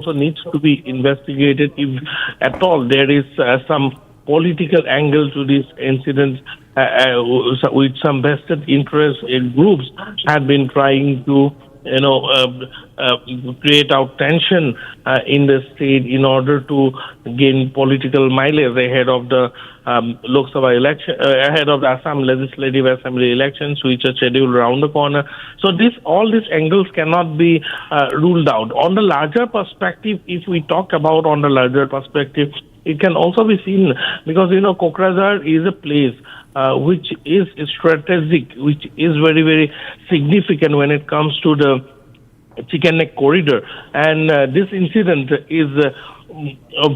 also needs to be investigated if at all there is some political angle to this incident, with some vested interest in groups have been trying to create out tension in the state in order to gain political mileage ahead of the Lok Sabha election, ahead of the Assam Legislative Assembly elections, which are scheduled around the corner. So all these angles cannot be ruled out. On the larger perspective, if we talk about on the larger perspective, it can also be seen because Kokrajhar is a place which is strategic, which is very, very significant when it comes to the Chicken Neck corridor, and this incident is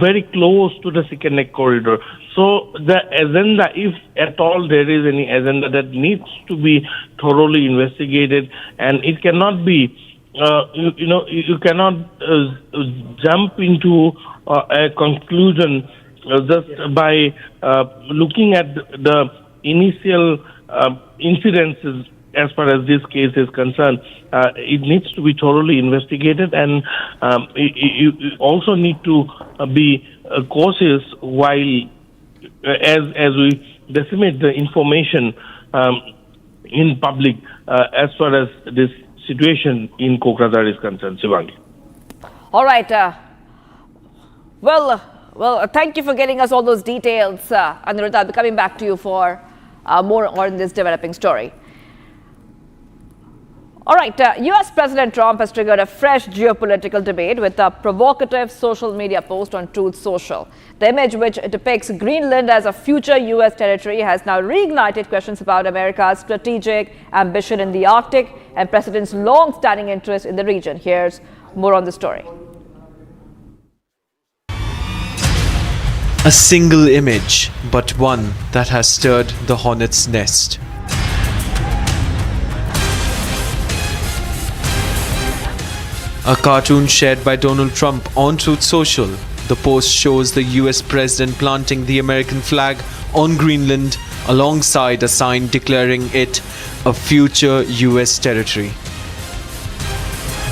very close to the Chicken Neck corridor. So the agenda, if at all there is any agenda, that needs to be thoroughly investigated, and it cannot be, you cannot jump into a conclusion just by looking at the initial incidences. As far as this case is concerned, it needs to be thoroughly investigated, and you also need to be cautious while as we disseminate the information in public as far as this situation in Kokrajhar is concerned. Shivangi. All right. Well, thank you for getting us all those details, Aniruddha. I'll be coming back to you for more on this developing story. All right, US President Trump has triggered a fresh geopolitical debate with a provocative social media post on Truth Social. The image, which depicts Greenland as a future US territory, has now reignited questions about America's strategic ambition in the Arctic and President's long-standing interest in the region. Here's more on the story. A single image, but one that has stirred the hornet's nest. A cartoon shared by Donald Trump on Truth Social. The post shows the US president planting the American flag on Greenland alongside a sign declaring it a future US territory.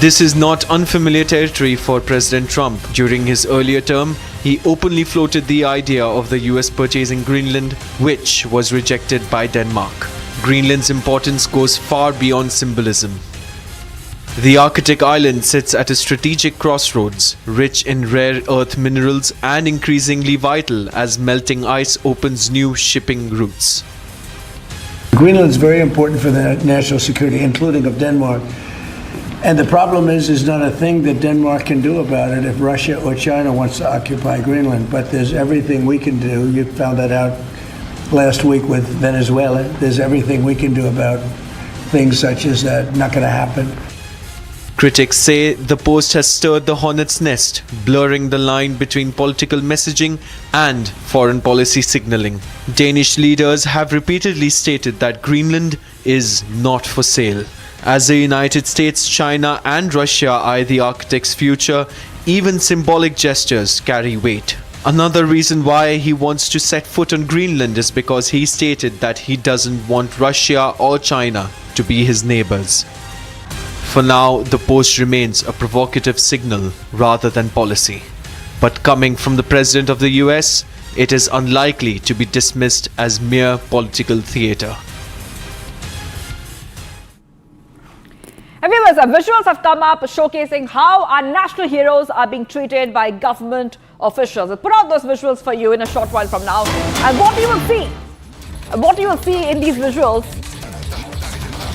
This is not unfamiliar territory for President Trump. During his earlier term, he openly floated the idea of the US purchasing Greenland, which was rejected by Denmark. Greenland's importance goes far beyond symbolism. The Arctic island sits at a strategic crossroads, rich in rare earth minerals and increasingly vital as melting ice opens new shipping routes. Greenland is very important for the national security, including of Denmark. And the problem is not a thing that Denmark can do about it if Russia or China wants to occupy Greenland. But there's everything we can do. You found that out last week with Venezuela. There's everything we can do about things such as that. Not going to happen. Critics say the post has stirred the hornet's nest, blurring the line between political messaging and foreign policy signaling. Danish leaders have repeatedly stated that Greenland is not for sale. As the United States, China and Russia eye the Arctic's future, even symbolic gestures carry weight. Another reason why he wants to set foot on Greenland is because he stated that he doesn't want Russia or China to be his neighbors. For now, the post remains a provocative signal rather than policy. But coming from the President of the US, it is unlikely to be dismissed as mere political theatre. And viewers, visuals have come up showcasing how our national heroes are being treated by government officials. I'll put out those visuals for you in a short while from now. And what you will see in these visuals,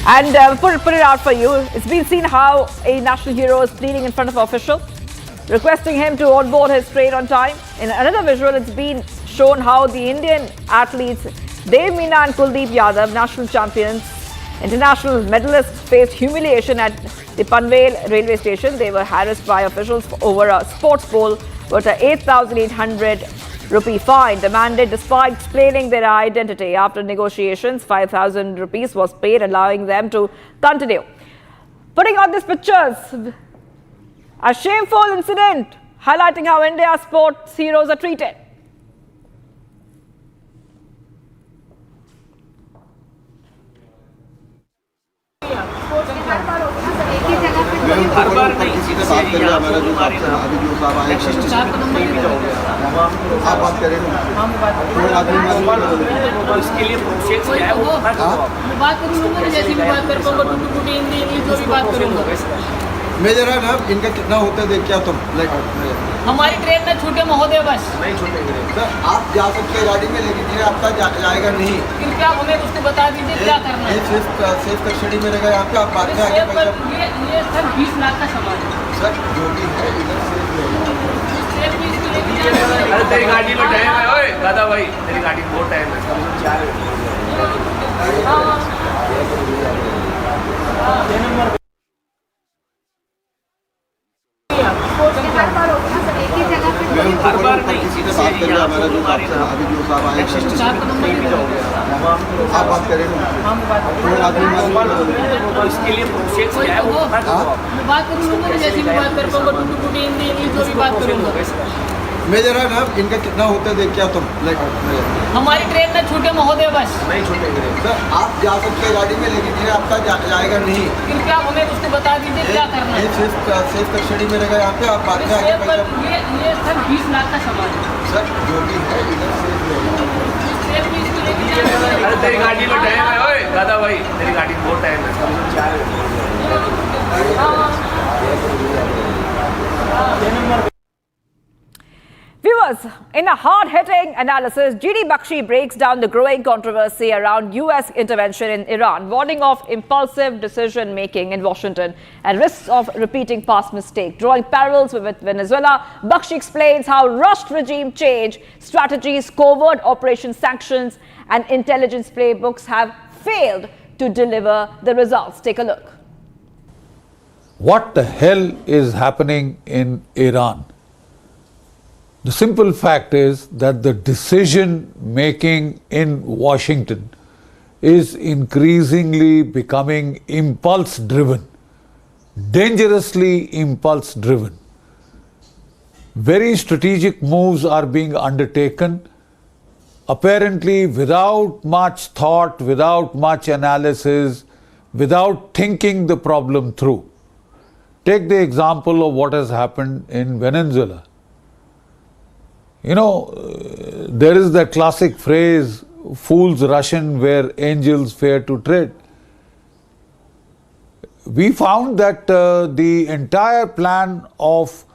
and put it out for you. It's been seen how a national hero is pleading in front of an official, requesting him to onboard his train on time. In another visual, it's been shown how the Indian athletes Dev Meena and Kuldeep Yadav, national champions, international medalists, faced humiliation at the Panvel railway station. They were harassed by officials over a sports pole with an 8,800 rupee fine demanded despite explaining their identity. After negotiations, 5,000 rupees was paid, allowing them to continue. Putting out these pictures, a shameful incident highlighting how India's sports heroes are treated. हर बार नहीं सीधे बात करिए हमारा जो अभी जो साहब आए आप बात करें इसके लिए प्रोसेस क्या है वो बात करूँगा जैसी भी बात कर पाऊंगा टूटी फूटी हिंदी इंग्लिश जो भी बात करूँगा मेजर है ना इनका कितना होता है देख क्या तुम लाइक हमारी ट्रेन में छूटे महोदय बस नहीं छूटेंगे सर आप जा सकते हैं गाड़ी में लेकिन ये आपका जाएगा नहीं कृपया हमें उसको बता दीजिए क्या करना है सेफ कस्टडी में रहेगा यहाँ पे आप बाद में आगे ये सर 20 लाख का सामान है सर जो भी है इधर सेफ अरे तेरी गाड़ी में टाइम है ओए दादा भाई तेरी गाड़ी में बहुत टाइम है हर बार नहीं सीधे बात करिए हमारा जो अभी जो साहब आए आप बात करें इसके लिए प्रोसेस क्या है वो बात करूँगा जैसी भी बात कर पाऊंगा टूटी फूटी हिंदी इंग्लिश जो भी बात करूँगा मेजर है ना इनका कितना होता है देख क्या तुम लाइक हमारी ट्रेन में छूटे महोदय बस नहीं छूटेंगे सर आप जा सकते हैं गाड़ी में लेकिन ये आपका जाएगा नहीं कृपया हमें उसको बता दीजिए क्या करना है सेफ कस्टडी में रहेगा यहाँ पे आप बाद में आगे ये सर 20 लाख का सामान है सर जो भी है इधर अरे तेरी गाड़ी में टाइम है ओए दादा भाई तेरी गाड़ी में बहुत टाइम है Viewers, in a hard-hitting analysis, GD Bakshi breaks down the growing controversy around US intervention in Iran, warning of impulsive decision-making in Washington and risks of repeating past mistakes. Drawing parallels with Venezuela, Bakshi explains how rushed regime change, strategies, covert operation sanctions and intelligence playbooks have failed to deliver the results. Take a look. What the hell is happening in Iran? The simple fact is that the decision making in Washington is increasingly becoming impulse driven, dangerously impulse driven. Very strategic moves are being undertaken, apparently without much thought, without much analysis, without thinking the problem through. Take the example of what has happened in Venezuela. You know, there is that classic phrase, fools Russian where angels fear to tread. We found that the entire plan of,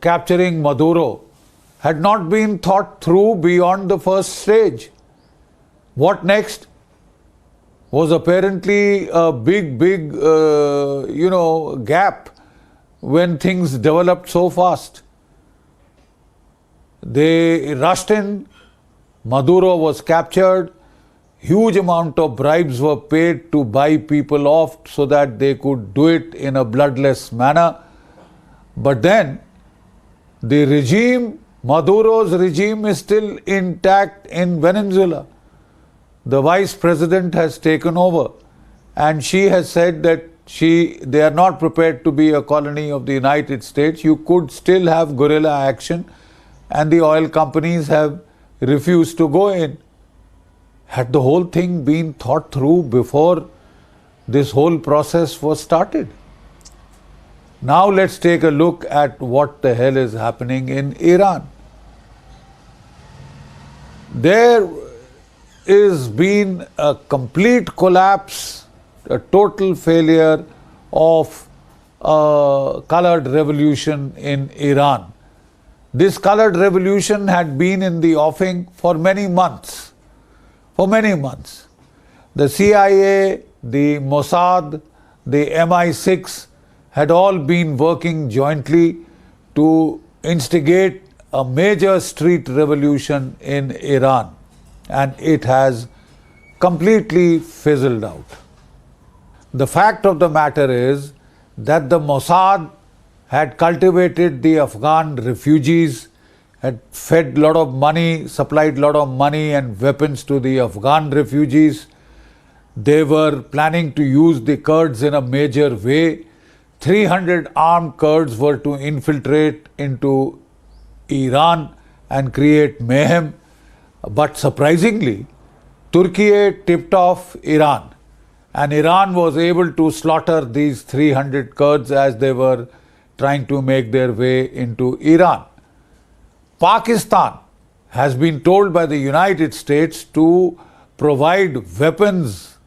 capturing Maduro had not been thought through beyond the first stage. What next? Was apparently a big gap when things developed so fast. They rushed in, Maduro was captured, huge amount of bribes were paid to buy people off so that they could do it in a bloodless manner. But then the regime, Maduro's regime, is still intact in Venezuela. The vice president has taken over and she has said that they are not prepared to be a colony of the United States. You could still have guerrilla action, and the oil companies have refused to go in. Had the whole thing been thought through before this whole process was started? Now let's take a look at what the hell is happening in Iran. There is been a complete collapse, a total failure of a colored revolution in Iran. This colored revolution had been in the offing for many months. The CIA, the Mossad, the MI6 had all been working jointly to instigate a major street revolution in Iran, and it has completely fizzled out. The fact of the matter is that the Mossad had cultivated the Afghan refugees, had fed lot of money, supplied lot of money and weapons to the Afghan refugees. They were planning to use the Kurds in a major way. 300 armed Kurds were to infiltrate into Iran and create mayhem. But surprisingly, Turkey tipped off Iran and Iran was able to slaughter these 300 Kurds as they were trying to make their way into Iran. Pakistan has been told by the United States to provide weapons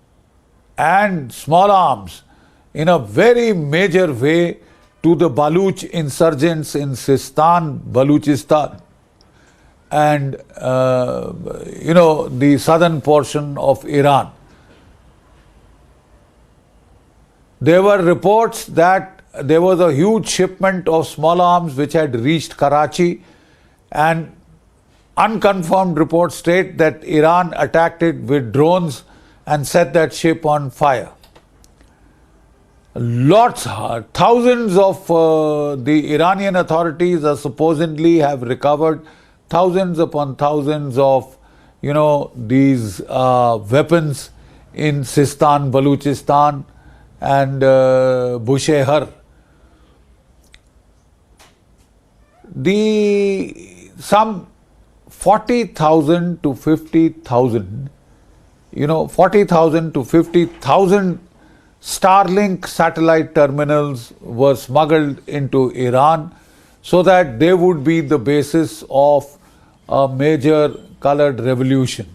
and small arms in a very major way to the Baluch insurgents in Sistan, Baluchistan, and the southern portion of Iran. There were reports that there was a huge shipment of small arms which had reached Karachi, and unconfirmed reports state that Iran attacked it with drones and set that ship on fire. Thousands of the Iranian authorities are supposedly have recovered thousands upon thousands of these weapons in Sistan, Baluchistan and Bushehr. Some 40,000 to 50,000, 40,000 to 50,000 Starlink satellite terminals were smuggled into Iran so that they would be the basis of a major colored revolution.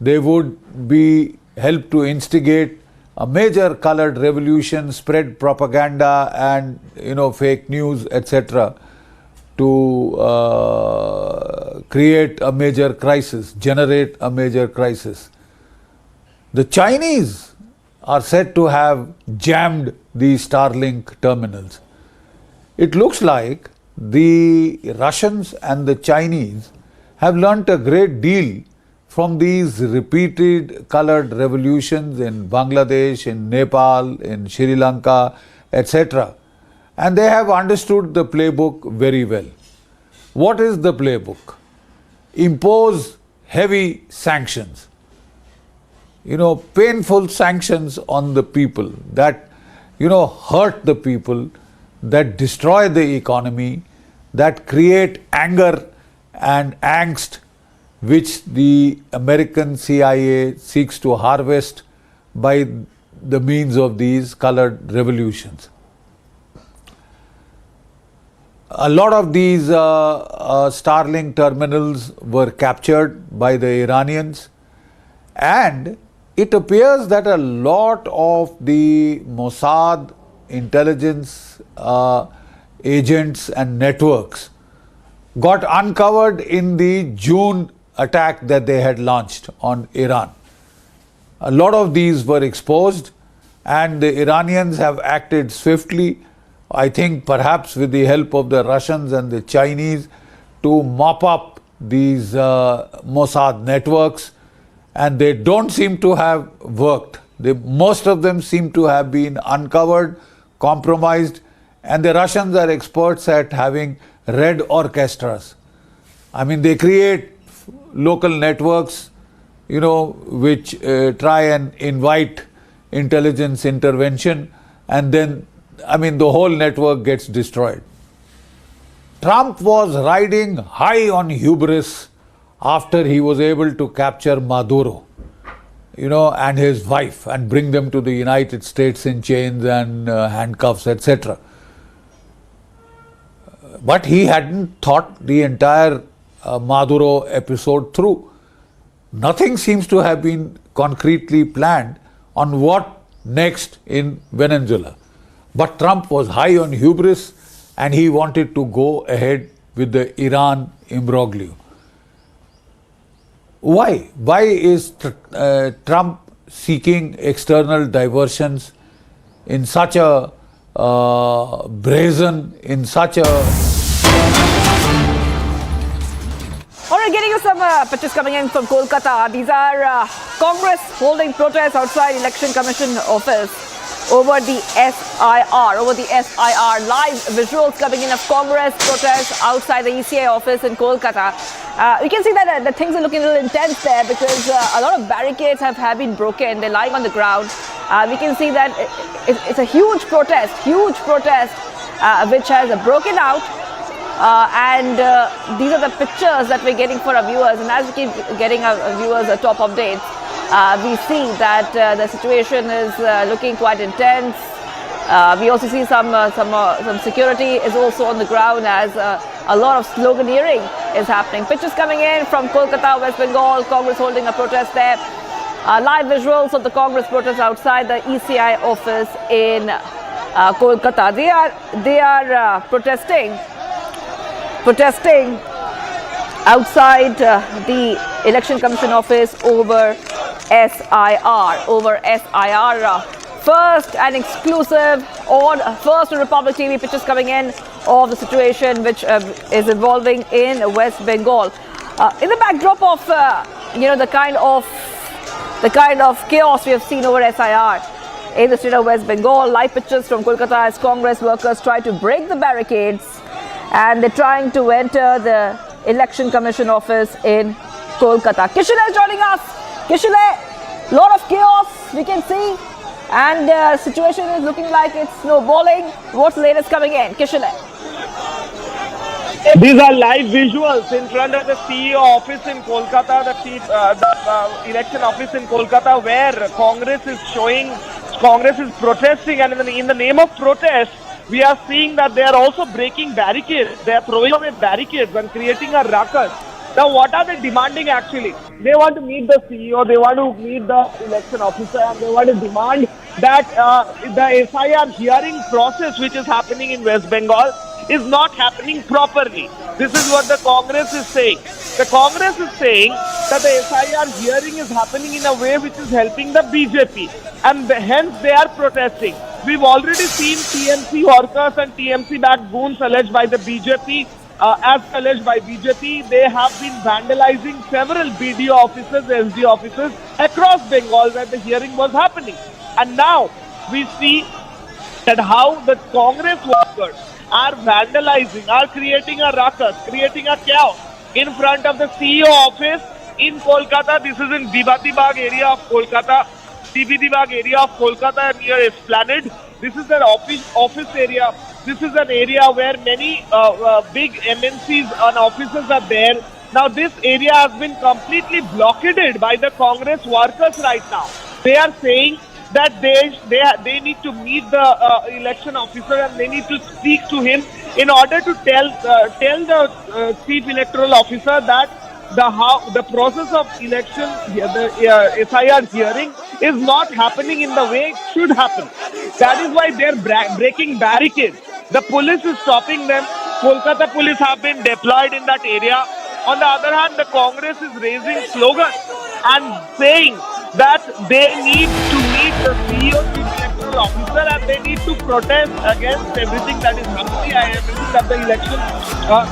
They would be help to instigate a major colored revolution, spread propaganda and fake news, etc., to create a major crisis, generate a major crisis. The Chinese are said to have jammed these Starlink terminals. It looks like the Russians and the Chinese have learnt a great deal from these repeated colored revolutions in Bangladesh, in Nepal, in Sri Lanka, etc. And they have understood the playbook very well. What is the playbook? Impose heavy sanctions. Painful sanctions on the people that, hurt the people, that destroy the economy, that create anger and angst, which the American CIA seeks to harvest by the means of these colored revolutions. A lot of these Starlink terminals were captured by the Iranians, and it appears that a lot of the Mossad intelligence agents and networks got uncovered in the June attack that they had launched on Iran. A lot of these were exposed, and the Iranians have acted swiftly, I think perhaps with the help of the Russians and the Chinese, to mop up these Mossad networks, and they don't seem to have worked. Most of them seem to have been uncovered, compromised, and the Russians are experts at having red orchestras. I mean, they create local networks, which try and invite intelligence intervention, and then, the whole network gets destroyed. Trump was riding high on hubris after he was able to capture Maduro, and his wife, and bring them to the United States in chains and handcuffs, etc. But he hadn't thought the entire Maduro episode through. Nothing seems to have been concretely planned on what next in Venezuela. But Trump was high on hubris, and he wanted to go ahead with the Iran imbroglio. Why? Why is Trump seeking external diversions in such a brazen, in such a... All right, getting you some pictures coming in from Kolkata. These are Congress holding protests outside Election Commission office over the SIR. Live visuals coming in of Congress protests outside the ECI office in Kolkata. You can see that the things are looking a little intense there because a lot of barricades have been broken. They're lying on the ground. We can see that it's a huge protest which has broken out. And these are the pictures that we're getting for our viewers. And as we keep getting our viewers top updates, we see that the situation is looking quite intense. We also see some security is also on the ground as a lot of sloganeering is happening. Pictures coming in from Kolkata, West Bengal, Congress holding a protest there. Live visuals of the Congress protest outside the ECI office in Kolkata. They are protesting outside the Election Commission office over SIR. First and exclusive on First Republic TV, pictures coming in of the situation which is evolving in West Bengal. In the backdrop of the kind of chaos we have seen over SIR in the state of West Bengal, live pictures from Kolkata as Congress workers try to break the barricades and they're trying to enter the Election Commission office in Kolkata. Kishwar is joining us. Kishwar, lot of chaos we can see. And the situation is looking like it's snowballing. What's the latest coming in? Kishwar. These are live visuals in front of the CEO office in Kolkata, the election office in Kolkata, where Congress is protesting, and in the name of protest, we are seeing that they are also breaking barricades. They are throwing away barricades and creating a ruckus. Now, what are they demanding actually? They want to meet the CEO, they want to meet the election officer, and they want to demand that the SIR hearing process which is happening in West Bengal is not happening properly. This is what the Congress is saying. The Congress is saying that the SIR hearing is happening in a way which is helping the BJP, and hence they are protesting. We've already seen TMC workers and TMC-backed goons alleged by the BJP. As alleged by BJP, they have been vandalizing several BDO offices, SD offices across Bengal where the hearing was happening. And now we see that how the Congress workers are vandalizing, are creating a ruckus, creating a chaos in front of the CEO office in Kolkata. This is in Dibati-Bagh area of Kolkata, Dibati-Bagh area of Kolkata near Esplanade. This is an office area. This is an area where many big MNCs and offices are there. Now this area has been completely blockaded by the Congress workers right now. They are saying that they need to meet the election officer and they need to speak to him in order to tell the chief electoral officer that the process of election, the SIR hearing is not happening in the way it should happen. That is why they are breaking barricades. The police is stopping them. Kolkata police have been deployed in that area. On the other hand, the Congress is raising slogans and saying that they need to meet the CEO, chief electoral officer, and they need to protest against everything that is happening, everything that the election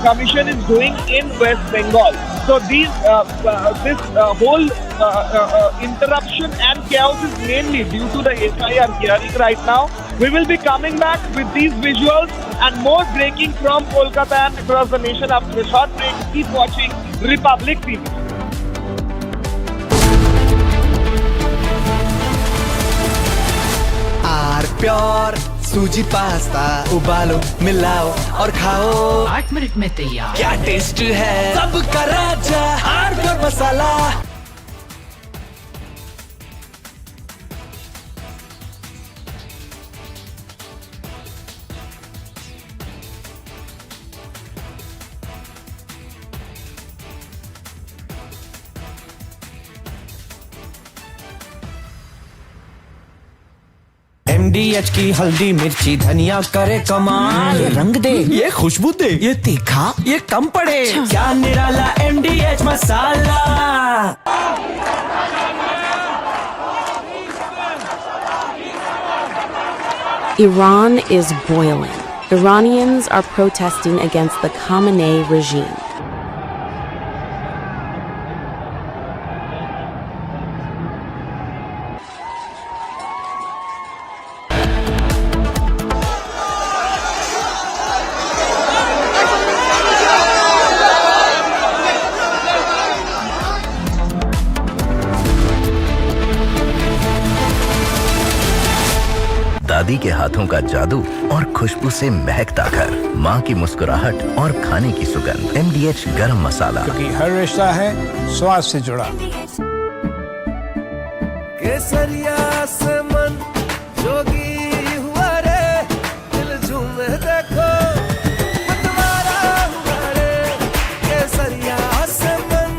commission is doing in West Bengal. So this whole interruption and chaos is mainly due to the SIR hearing right now. We will be coming back with these visuals and more breaking from Kolkata and across the nation after a short break. Keep watching Republic TV. Pure सूजी pasta उबालो मिलाओ और खाओ 8 minute में तैयार। क्या taste है सबका राजा आर प्योर मसाला। MDH की हल्दी मिर्ची धनिया करे कमाल। ये रंग दे, ये खुशबू दे, ये तीखा, ये कम पड़े। क्या निराला MDH masala. Iran is boiling. Iranians are protesting against the Khamenei regime. दादी के हाथों का जादू और खुशबू से महकता घर, माँ की मुस्कुराहट और खाने की सुगंध। MDH गरम मसाला, क्योंकि हर रिश्ता है स्वाद से जुड़ा। केसरिया से मन जोगी हुआ रे दिल झूमे देखो मतवारा हुआ रे केसरिया से मन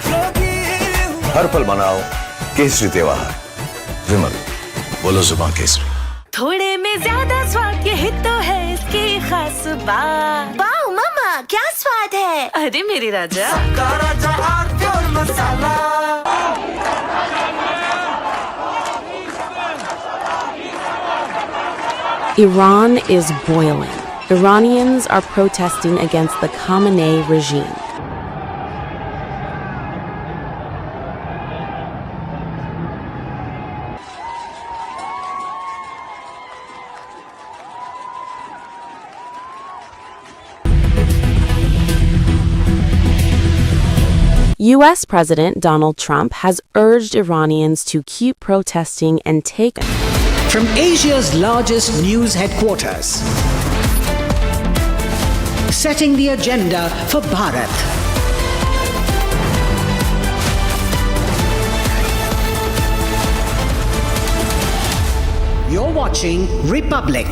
जोगी हुआ हर पल मनाओ केसरी त्योहार विमल बोलो जुबान केसरी थोड़े में ज्यादा स्वाद यही तो है इसकी खास बात। वाओ मामा क्या स्वाद है। अरे मेरे राजा राजा और मसाला। Iran is boiling. Iranians are protesting against the Khamenei regime. U.S. President Donald Trump has urged Iranians to keep protesting and take... From Asia's largest news headquarters, setting the agenda for Bharat. You're watching Republic.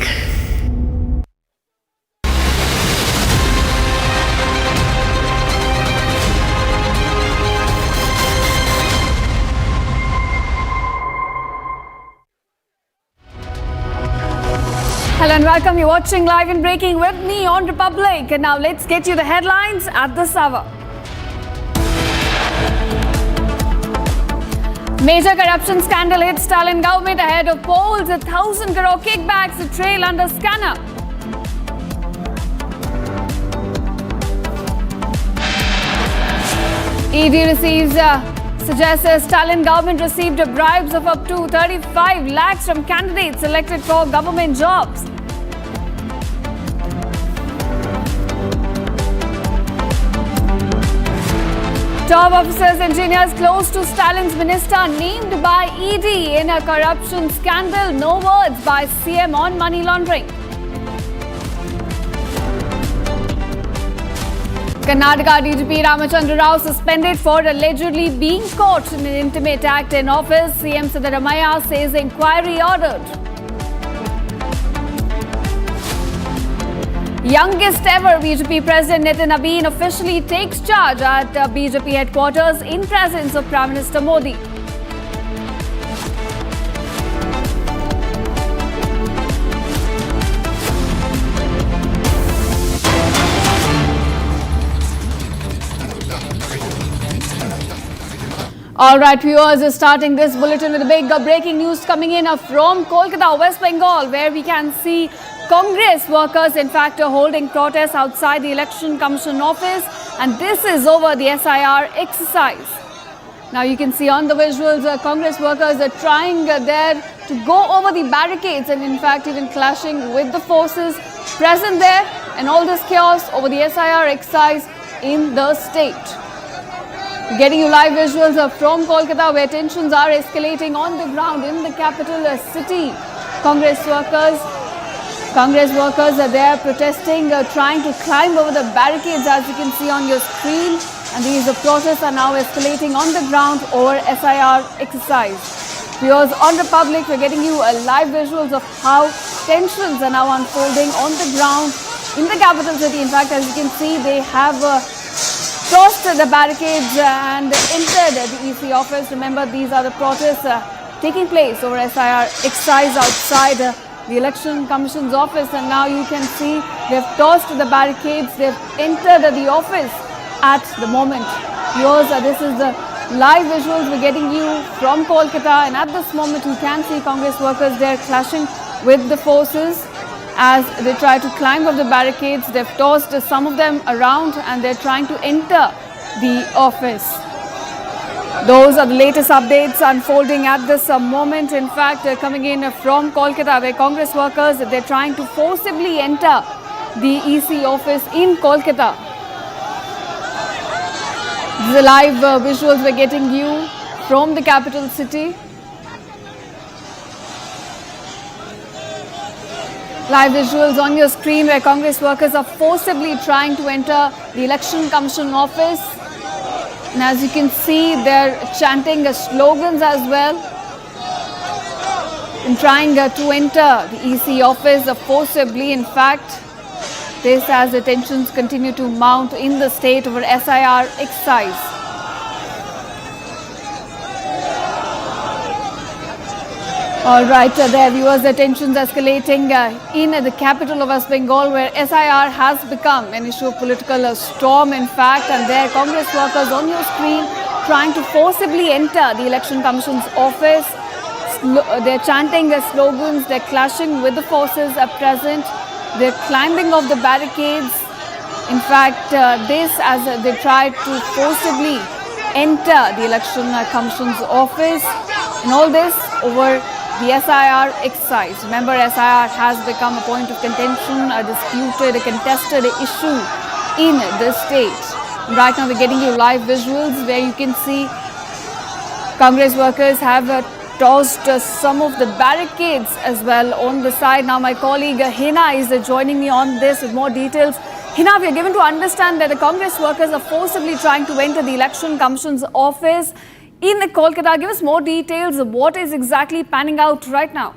Hello and welcome. You're watching Live and Breaking with me on Republic. And now let's get you the headlines at this hour. Major corruption scandal hits Stalin government ahead of polls. 1,000 crore kickbacks trail under scanner. ED receives suggests Stalin government received bribes of up to 35 lakhs from candidates selected for government jobs. Top officers, engineers close to Stalin's minister named by ED in a corruption scandal. No words by CM on money laundering. Karnataka DGP Ramachandra Rao suspended for allegedly being caught in an intimate act in office. CM Siddaramaiah says inquiry ordered. Youngest ever BJP President Nitin Abeen officially takes charge at BJP headquarters in presence of Prime Minister Modi. All right, viewers, starting this bulletin with a big breaking news coming in from Kolkata, West Bengal, where we can see Congress workers, in fact, are holding protests outside the Election Commission office, and this is over the SIR exercise. Now you can see on the visuals, Congress workers are trying there to go over the barricades and, in fact, even clashing with the forces present there, and all this chaos over the SIR exercise in the state. Getting you live visuals from Kolkata, where tensions are escalating on the ground in the capital city. Congress workers are there protesting, trying to climb over the barricades, as you can see on your screen. And these protests are now escalating on the ground over SIR exercise. Viewers on Republic, we're getting you live visuals of how tensions are now unfolding on the ground in the capital city. In fact, as you can see, they have crossed the barricades and entered the EC office. Remember, these are the protests taking place over SIR exercise outside the Election Commission's office, and now you can see they've tossed the barricades, they've entered the office at the moment. Yours, this is the live visuals we're getting you from Kolkata, and at this moment you can see Congress workers there clashing with the forces as they try to climb up the barricades. They've tossed some of them around and they're trying to enter the office. Those are the latest updates unfolding at this moment. In fact, coming in from Kolkata, where Congress workers, they're trying to forcibly enter the EC office in Kolkata. The live visuals we're getting you from the capital city. Live visuals on your screen where Congress workers are forcibly trying to enter the Election Commission office. And as you can see, they're chanting slogans as well. in trying to enter the EC office forcibly. In fact, this as the tensions continue to mount in the state over SIR excise. All right, there viewers, the tensions escalating in the capital of West Bengal, where SIR has become an issue of political storm, in fact, and there Congress workers on your screen trying to forcibly enter the Election Commission's office. They're chanting their slogans, they're clashing with the forces at present, they're climbing off the barricades. In fact, this as they try to forcibly enter the Election Commission's office, and all this over the SIR excise. Remember, SIR has become a point of contention, a disputed, a contested issue in the state. Right now, we're getting you live visuals where you can see Congress workers have tossed some of the barricades as well on the side. Now, my colleague Hina is joining me on this with more details. Hina, we are given to understand that the Congress workers are forcibly trying to enter the Election Commission's office in Kolkata. Give us more details of what is exactly panning out right now.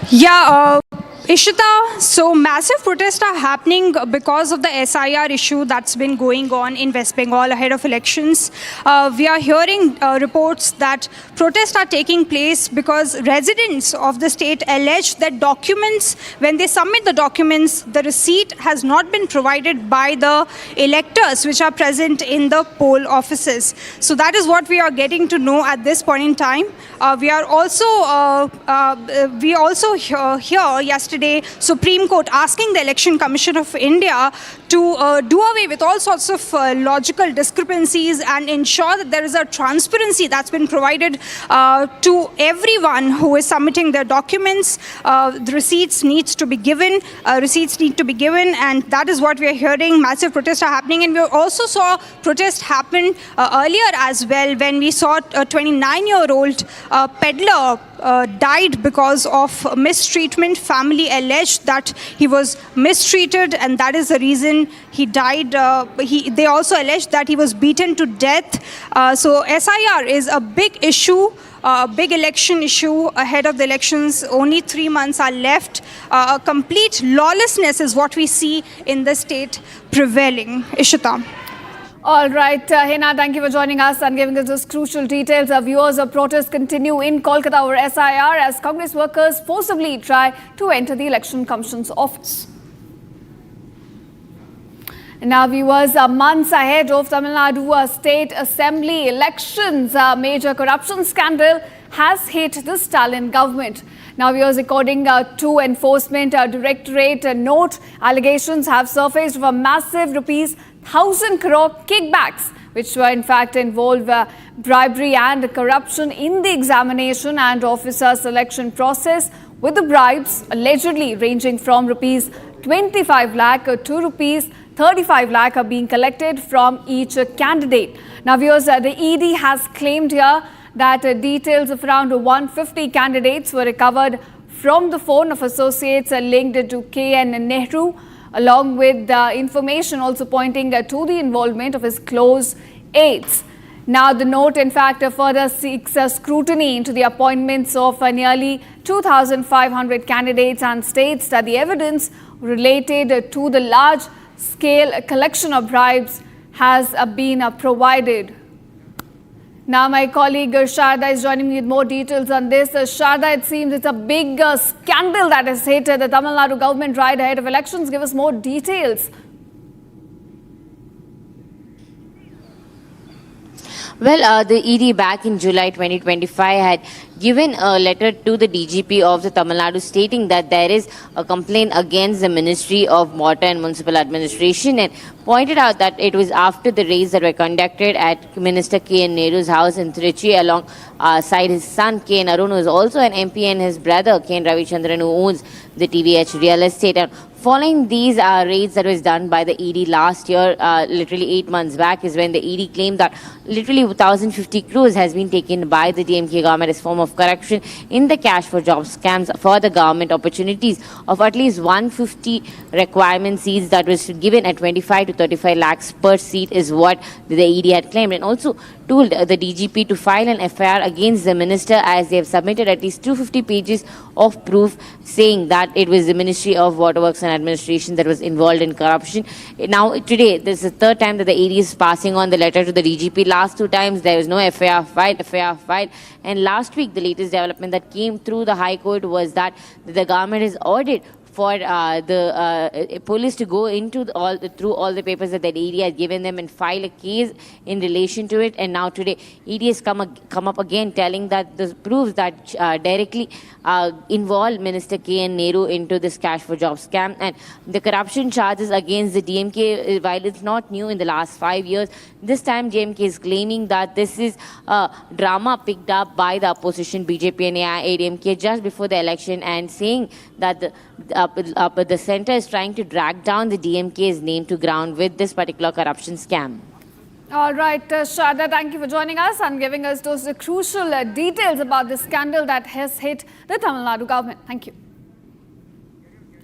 Yeah, Ishita, so massive protests are happening because of the SIR issue that's been going on in West Bengal ahead of elections. We are hearing reports that protests are taking place because residents of the state allege that documents, when they submit the documents, the receipt has not been provided by the electors which are present in the poll offices. So that is what we are getting to know at this point in time. We also hear yesterday Supreme Court asking the Election Commission of India to do away with all sorts of logical discrepancies and ensure that there is a transparency that's been provided to everyone who is submitting their documents. The receipts need to be given, and that is what we are hearing. Massive protests are happening, and we also saw protests happen earlier as well when we saw a 29-year-old peddler died because of mistreatment. Family alleged that he was mistreated, and that is the reason he died. They also alleged that he was beaten to death. So SIR is a big issue, a big election issue ahead of the elections. Only 3 months are left. A complete lawlessness is what we see in the state prevailing. Ishita. All right, Hina, thank you for joining us and giving us those crucial details. Our viewers, of protests continue in Kolkata over SIR as Congress workers forcibly try to enter the Election Commission's office. And now, viewers, months ahead of Tamil Nadu State Assembly elections, a major corruption scandal has hit the Stalin government. Now, viewers, according to Enforcement Directorate note, allegations have surfaced of a massive ₹1,000 crore kickbacks, which were in fact involve bribery and corruption in the examination and officer selection process, with the bribes allegedly ranging from ₹25 lakh to ₹35 lakh are being collected from each candidate. Now, viewers, the ED has claimed here that details of around 150 candidates were recovered from the phone of associates linked to KN Nehru, along with information also pointing to the involvement of his close aides. Now, the note, in fact, further seeks scrutiny into the appointments of nearly 2,500 candidates and states that the evidence related to the large-scale collection of bribes has been provided. Now, my colleague Sharda is joining me with more details on this. Sharda, it seems it's a big scandal that has hit the Tamil Nadu government right ahead of elections. Give us more details. Well, the ED back in July 2025 had given a letter to the DGP of the Tamil Nadu stating that there is a complaint against the Ministry of Water and Municipal Administration, and pointed out that it was after the raids that were conducted at Minister K.N. Nehru's house in Trichy alongside his son K.N. Arun, who is also an MP, and his brother K.N. Ravichandran, who owns the TVH real estate. And Following these raids that was done by the ED last year, literally 8 months back, is when the ED claimed that literally 1,050 crores has been taken by the DMK government as form of corruption in the cash for jobs scams for the government opportunities of at least 150 requirement seats that was given at 25 to 35 lakhs per seat is what the ED had claimed, and also told the DGP to file an FIR against the minister as they have submitted at least 250 pages of proof saying that it was the Ministry of Waterworks and Administration that was involved in corruption. Now today, this is the third time that the ED is passing on the letter to the DGP. Last 2 times there was no FIR filed, and last week the latest development that came through the High Court was that the government has ordered for the police to go into through all the papers that the ED has given them and file a case in relation to it. And now today, ED has come up again telling that this proves that directly involved Minister K.N. Nehru into this cash for jobs scam. And the corruption charges against the DMK, while it's not new in the last 5 years, this time DMK is claiming that this is a drama picked up by the opposition BJP and AIADMK just before the election, and saying that the centre is trying to drag down the DMK's name to ground with this particular corruption scam. All right, Shada, thank you for joining us and giving us those crucial details about the scandal that has hit the Tamil Nadu government. Thank you.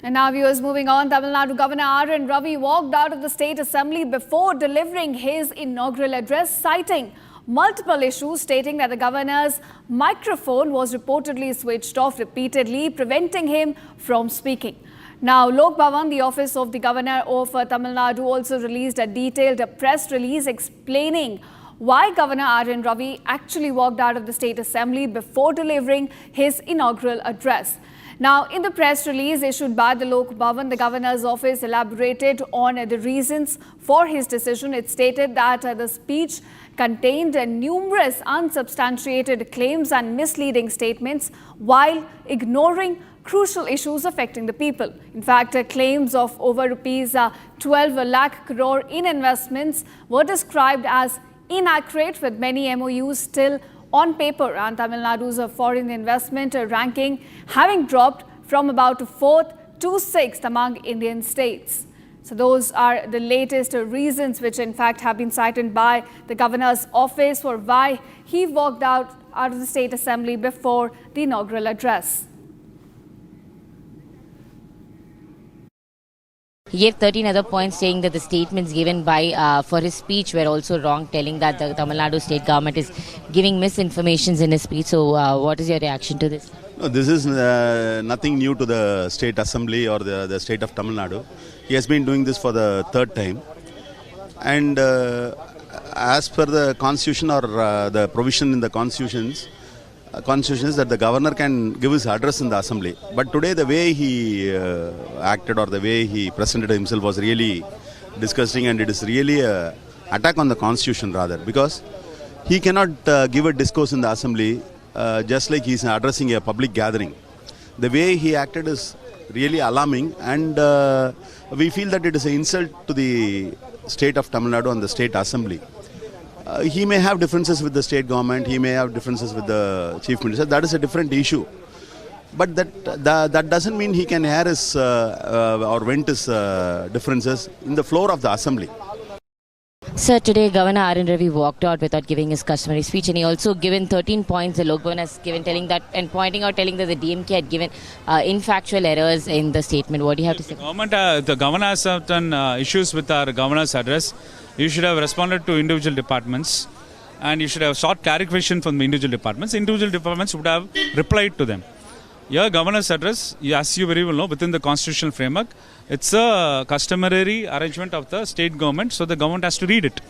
And now, viewers, moving on, Tamil Nadu Governor R.N. Ravi walked out of the State Assembly before delivering his inaugural address, citing multiple issues, stating that the governor's microphone was reportedly switched off repeatedly, preventing him from speaking. Now, Lok Bhavan, the office of the governor of Tamil Nadu, also released a detailed press release explaining why Governor R.N. Ravi actually walked out of the State Assembly before delivering his inaugural address. Now, in the press release issued by the Lok Bhavan, the governor's office elaborated on the reasons for his decision. It stated that the speech contained numerous unsubstantiated claims and misleading statements while ignoring crucial issues affecting the people. In fact, claims of over rupees 12 lakh crore in investments were described as inaccurate, with many MOUs still on paper, and Tamil Nadu's foreign investment ranking having dropped from about 4th to 6th among Indian states. So those are the latest reasons which in fact have been cited by the governor's office for why he walked out of the State Assembly before the inaugural address. He gave 13 other points, saying that the statements given by for his speech were also wrong, telling that the Tamil Nadu state government is giving misinformations in his speech. So what is your reaction to this? No, this is nothing new to the State Assembly or the state of Tamil Nadu. He has been doing this for the third time. And as per the constitution or the provision in the constitutions is that the governor can give his address in the assembly. But today the way he acted or the way he presented himself was really disgusting, and it is really an attack on the constitution rather, because he cannot give a discourse in the assembly just like he is addressing a public gathering. The way he acted is really alarming, and we feel that it is an insult to the state of Tamil Nadu and the state assembly. He may have differences with the state government, he may have differences with the chief minister, that is a different issue. But that doesn't mean he can air his or vent his differences in the floor of the assembly. Sir, today Governor R.N. Ravi walked out without giving his customary speech, and he also given 13 points the Lok Bhavan has given, telling that the DMK had given infactual errors in the statement. What do you have to say? The governor has certain issues with our governor's address. You should have responded to individual departments, and you should have sought clarification from the individual departments. Individual departments would have replied to them. Your governor's address, as you very well know, within the constitutional framework, it's a customary arrangement of the state government, so the government has to read it.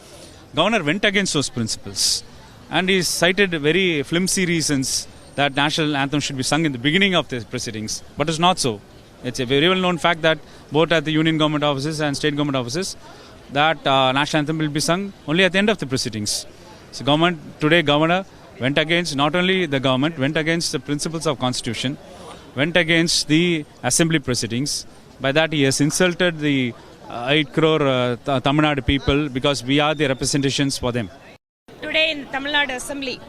Governor went against those principles, and he cited very flimsy reasons that national anthem should be sung in the beginning of the proceedings, but it's not so. It's a very well known fact that both at the union government offices and state government offices, that national anthem will be sung only at the end of the proceedings. So governor went against, not only the government, went against the principles of constitution, went against the assembly proceedings. By that he has insulted the 8 crore Tamil Nadu people, because we are the representations for them. Today in Tamil Nadu Assembly,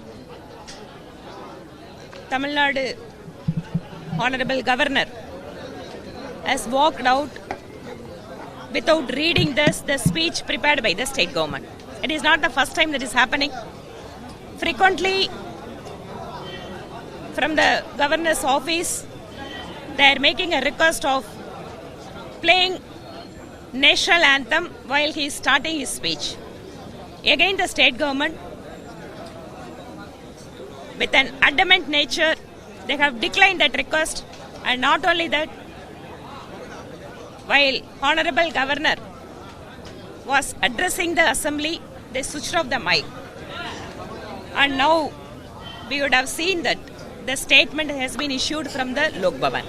Tamil Nadu Honorable Governor has walked out without reading the speech prepared by the state government. It is not the first time that is happening. Frequently, from the governor's office, they are making a request of playing national anthem while he is starting his speech. Again, the state government, with an adamant nature, they have declined that request. And not only that, while Honorable Governor was addressing the assembly, they switched off the mic. And now we would have seen that the statement has been issued from the Lok Bhavan.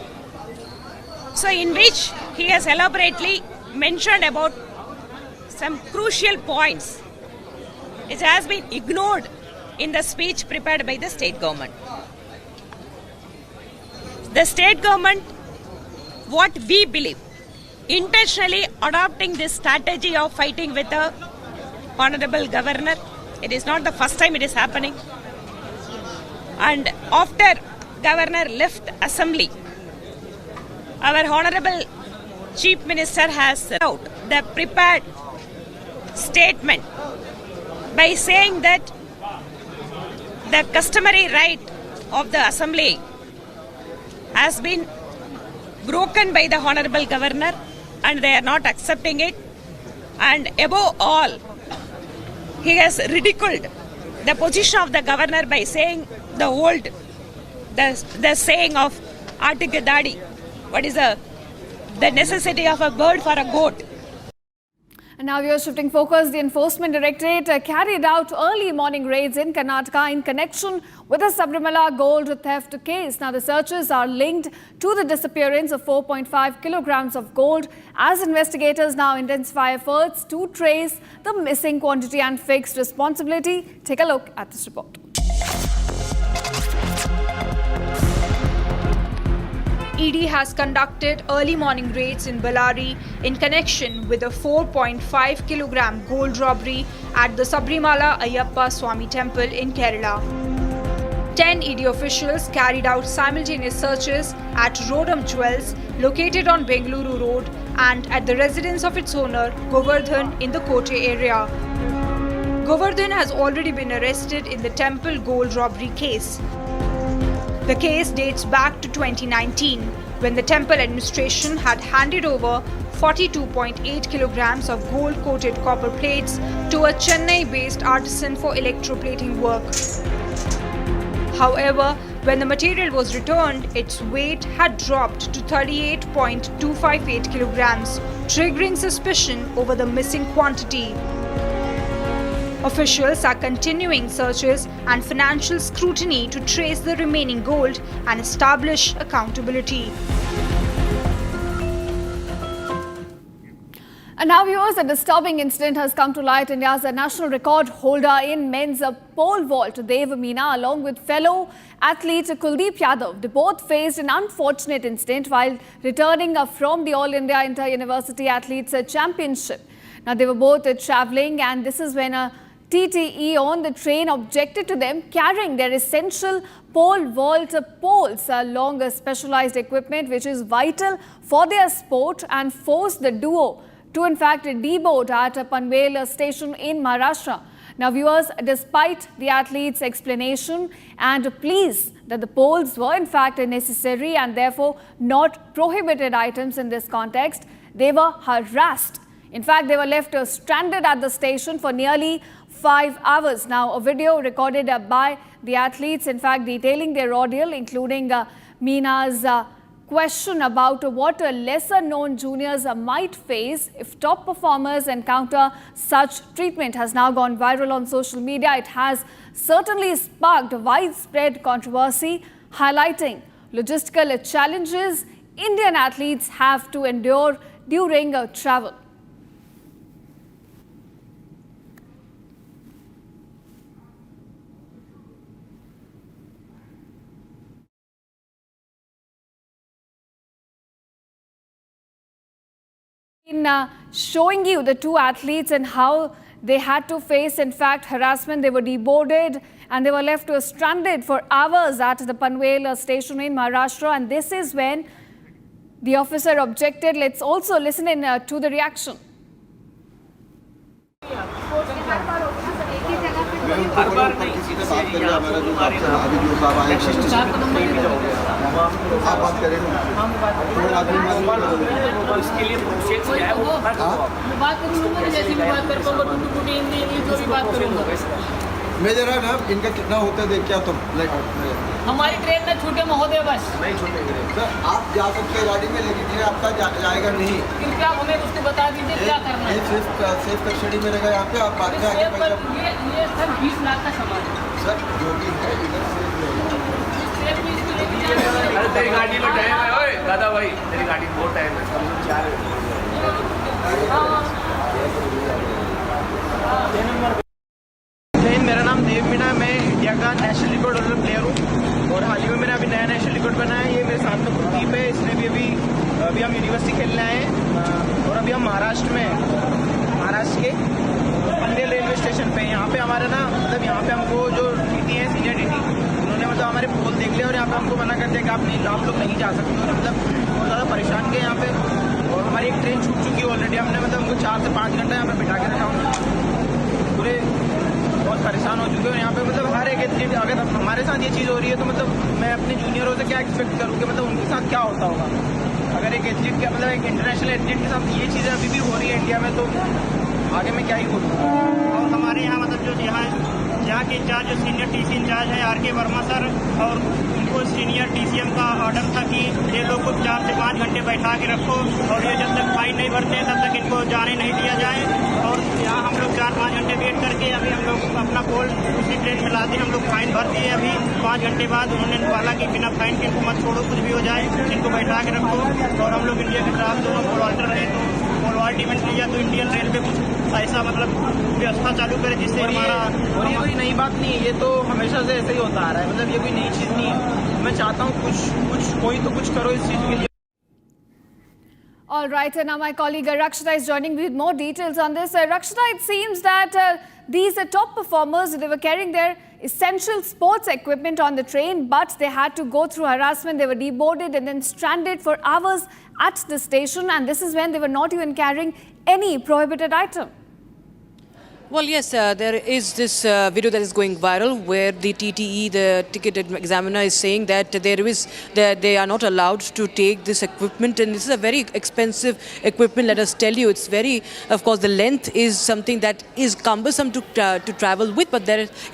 So in which he has elaborately mentioned about some crucial points which has been ignored in the speech prepared by the state government. The state government, what we believe, intentionally adopting this strategy of fighting with the Honorable Governor. It is not the first time it is happening. And after Governor left Assembly, our Honorable Chief Minister has set out the prepared statement by saying that the customary right of the Assembly has been broken by the Honorable Governor and they are not accepting it. And above all, he has ridiculed the position of the governor by saying the saying of Article Dadi, what is the necessity of a bird for a goat. And now we are shifting focus. The Enforcement Directorate carried out early morning raids in Karnataka in connection with the Sabrimala gold theft case. Now the searches are linked to the disappearance of 4.5 kilograms of gold as investigators now intensify efforts to trace the missing quantity and fix responsibility. Take a look at this report. ED has conducted early morning raids in Bellary in connection with a 4.5 kilogram gold robbery at the Sabrimala Ayyappa Swami temple in Kerala. 10 ED officials carried out simultaneous searches at Rodam Jewels located on Bengaluru Road and at the residence of its owner Govardhan in the Kote area. Govardhan has already been arrested in the temple gold robbery case. The case dates back to 2019, when the temple administration had handed over 42.8 kilograms of gold-coated copper plates to a Chennai-based artisan for electroplating work. However, when the material was returned, its weight had dropped to 38.258 kilograms, triggering suspicion over the missing quantity. Officials are continuing searches and financial scrutiny to trace the remaining gold and establish accountability. And now viewers, a disturbing incident has come to light. India's national record holder in men's pole vault, Dev Meena, along with fellow athlete Kuldeep Yadav, they both faced an unfortunate incident while returning from the All India Inter-University Athletes Championship. Now they were both travelling, and this is when a TTE on the train objected to them carrying their essential pole vault poles along specialized equipment which is vital for their sport, and forced the duo to in fact deboard at a Panvel station in Maharashtra. Now viewers, despite the athletes' explanation and pleas that the poles were in fact necessary and therefore not prohibited items in this context, they were harassed. In fact, they were left stranded at the station for nearly 5 hours. Now, a video recorded by the athletes, in fact, detailing their ordeal, including Meena's question about what lesser-known juniors might face if top performers encounter such treatment, has now gone viral on social media. It has certainly sparked widespread controversy, highlighting logistical challenges Indian athletes have to endure during travel. In showing you the two athletes and how they had to face, in fact, harassment. They were deboarded and they were left stranded for hours at the Panvel station in Maharashtra. And this is when The officer objected. Let's also listen in to the reaction. हर बार नहीं सीधे बात कर रहे हमारा जो अभी जो साहब आए आप बात करें इसके लिए प्रोसेस क्या है वो बात करूँगा जैसे भी बात कर पाऊंगा टूटी हिंदी जो भी बात करूँगा मैं जरा ना इनका कितना होता है देख क्या तुम हमारी ट्रेन में छूटे महोदय बस नहीं छूटेंगे सर आप जा सकते हैं गाड़ी में लेकिन ये आपका जाएगा नहीं फिर क्या हमें उसको बता दीजिए क्या करना है सेफ कस्टडी में रहेगा यहाँ पे आप बाद में आगे ये सर 20 लाख का सामान है सर जो भी है इधर अरे तेरी गाड़ी में टाइम है ओए दादा भाई तेरी गाड़ी में बहुत टाइम है मेरा नाम देव मीना है। मैं इंडिया का नेशनल रिकॉर्ड होल्डर प्लेयर हूँ और हाल ही में मैंने अभी नया नेशनल रिकॉर्ड बनाया है। ये मेरे साथ में कुलदीप है, इसने भी अभी हम यूनिवर्सिटी खेलने आए हैं और अभी हम महाराष्ट्र में महाराष्ट्र के पनवेल रेलवे स्टेशन पे यहाँ पे हमारा ना मतलब यहाँ पे हमको जो टीटी है सीनियर टीटी उन्होंने मतलब हमारे पोल देख लिया और यहाँ पे हमको मना कर दिया कि आप लोग नहीं जा सकते और मतलब बहुत ज़्यादा परेशान गए यहाँ पे और हमारी एक ट्रेन छूट चुकी है ऑलरेडी। हमने मतलब हमको 4 से 5 घंटा यहाँ पे बिठा के रखा पूरे बहुत परेशान हो चुके हैं यहाँ पे मतलब हर एक एथलीट अगर हमारे साथ ये चीज़ हो रही है तो मतलब मैं अपने जूनियरों से क्या एक्सपेक्ट करूँ कि मतलब उनके साथ क्या होता होगा। अगर एक एथलीट का मतलब एक इंटरनेशनल एथलीट के साथ ये चीज़ें अभी भी हो रही है इंडिया में तो आगे मैं क्या ही बोलूँ। और हमारे यहाँ मतलब जो यहाँ के इंचार्ज जो सीनियर टीसी इंचार्ज है आर.के. वर्मा सर और उनको सीनियर टीसीएम का ऑर्डर था कि ये लोग को 4 से 5 घंटे बैठा के रखो और ये जब तक फाइन नहीं भरते हैं तब तक इनको जाने नहीं दिया जाए। और यहाँ हम लोग 4-5 घंटे वेट करके अभी हम लोग अपना पोल उसी ट्रेन में लाते हम लोग फाइन भर दिए। अभी 5 घंटे बाद उन्होंने बोला कि बिना फाइन के इनको मत छोड़ो, कुछ भी हो जाए इनको बैठा के रखो। और हम लोग इंडिया के खिलाफ दोनों पोल ऑल्टर रहे तो पोल ऑल्टीमेट लिया तो इंडियन रेलवे कुछ ऐसा मतलब व्यवस्था चालू करे जिससे हमारा। और ये कोई नई बात नहीं है, ये तो हमेशा से ऐसे ही होता आ रहा है, मतलब ये कोई नई चीज़ नहीं है। मैं चाहता हूँ कुछ कोई तो कुछ करो इस चीज़ के लिए। All right, and now my colleague Rakshita is joining me with more details on this. Rakshita, it seems that these top performers, they were carrying their essential sports equipment on the train, but they had to go through harassment. They were deboarded and then stranded for hours at the station, and this is when they were not even carrying any prohibited item. Well, yes, there is this video that is going viral where the TTE, the ticket examiner, is saying that they are not allowed to take this equipment, and this is a very expensive equipment. Let us tell you, it's very, of course, the length is something that is cumbersome to travel with. But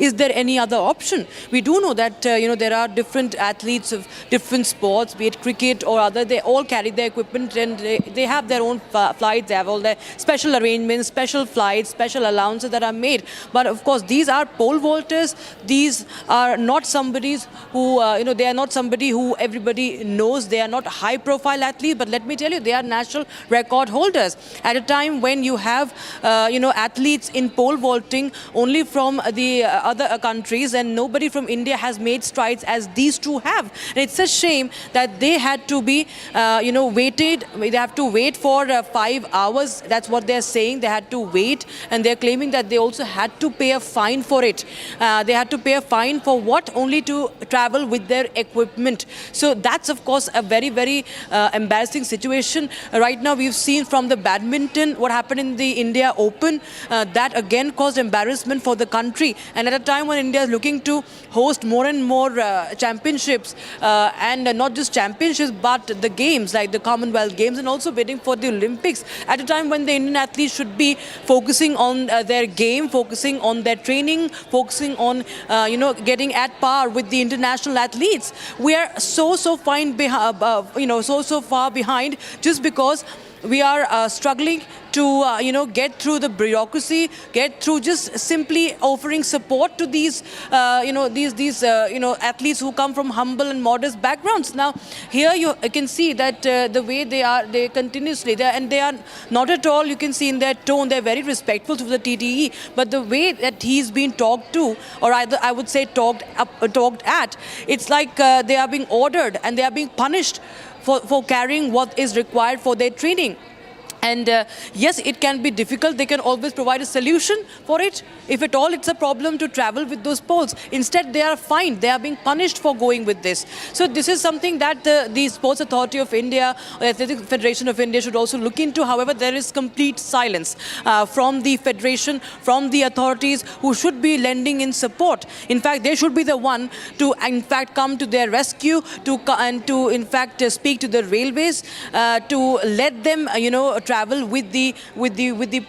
is there any other option? We do know that there are different athletes of different sports, be it cricket or other. They all carry their equipment and they have their own flights. They have all their special arrangements, special flights, special allowances that are made. But of course, these are pole vaulters. These are not somebody who, they are not somebody who everybody knows. They are not high-profile athletes. But let me tell you, they are national record holders. At a time when you have, athletes in pole vaulting only from the other countries, and nobody from India has made strides as these two have. And it's a shame that they had to be, waited. They have to wait for 5 hours. That's what they're saying. They had to wait, and they're claiming that they also had to pay a fine for it. They had to pay a fine for what? Only to travel with their equipment. So that's, of course, a very, very embarrassing situation. Right now, we've seen from the badminton what happened in the India Open. That again caused embarrassment for the country. And at a time when India is looking to host more and more championships, and not just championships, but the games like the Commonwealth Games, and also bidding for the Olympics, at a time when the Indian athletes should be focusing on their game, focusing on their training, focusing on getting at par with the international athletes. We are so far behind just because we are struggling to get through the bureaucracy, get through just simply offering support to these athletes who come from humble and modest backgrounds. Now here you can see that the way they are continuously there, and they are not at all, you can see in their tone, they're very respectful to the TTE, but the way that he's been talked to, or either I would say talked at, it's like they are being ordered and they are being punished for carrying what is required for their training. And yes, it can be difficult. They can always provide a solution for it. If at all it's a problem to travel with those poles. Instead, they are fined. They are being punished for going with this. So this is something that the Sports Authority of India, or Athletic Federation of India should also look into. However, there is complete silence from the federation, from the authorities who should be lending in support. In fact, they should be the one to, in fact, come to their rescue, to in fact speak to the railways, to let them, travel with the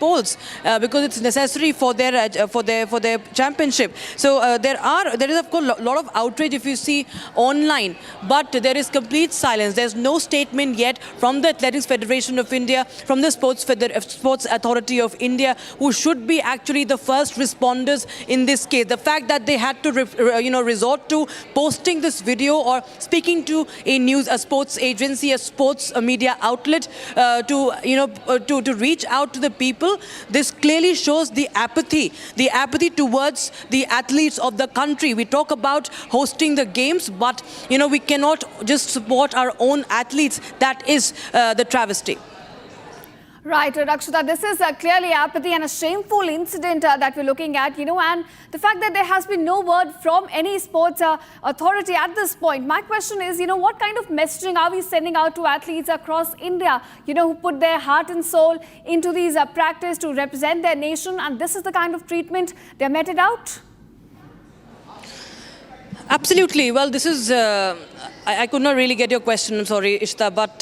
poles because it's necessary for their championship. So there is of course a lot of outrage if you see online, but there is complete silence. There's no statement yet from the Athletics Federation of India, from the Sports Authority of India, who should be actually the first responders in this case. The fact that they had to resort to posting this video or speaking to a sports agency, a sports media outlet to reach out to the people, this clearly shows the apathy towards the athletes of the country. We talk about hosting the games, but we cannot just support our own athletes. That is the travesty. Right, Rakshita, this is clearly apathy and a shameful incident that we're looking at, and the fact that there has been no word from any sports authority at this point. My question is, what kind of messaging are we sending out to athletes across India, who put their heart and soul into these practice to represent their nation, and this is the kind of treatment they're meted out? Absolutely. Well, this is, I could not really get your question, I'm sorry, Ishta, but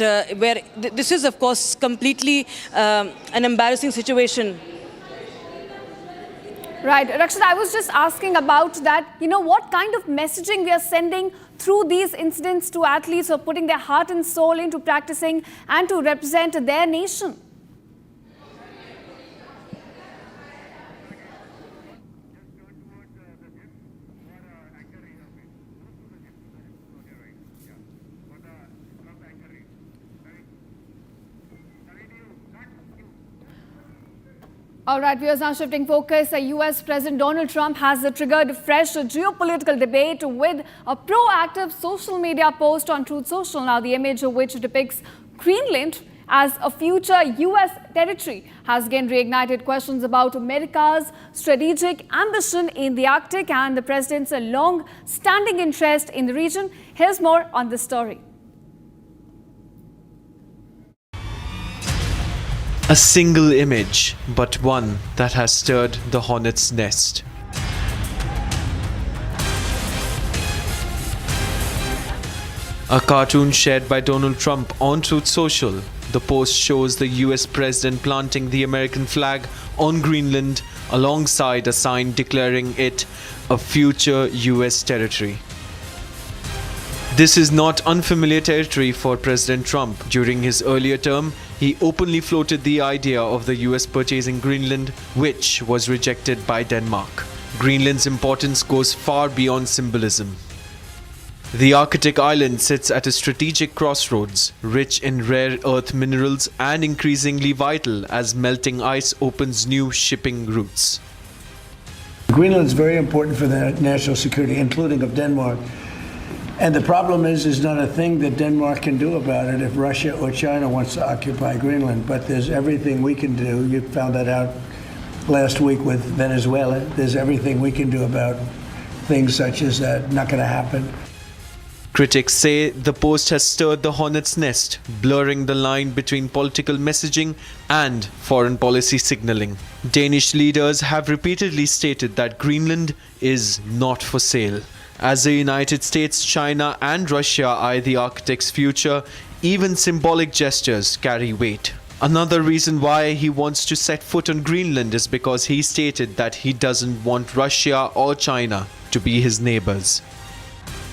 this is, of course, completely an embarrassing situation. Right. Rakshita, I was just asking about that, what kind of messaging we are sending through these incidents to athletes who are putting their heart and soul into practicing and to represent their nation. All right, viewers, now shifting focus. US President Donald Trump has triggered a fresh geopolitical debate with a proactive social media post on Truth Social. Now, the image of which depicts Greenland as a future US territory has again reignited questions about America's strategic ambition in the Arctic and the president's long-standing interest in the region. Here's more on this story. A single image, but one that has stirred the hornet's nest. A cartoon shared by Donald Trump on Truth Social. The post shows the US president planting the American flag on Greenland alongside a sign declaring it a future US territory. This is not unfamiliar territory for President Trump. During his earlier term, he openly floated the idea of the US purchasing Greenland, which was rejected by Denmark. Greenland's importance goes far beyond symbolism. The Arctic island sits at a strategic crossroads, rich in rare earth minerals and increasingly vital as melting ice opens new shipping routes. Greenland is very important for the national security, including of Denmark. And the problem is not a thing that Denmark can do about it if Russia or China wants to occupy Greenland. But there's everything we can do. You found that out last week with Venezuela. There's everything we can do about things such as that. Not going to happen. Critics say the post has stirred the hornet's nest, blurring the line between political messaging and foreign policy signaling. Danish leaders have repeatedly stated that Greenland is not for sale. As the United States, China and Russia eye the Arctic's future, even symbolic gestures carry weight. Another reason why he wants to set foot on Greenland is because he stated that he doesn't want Russia or China to be his neighbors.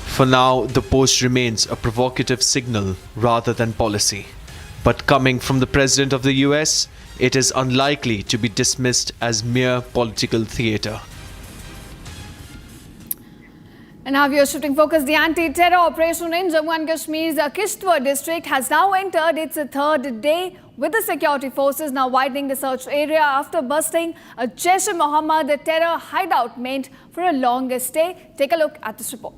For now, the post remains a provocative signal rather than policy. But coming from the President of the US, it is unlikely to be dismissed as mere political theatre. And now we are shifting focus. The anti-terror operation in Jammu and Kashmir's Kishtwar district has now entered its third day, with the security forces now widening the search area after busting a Jaish-e-Mohammed terror hideout meant for a long stay. Take a look at this report.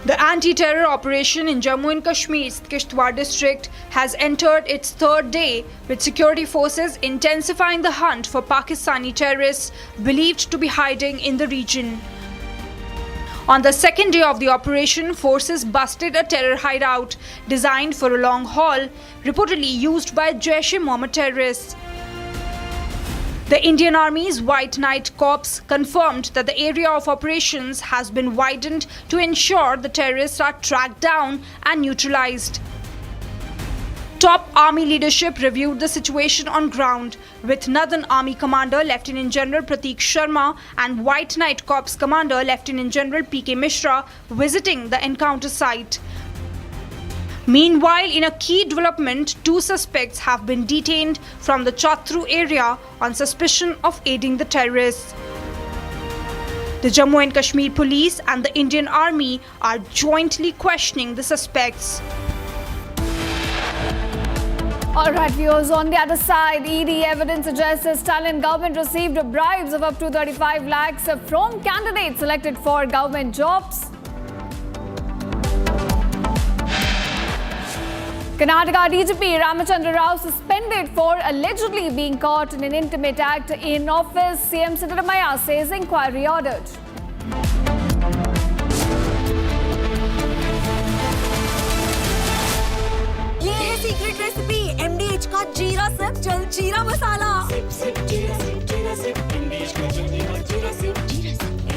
The anti-terror operation in Jammu and Kashmir's Kishtwar district has entered its third day, with security forces intensifying the hunt for Pakistani terrorists believed to be hiding in the region. On the second day of the operation, forces busted a terror hideout designed for a long haul, reportedly used by Jaish terrorists. The Indian Army's White Knight Corps confirmed that the area of operations has been widened to ensure the terrorists are tracked down and neutralized. Top Army leadership reviewed the situation on ground, with Northern Army Commander Lieutenant General Prateek Sharma and White Knight Corps Commander Lieutenant General P.K. Mishra visiting the encounter site. Meanwhile, in a key development, 2 suspects have been detained from the Chatru area on suspicion of aiding the terrorists. The Jammu and Kashmir Police and the Indian Army are jointly questioning the suspects. All right, viewers, on the other side, ED evidence suggests the Stalin government received bribes of up to 35 lakhs from candidates selected for government jobs. Karnataka DGP Ramachandra Rao suspended for allegedly being caught in an intimate act in office. CM Siddaramaiah says inquiry ordered. ये है secret recipe MDH का जीरा SIP जल जीरा मसाला SIP SIP जीरा SIP MDH का जल जीरा सिप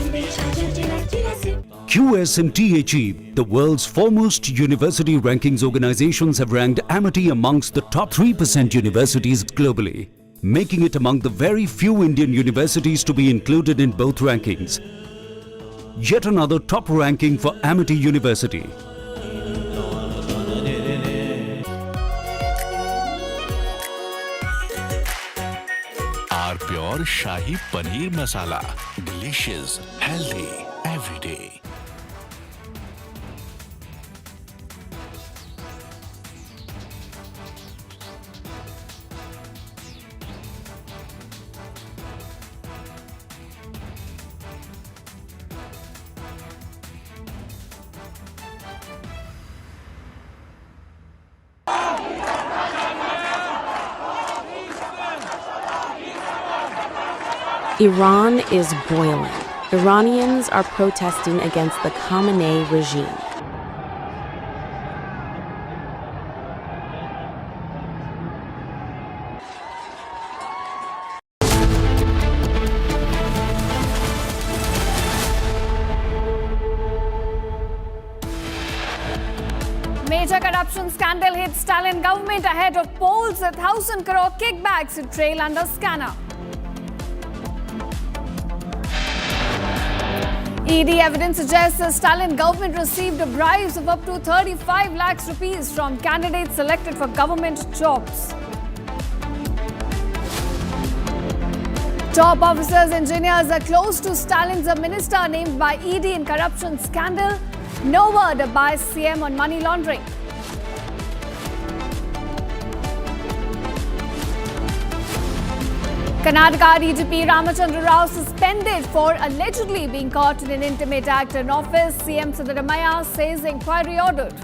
MDH का जल जीरा SIP QS and THE, the world's foremost university rankings organizations, have ranked Amity amongst the top 3% universities globally, making it among the very few Indian universities to be included in both rankings. Yet another top ranking for Amity University. Our pure Shahi Paneer Masala. Delicious, healthy, every day. Iran is boiling. Iranians are protesting against the Khamenei regime. Major corruption scandal hits Stalin government ahead of polls. 1,000 crore kickbacks trail under scanner. ED evidence suggests the Stalin government received bribes of up to 35 lakhs rupees from candidates selected for government jobs. Top officers, engineers are close to Stalin's minister named by ED in corruption scandal. No word by CM on money laundering. Karnataka DGP Ramachandra Rao suspended for allegedly being caught in an intimate act in office. CM Siddaramaiah says inquiry ordered.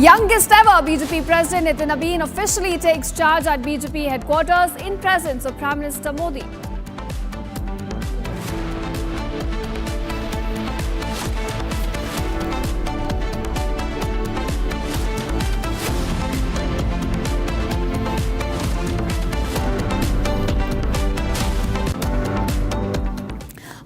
Youngest ever BJP President Nitin Abeen officially takes charge at BJP headquarters in presence of Prime Minister Modi.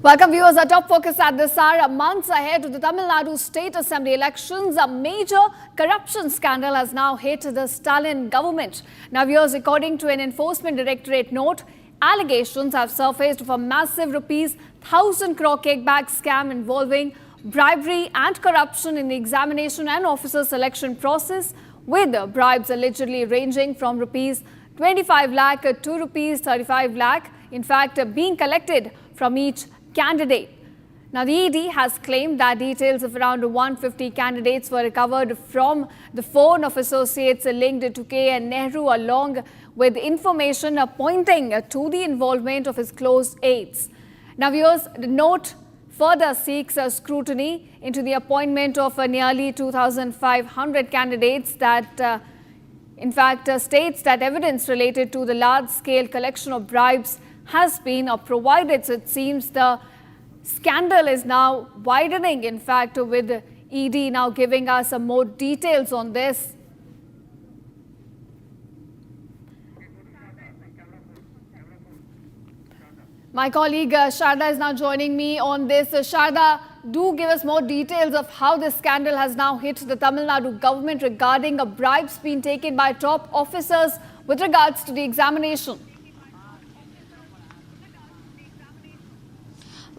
Welcome viewers, our top focus at this hour. Months ahead of the Tamil Nadu State Assembly elections, a major corruption scandal has now hit the Stalin government. Now viewers, according to an Enforcement Directorate note, allegations have surfaced of a massive rupees 1,000 crore kickback scam involving bribery and corruption in the examination and officer selection process, with bribes allegedly ranging from rupees 25 lakh to rupees 35 lakh, in fact being collected from each candidate. Now, the ED has claimed that details of around 150 candidates were recovered from the phone of associates linked to K. N. Nehru, along with information pointing to the involvement of his close aides. Now, viewers, the note further seeks scrutiny into the appointment of nearly 2,500 candidates that, in fact, states that evidence related to the large-scale collection of bribes has been provided. So it seems the scandal is now widening, in fact, with ED now giving us some more details on this. My colleague Sharda is now joining me on this. Sharda, do give us more details of how this scandal has now hit the Tamil Nadu government regarding bribes being taken by top officers with regards to the examination.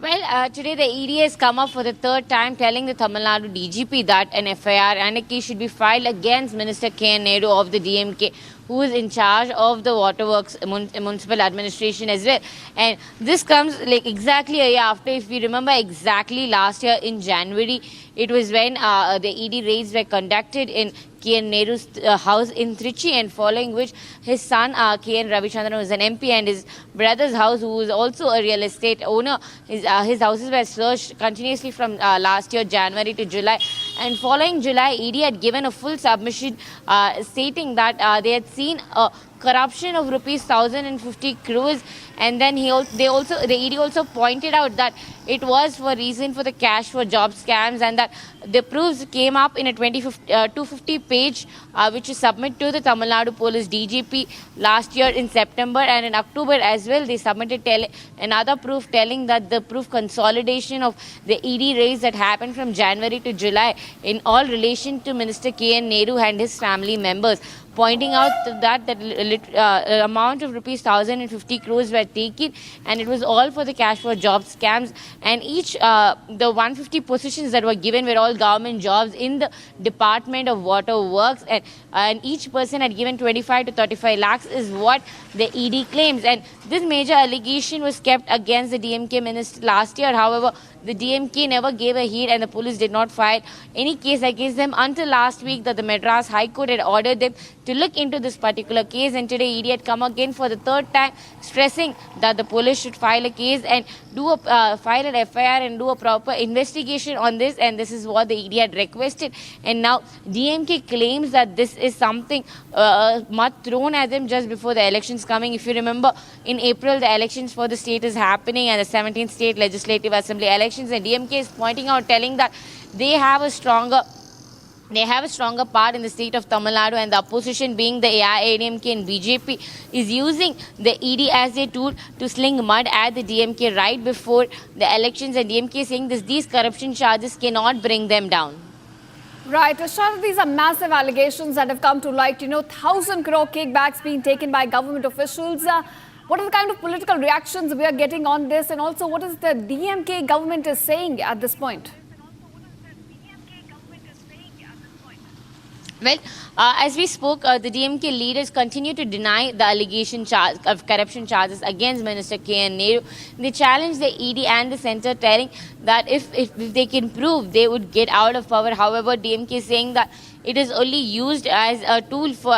Well, today the ED has come up for the third time telling the Tamil Nadu DGP that an FIR and a case should be filed against Minister K. N. Nehru of the DMK, who is in charge of the waterworks municipal administration as well. And this comes like exactly a year after, if we remember exactly last year in January, it was when the ED raids were conducted in K. N. Nehru's house in Trichy, and following which his son K. N. Ravichandran, who is an MP, and his brother's house, who is also a real estate owner, his houses were searched continuously from last year January to July. And following July, ED had given a full submission stating that they had seen a corruption of rupees 1,050 crores, and then the ED also pointed out that it was for reason for the cash for job scams, and that the proofs came up in a 250 page which is submitted to the Tamil Nadu Police DGP last year in September, and in October as well they submitted another proof telling that the proof consolidation of the ED raids that happened from January to July in all relation to Minister K. N. Nehru and his family members, pointing out that the amount of rupees 1,050 crores were taken, and it was all for the cash for job scams, and each the 150 positions that were given were all government jobs in the Department of Water Works, and each person had given 25 to 35 lakhs is what the ED claims. And this major allegation was kept against the DMK minister last year. However, the DMK never gave a heed, and the police did not file any case against them until last week that the Madras High Court had ordered them to look into this particular case. And today ED had come again for the third time, stressing that the police should file a case and file an FIR and do a proper investigation on this, and this is what the ED had requested. And now DMK claims that this is something mud thrown at them just before the elections coming. If you remember, in April the elections for the state is happening, and the 17th state legislative assembly elections, and DMK is pointing out, telling that they have a stronger part in the state of Tamil Nadu, and the opposition, being the AIADMK and BJP, is using the ED as a tool to sling mud at the DMK right before the elections, and DMK is saying these corruption charges cannot bring them down. Right, Ashar, these are massive allegations that have come to light. 1,000 crore kickbacks being taken by government officials. What are the kind of political reactions we are getting on this, and also what is the DMK government is saying at this point? Well, as we spoke, the DMK leaders continue to deny the allegation of corruption charges against Minister K. N. Nehru. They challenge the ED and the centre, telling that if they can prove, they would get out of power. However, DMK is saying that it is only used as a tool for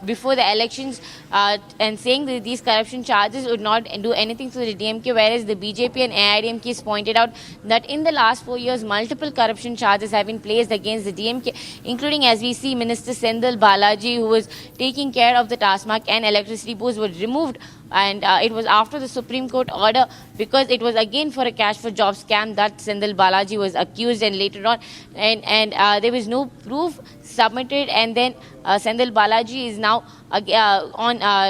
before the elections, and saying that these corruption charges would not do anything to the DMK, whereas the BJP and AIDMK has pointed out that in the last 4 years, multiple corruption charges have been placed against the DMK, including, as we see, Minister Sendil Balaji, who was taking care of the Tasmak and electricity boards, was removed. And it was after the Supreme Court order, because it was again for a cash for job scam that Sendil Balaji was accused, and later on, and there was no proof submitted, and then Sendil Balaji is now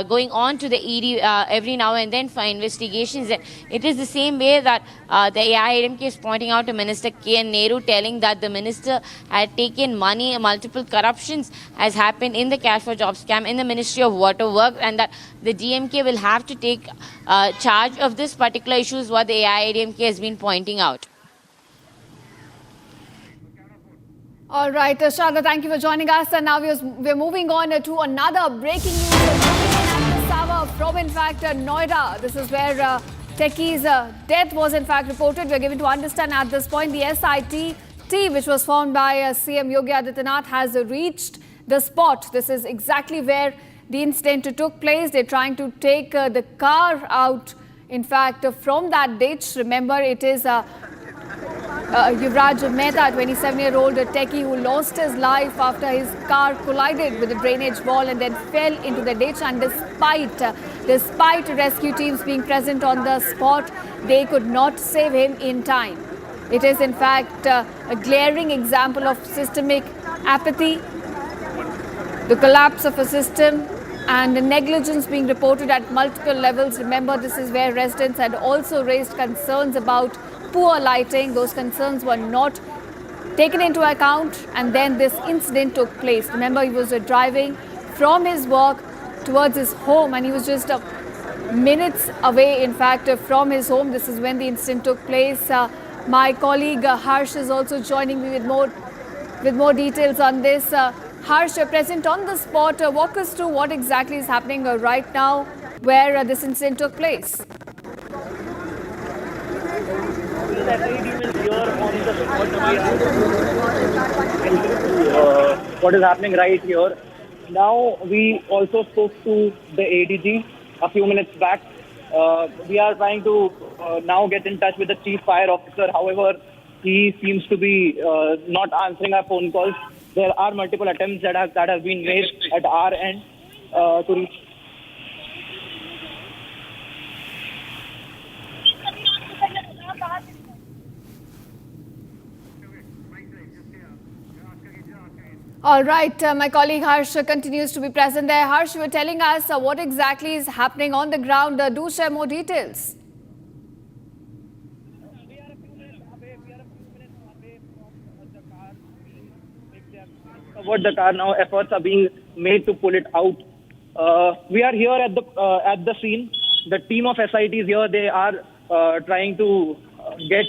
going on to the ED every now and then for investigations. And it is the same way that the AIADMK is pointing out to Minister K. N. Nehru, telling that the minister had taken money, multiple corruptions has happened in the cash for job scam in the Ministry of Water Works, and that the DMK will have to take charge of this particular issue, is what the AIADMK has been pointing out. All right, Sharda, thank you for joining us. And now we're moving on to another breaking news from, in fact, Noida. This is where Techie's death was in fact reported. We are given to understand at this point the SIT, which was formed by CM Yogi Adityanath, has reached the spot. This is exactly where the incident took place. They're trying to take the car out, in fact, from that ditch. Remember, it is Yuvraj Mehta, 27-year-old techie, who lost his life after his car collided with a drainage wall and then fell into the ditch. And despite rescue teams being present on the spot, they could not save him in time. It is in fact a glaring example of systemic apathy, the collapse of a system, and the negligence being reported at multiple levels. Remember, this is where residents had also raised concerns about poor lighting. Those concerns were not taken into account, and then this incident took place. Remember, he was driving from his work towards his home, and he was just minutes away, in fact, from his home. This is when the incident took place. My colleague Harsh is also joining me with more details on this. Harsh, present on the spot, walk us through what exactly is happening right now, where this incident took place. What is happening right here. Now, we also spoke to the ADG a few minutes back. We are trying to now get in touch with the chief fire officer. However, he seems to be not answering our phone calls. There are multiple attempts that have been made at our end to reach. All right, my colleague Harsh continues to be present there. Harsh, you were telling us what exactly is happening on the ground. Do share more details. About the car now, efforts are being made to pull it out. We are here at the scene. The team of SIT is here. They are trying to get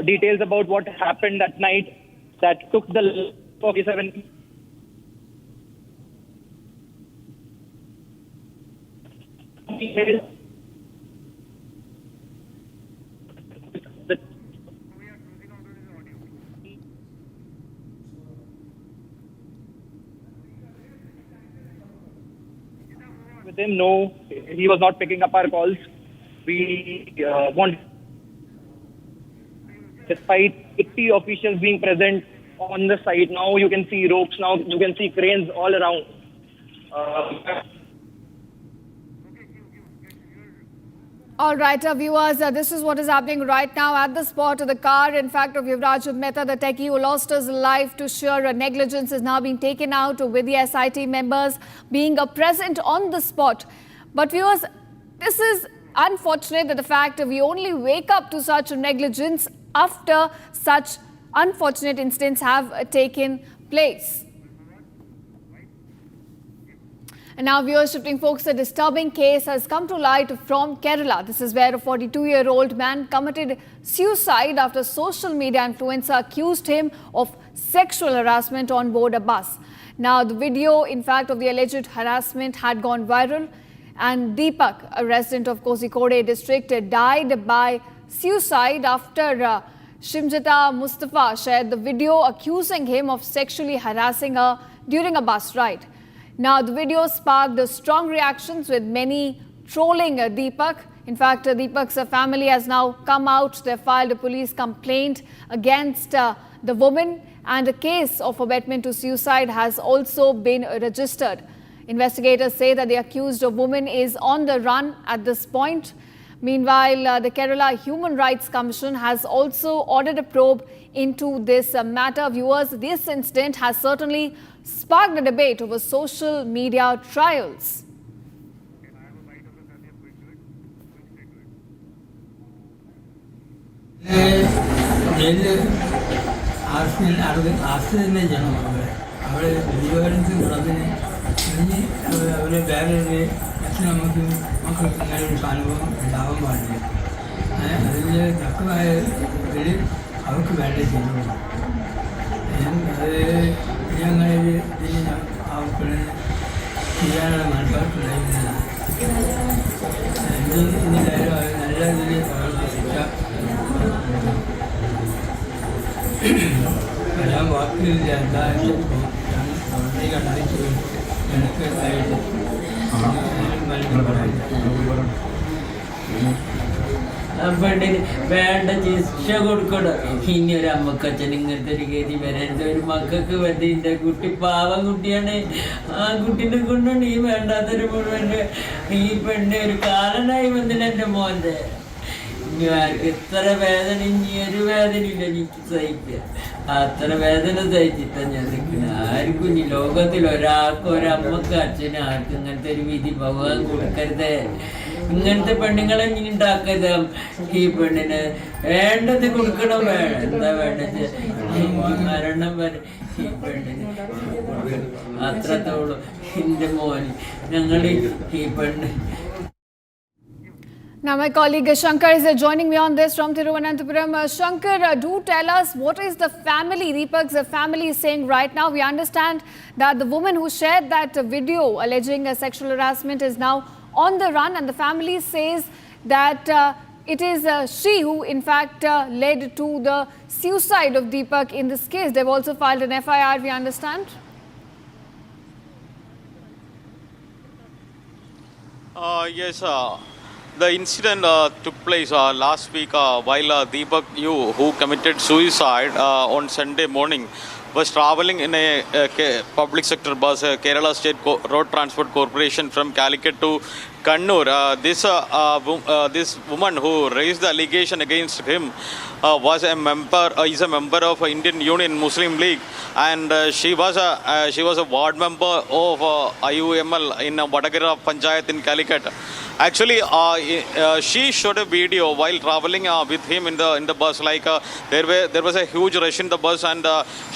details about what happened that night that took the 47. With him, no, he was not picking up our calls. We want, despite 80 officials being present on the site, now you can see ropes, now you can see cranes all around. All right, viewers, this is what is happening right now at the spot of the car. In fact, of Yuvraj Mehta, the techie who lost his life to sheer negligence, is now being taken out with the SIT members being present on the spot. But viewers, this is unfortunate that the fact that we only wake up to such negligence after such unfortunate incidents have taken place. And now, viewers, shifting focus, a disturbing case has come to light from Kerala. This is where a 42-year-old man committed suicide after social media influencer accused him of sexual harassment on board a bus. Now, the video, in fact, of the alleged harassment had gone viral, and Deepak, a resident of Kozhikode district, died by suicide after Shimjata Mustafa shared the video accusing him of sexually harassing her during a bus ride. Now, the video sparked strong reactions, with many trolling Deepak. In fact, Deepak's family has now come out. They filed a police complaint against the woman, and a case of abetment to suicide has also been registered. Investigators say that the accused woman is on the run at this point. Meanwhile, the Kerala Human Rights Commission has also ordered a probe into this matter. Viewers, this incident has certainly sparked a debate over social media trials. ചെയ്യാനുള്ള മനസ്സായിട്ടുണ്ടായിരുന്നില്ല. ഇനി നല്ല ഞാൻ വാക്കിലില്ല എന്തായാലും എനിക്ക് പെണ്ണിന് വേണ്ട ശിക്ഷ കൊടുക്കണം. ഇനി ഒരു അമ്മക്കച്ഛൻ ഇങ്ങനത്തെ ഒരു ഗതി വരരുത്. ഒരു മക്കൾക്ക് വേണ്ടി എൻ്റെ കുട്ടി പാവം കുട്ടിയാണ്. ആ കുട്ടീനെ കൊണ്ടാണ് ഈ വേണ്ടാത്തൊരു മുഴുവൻ ഈ പെണ്ണ് ഒരു കാലനായി വന്നില്ല എൻ്റെ മോൻ്റെ. ഇനി ആർക്ക് ഇത്ര വേദന ഇനി ഒരു വേദനയില്ല എനിക്ക് സഹിക്കുക. അത്ര വേദന സഹിച്ചിട്ടാണ് ഞാൻ നിൽക്കുന്നത്. ആർക്കും ഇനി ലോകത്തിൽ ഒരാൾക്കും ഒരമ്മക്ക് അച്ഛനും ആർക്കും ഇങ്ങനത്തെ ഒരു വിധി ഭഗവാൻ കൊടുക്കരുത്. ഇങ്ങനത്തെ പെണ്ണുങ്ങളെ ഇനി ഉണ്ടാക്കരുത്. ഈ പെണ്ണിന് വേണ്ടത് കൊടുക്കണം. വേണം എന്താ വേണ്ടത് മരണം വരെ ഈ പെണ്ണിന് അത്രത്തോളം എൻ്റെ മോന് ഞങ്ങൾ ഈ പെണ്ണ്. Now my colleague Shankar is joining me on this from Thiruvananthapuram. Shankar, do tell us what is the family, Deepak's family is saying right now. We understand that the woman who shared that video alleging a sexual harassment is now on the run, and the family says that it is she who in fact led to the suicide of Deepak in this case. They've also filed an FIR, we understand. Yes, the incident took place last week while Deepak who committed suicide on Sunday morning, was travelling in a public sector bus, Kerala State Road Transport Corporation from Calicut to Kannur. This woman who raised the allegation against him is a member of Indian Union Muslim League, and she was a ward member of IUML in Vadagara Panchayat in Calicut. Actually, she shot a video while traveling with him in the bus. Like there was a huge rush in the bus, and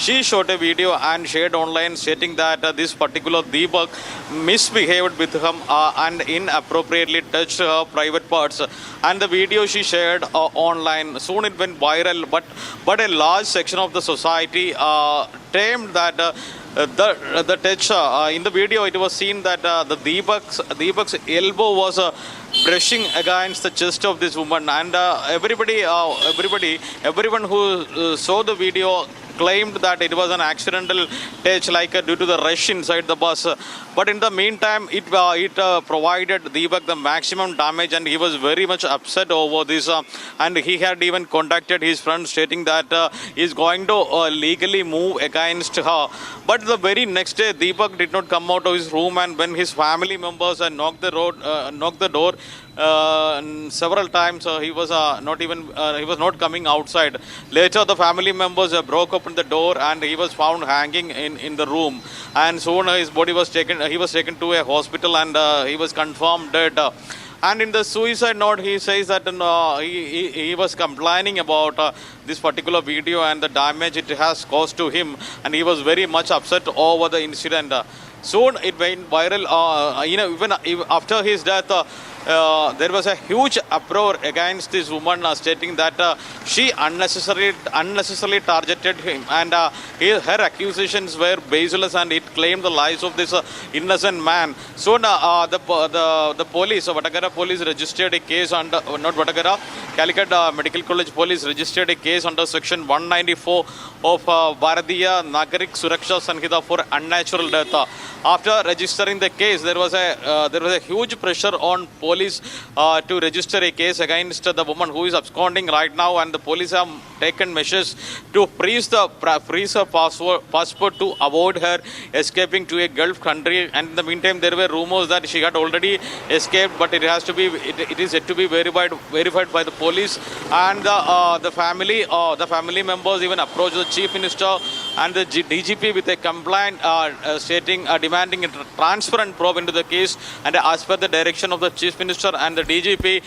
she shot a video and shared online stating that this particular Deepak misbehaved with him and inappropriately touched her private parts. And the video she shared online, soon it went viral. But a large section of the society claimed that the touch in the video, it was seen that the Deepak's elbow was brushing against the chest of this woman, and everyone who saw the video claimed that it was an accidental touch, like due to the rush inside the bus. But in the meantime, it provided Deepak the maximum damage, and he was very much upset over this. And he had even contacted his friend stating that he is going to legally move against her. But the very next day, Deepak did not come out of his room, and when his family members knocked the door several times, he was not coming outside. Later, the family members broke open the door, and he was found hanging in the room. And soon his body was taken. He was taken to a hospital, and he was confirmed dead. And in the suicide note, he says that he was complaining about this particular video and the damage it has caused to him, and he was very much upset over the incident. Soon it went viral. Even after his death, there was a huge uproar against this woman, stating that she unnecessarily targeted him, and her accusations were baseless, and it claimed the lives of this innocent man. So the police, Vadagara police, registered a case under Calicut Medical College police registered a case under section 194 of Bharatiya Nagarik Suraksha Sanhita for unnatural death. After registering the case, there was a huge pressure on police to register a case against the woman who is absconding right now, and the police have taken measures to freeze her passport to avoid her escaping to a Gulf country. And in the meantime, there were rumors that she had already escaped, but it is yet to be verified by the police. And the family members even approached the Chief Minister and the DGP with a complaint stating demanding a transparent probe into the case. And as per the direction of the Chief Minister and the DGP,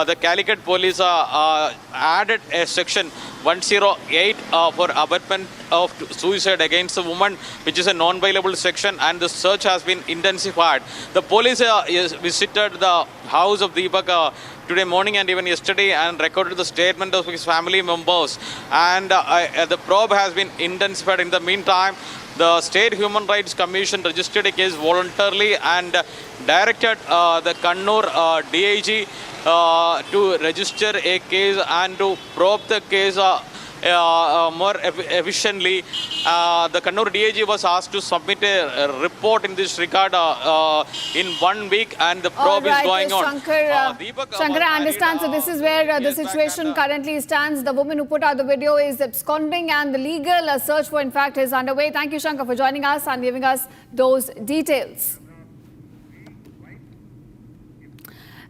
the Calicut police added a section 108 for abetment of suicide against a woman, which is a non-bailable section, and the search has been intensified. The police visited the house of Deepak today morning and even yesterday, and recorded the statement of his family members, and the probe has been intensified. In the meantime, the State Human Rights Commission registered a case voluntarily and directed the Kannur DIG to register a case and to probe the case more efficiently. The Kannur DIG was asked to submit a report in this regard in 1 week, and the probe is going on. Shankar, I understand. So this is where the situation currently stands. The woman who put out the video is absconding, and the legal search for, in fact, is underway. Thank you, Shankar, for joining us and giving us those details.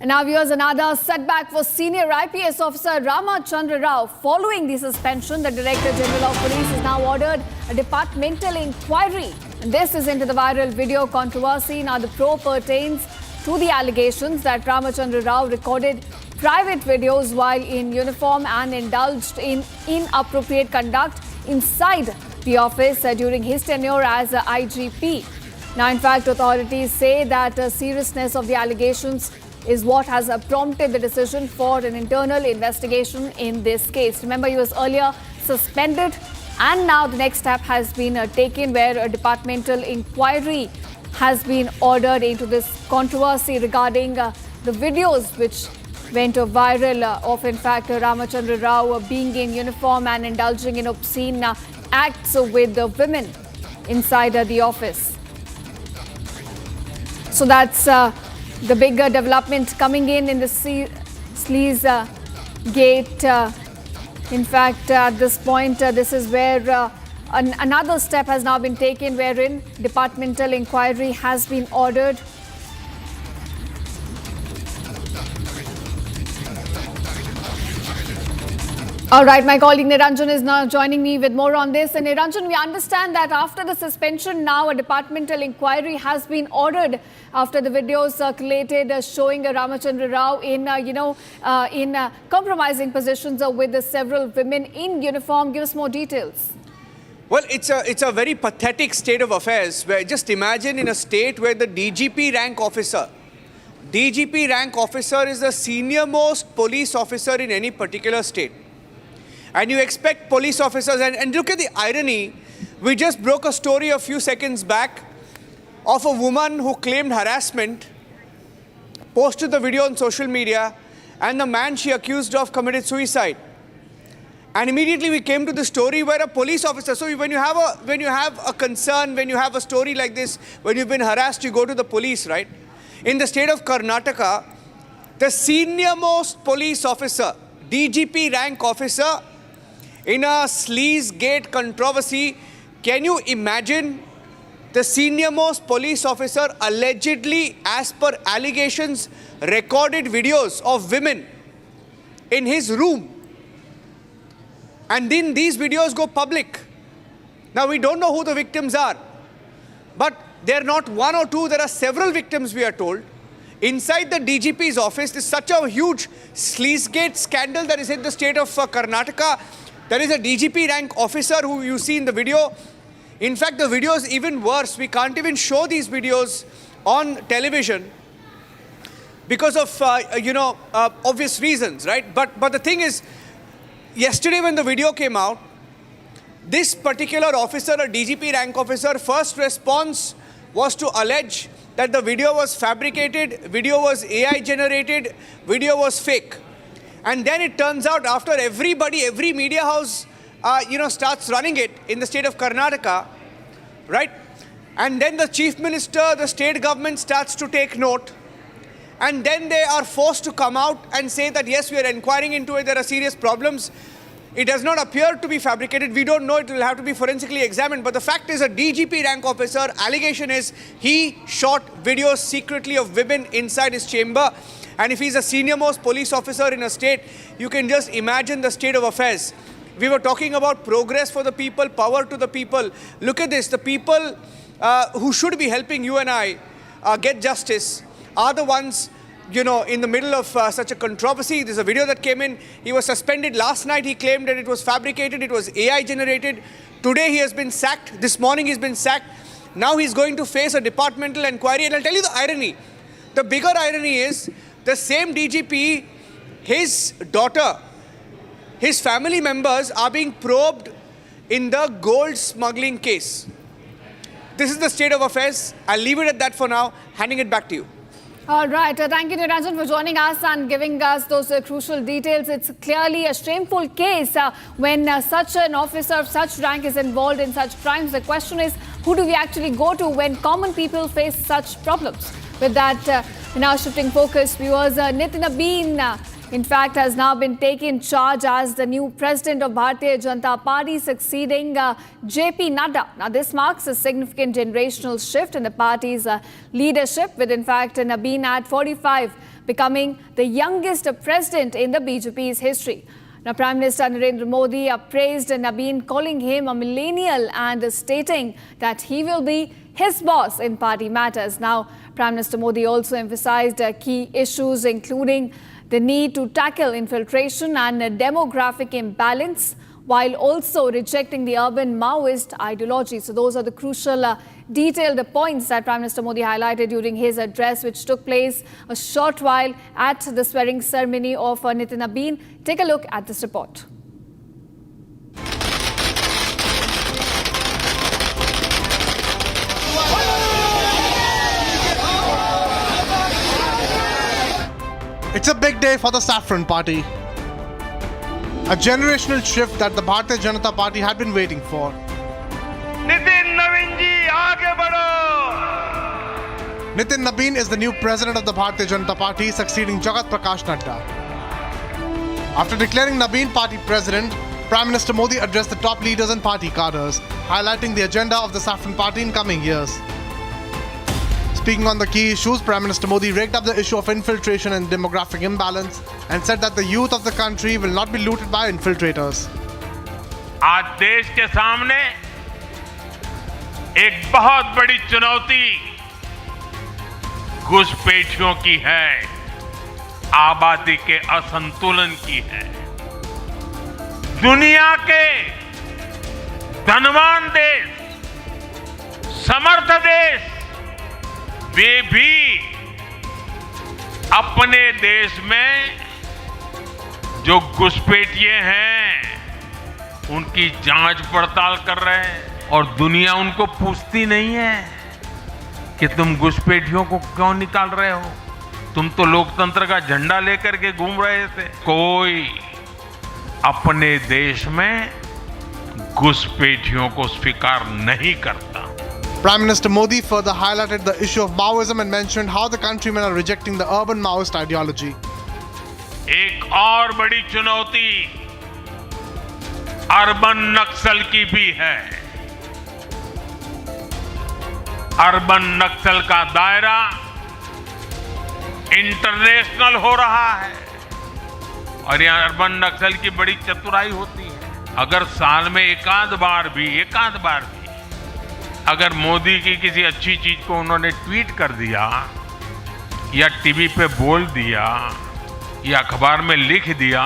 And now, viewers, another setback for senior IPS officer Ramachandra Rao. Following the suspension, the Director General of Police has now ordered a departmental inquiry. And this is into the viral video controversy. Now, the probe pertains to the allegations that Ramachandra Rao recorded private videos while in uniform and indulged in inappropriate conduct inside the office during his tenure as IGP. Now, in fact, authorities say that the seriousness of the allegations is what has prompted the decision for an internal investigation in this case. Remember, he was earlier suspended, and now the next step has been taken where a departmental inquiry has been ordered into this controversy regarding the videos which went viral of, in fact, Ramachandra Rao being in uniform and indulging in obscene acts with the women inside the office. So that's the big development coming in the sleaze gate. In fact, at this point, this is where another step has now been taken, wherein departmental inquiry has been ordered. All right, my colleague Niranjan is now joining me with more on this. And Niranjan, we understand that after the suspension, now a departmental inquiry has been ordered after the videos circulated showing Ramachandra Rao in compromising positions with several women in uniform. Give us more details. Well, it's a very pathetic state of affairs where just imagine in a state where the DGP rank officer is the senior most police officer in any particular state. And you expect police officers, and look at the irony, we just broke a story a few seconds back of a woman who claimed harassment, posted the video on social media, and the man she accused of committed suicide. And immediately we came to the story where a police officer, so when you have a concern, when you have a story like this, when you've been harassed, you go to the police, right? In the state of Karnataka, the senior most police officer, DGP rank officer, in a sleaze gate controversy, can you imagine the senior most police officer allegedly, as per allegations, recorded videos of women in his room? And then these videos go public. Now, we don't know who the victims are, but they're not one or two, there are several victims, we are told. Inside the DGP's office, there's such a huge sleazegate scandal that is in the state of Karnataka. There is a DGP rank officer who you see in the video. In fact, the video is even worse. We can't even show these videos on television because of, obvious reasons, right? But the thing is, yesterday when the video came out, this particular officer, a DGP rank officer, first response was to allege that the video was fabricated, video was AI generated, video was fake. And then it turns out after every media house, starts running it in the state of Karnataka, right? And then the chief minister, the state government starts to take note. And then they are forced to come out and say that, yes, we are inquiring into it, there are serious problems. It does not appear to be fabricated. We don't know, it will have to be forensically examined. But the fact is, a DGP rank officer, allegation is he shot videos secretly of women inside his chamber. And if he's a senior most police officer in a state, you can just imagine the state of affairs. We were talking about progress for the people, power to the people. Look at this. The people who should be helping you and I get justice are the ones, in the middle of such a controversy. There's a video that came in. He was suspended last night. He claimed that it was fabricated. It was AI generated. Today he has been sacked. This morning he's been sacked. Now he's going to face a departmental inquiry. And I'll tell you the irony. The bigger irony is the same DGP, his daughter, his family members are being probed in the gold smuggling case. This is the state of affairs. I'll leave it at that for now. Handing it back to you. All right. Thank you, Niranjan, for joining us and giving us those crucial details. It's clearly a shameful case when such an officer of such rank is involved in such crimes. The question is, who do we actually go to when common people face such problems? With that, now shifting focus, viewers, Nitin Abeen, in fact, has now been taken charge as the new president of Bharatiya Janata Party, succeeding JP Nadda. Now, this marks a significant generational shift in the party's leadership, with, in fact, Nabeen at 45 becoming the youngest president in the BJP's history. Now, Prime Minister Narendra Modi praised Nabeen, calling him a millennial and stating that he will be his boss in party matters. Now, Prime Minister Modi also emphasized key issues, including the need to tackle infiltration and demographic imbalance, while also rejecting the urban Maoist ideology. So those are the crucial detailed points that Prime Minister Modi highlighted during his address, which took place a short while at the swearing ceremony of Nitin Abeen. Take a look at this report. It's a big day for the Saffron Party. A generational shift that the Bharatiya Janata Party had been waiting for. Nitin Nabeen ji, aage badho! Nitin Nabeen is the new president of the Bharatiya Janata Party, succeeding Jagat Prakash Nadda. After declaring Nabeen party president, Prime Minister Modi addressed the top leaders and party cadres, highlighting the agenda of the Saffron Party in coming years. Speaking on the key issues, Prime Minister Modi raked up the issue of infiltration and demographic imbalance and said that the youth of the country will not be looted by infiltrators. आज देश के सामने एक बहुत बड़ी चुनौती घुसपैठियों की है, आबादी के असंतुलन की है। दुनिया के धनवान देश, समर्थ देश, वे भी अपने देश में जो घुसपैठिए हैं उनकी जांच पड़ताल कर रहे हैं, और दुनिया उनको पूछती नहीं है कि तुम घुसपैठियों को क्यों निकाल रहे हो, तुम तो लोकतंत्र का झंडा लेकर के घूम रहे थे। कोई अपने देश में घुसपैठियों को स्वीकार नहीं करता। Prime Minister Modi further highlighted the issue of Maoism and mentioned how the countrymen are rejecting the urban Maoist ideology. एक और बड़ी चुनौती अर्बन नक्सल की भी है। अर्बन नक्सल का दायरा इंटरनेशनल हो रहा है, और यह अर्बन नक्सल की बड़ी चतुराई होती है। अगर साल में एकाध बार भी अगर मोदी की किसी अच्छी चीज को उन्होंने ट्वीट कर दिया या टीवी पे बोल दिया या अखबार में लिख दिया,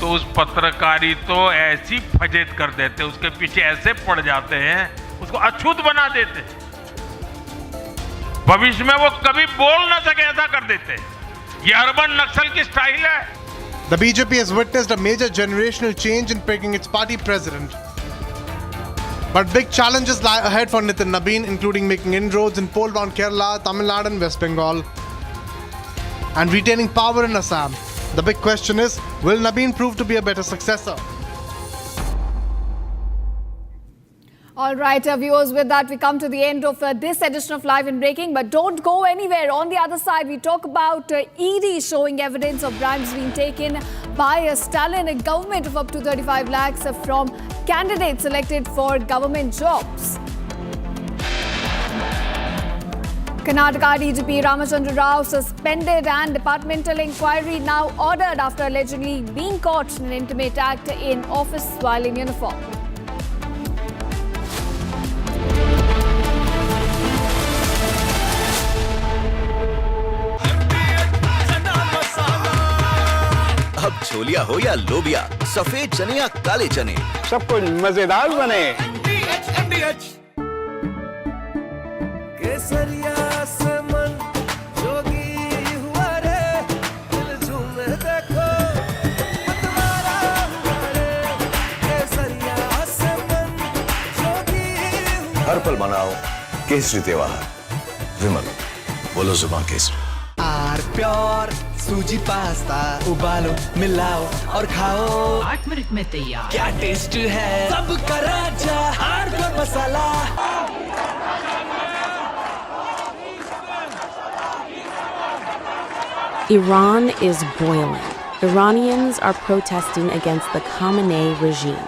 तो उस पत्रकारी तो ऐसी फजेत कर देते, उसके पीछे ऐसे पड़ जाते हैं, उसको अछूत बना देते, भविष्य में वो कभी बोल ना सके ऐसा कर देते। ये अर्बन नक्सल की स्टाइल है। The BJP has witnessed a major generational change in picking its party president. But big challenges lie ahead for Nitin Nabeen, including making inroads in poll-bound Kerala, Tamil Nadu and West Bengal, and retaining power in Assam. The big question is, will Nabeen prove to be a better successor? All right, viewers, with that, we come to the end of this edition of Live in Breaking. But don't go anywhere. On the other side, we talk about ED showing evidence of bribes being taken by Stalin, a government of up to 35 lakhs from candidates selected for government jobs. Karnataka DGP Ramachandra Rao suspended and departmental inquiry now ordered after allegedly being caught in an intimate act in office while in uniform. अब छोलिया हो या लोबिया, सफेद चने या काले चने, सब कुछ मजेदार बने। केसरिया से मन जोगी हुआ रे, दिल झूमे देखो मतवारा हुआ रे। केसरिया से मन जोगी हुआ। हर पल मनाओ केसरी त्योहार। विमल, बोलो जुबान केसरी। प्योर सूजी पास्ता उबालो मिलाओ और खाओ 8 मिनट में तैयार। क्या टेस्ट है सबका राजा हार्डवेयर मसाला। Iran is boiling. Iranians are protesting against the Khamenei regime.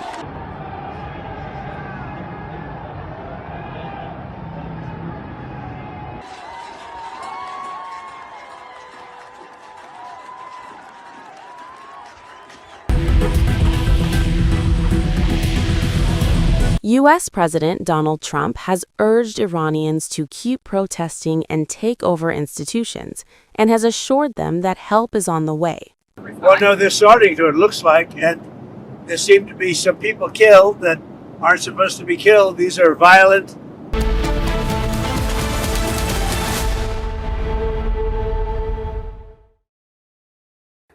U.S. President Donald Trump has urged Iranians to keep protesting and take over institutions, and has assured them that help is on the way. Well, no, they're starting to, it looks like, and there seem to be some people killed that aren't supposed to be killed. These are violent.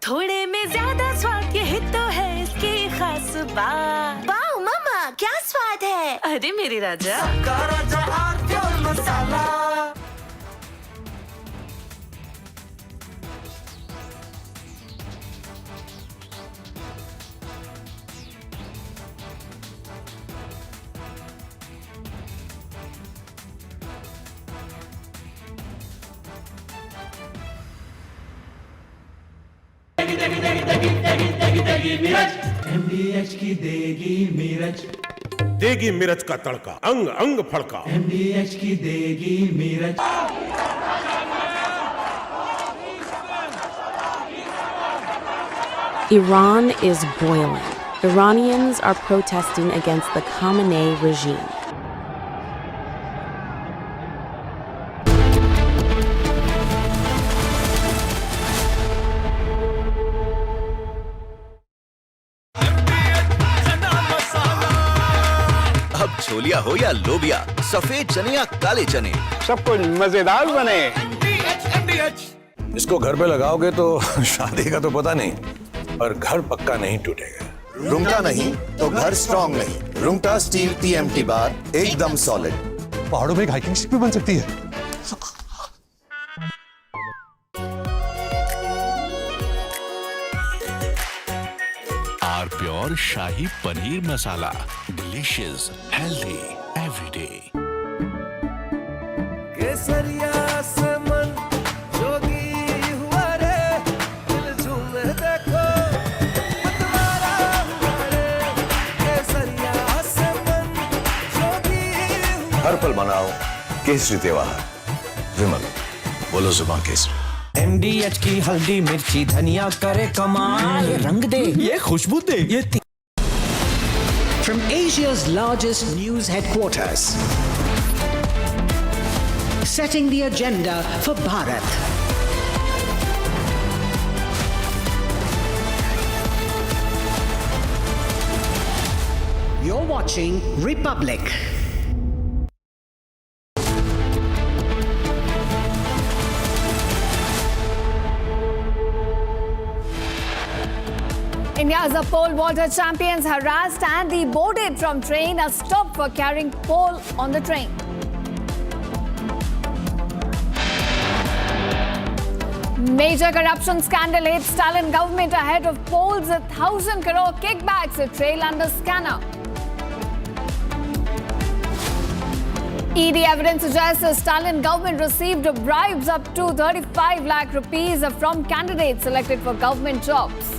थोड़े में ज्यादा स्वाद ये तो है इसकी खास बात। वाओ मामा क्या स्वाद है। अरे मेरे राजा राजा और प्योर मसाला। MDH की देगी मिर्च देगी मिर्च का तड़का अंग अंग फड़का MDH की देगी मिर्च। Iran is boiling. Iranians are protesting against the Khamenei regime. अब छोलिया हो या लोबिया, सफेद चने या काले चने, सब कुछ मजेदार बने। इसको घर पे लगाओगे तो शादी का तो पता नहीं, पर घर पक्का नहीं टूटेगा। रुंगटा नहीं तो घर स्ट्रॉन्ग नहीं। रुंगटा स्टील TMT बार एकदम सॉलिड। पहाड़ों में एक हाइकिंग शिप भी बन सकती है। Are pure shahi paneer masala, delicious, healthy everyday. केसरिया से मन जोगी हुआ रे, दिल झूमे देखो मतवारा हुआ रे। केसरिया से मन जोगी हुआ। हर पल मनाओ केसरी त्योहार। विमल, बोलो जुबान केसरी। MDH की हल्दी मिर्ची धनिया करे कमाल। ये रंग दे, ये खुशबू दे, ये From Asia's largest news headquarters, setting the agenda for Bharat. You're watching Republic. India's pole vaulter champions harassed and deboarded from train are stopped for carrying pole on the train. Major corruption scandal hits Stalin government ahead of polls. 1,000 crore kickbacks trail under scanner. ED evidence suggests the Stalin government received bribes up to 35 lakh rupees from candidates selected for government jobs.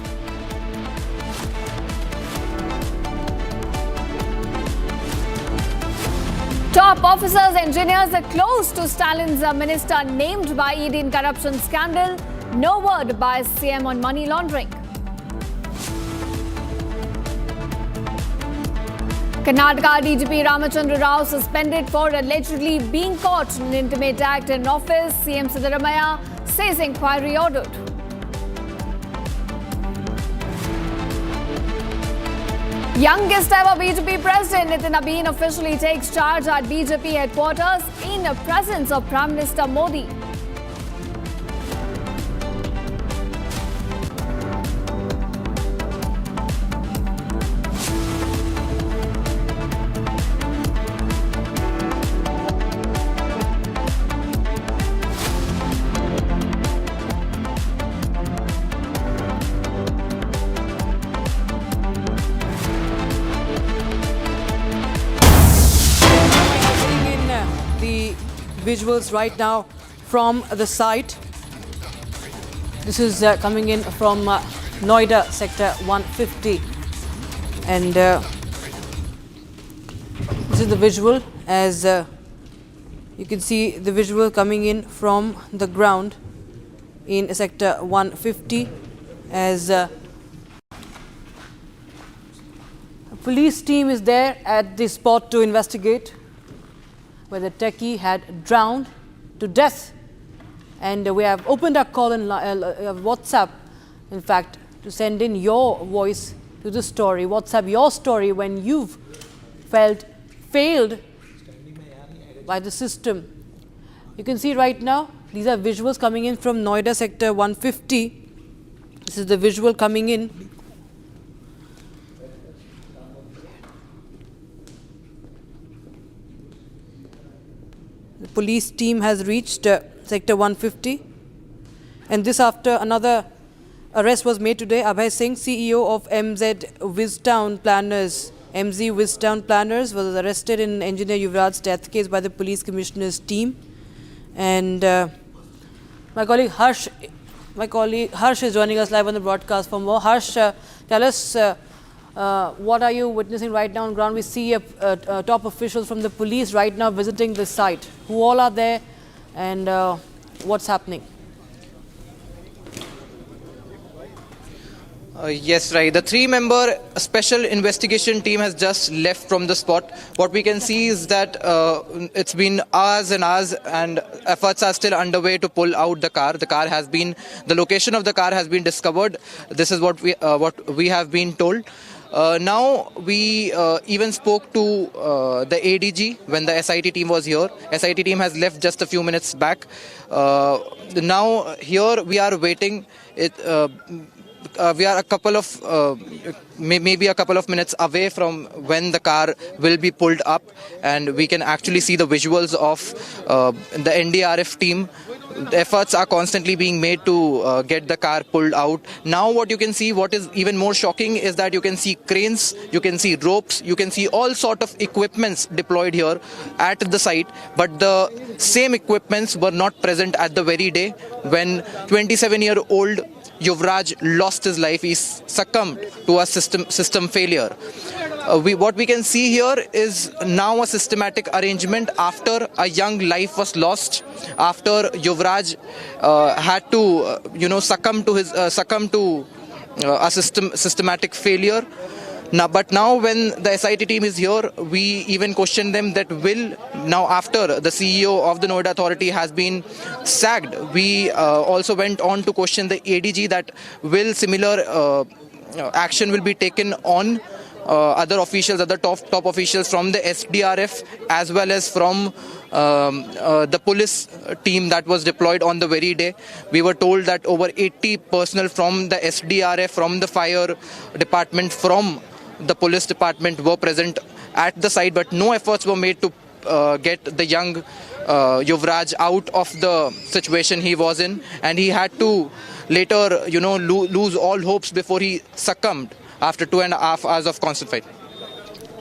Top officers, engineers are close to Stalin's minister named by ED in corruption scandal. No word by CM on money laundering. Karnataka DGP Ramachandra Rao suspended for allegedly being caught in intimate act in office. CM Siddaramaiah says inquiry ordered. Youngest ever BJP president Nitin Abeen officially takes charge at BJP headquarters in the presence of Prime Minister Modi. visuals right now from the site. This is coming in from NOIDA sector 150, and this is the visual as you can see the visual coming in from the ground in sector 150 as a police team is there at the spot to investigate where the techie had drowned to death, and we have opened our call in WhatsApp, in fact, to send in your voice to the story. WhatsApp your story when you've felt failed by the system. You can see right now these are visuals coming in from NOIDA sector 150. This is the visual coming in. The police team has reached sector 150, and this after another arrest was made today. Abhay Singh, CEO of MZ Wiztown Planners, was arrested in engineer Yuvraj's death case by the police commissioner's team. And my colleague Harsh is joining us live on the broadcast for more. Harsh, tell us what are you witnessing right now on ground? We see top officials from the police right now visiting the site. Who all are there, and what's happening? Yes, right. The 3-member special investigation team has just left from the spot. What we can see is that it's been hours and hours, and efforts are still underway to pull out the car. The location of the car has been discovered. This is what we have been told. Now we even spoke to the ADG when the SIT team was here. SIT team has left just a few minutes back. Now here we are waiting. We are maybe a couple of minutes away from when the car will be pulled up, and we can actually see the visuals of the NDRF team. The efforts are constantly being made to get the car pulled out. Now what you can see, what is even more shocking, is that you can see cranes, you can see ropes, you can see all sort of equipments deployed here at the site, but the same equipments were not present at the very day when 27-year-old Yuvraj lost his life. He succumbed to a system failure. What we can see here is now a systematic arrangement after a young life was lost, after Yuvraj had to succumb to a systematic failure. But now when the SIT team is here, we even question them that after the CEO of the NOIDA authority has been sacked, we also went on to question the ADG that will similar action will be taken on other officials, other top officials from the SDRF as well as from the police team that was deployed on the very day. We were told that over 80 personnel from the SDRF, from the fire department, from the police department were present at the site, but no efforts were made to get the young Yuvraj out of the situation he was in, and he had to later, lose all hopes before he succumbed after 2.5 hours of constant fight.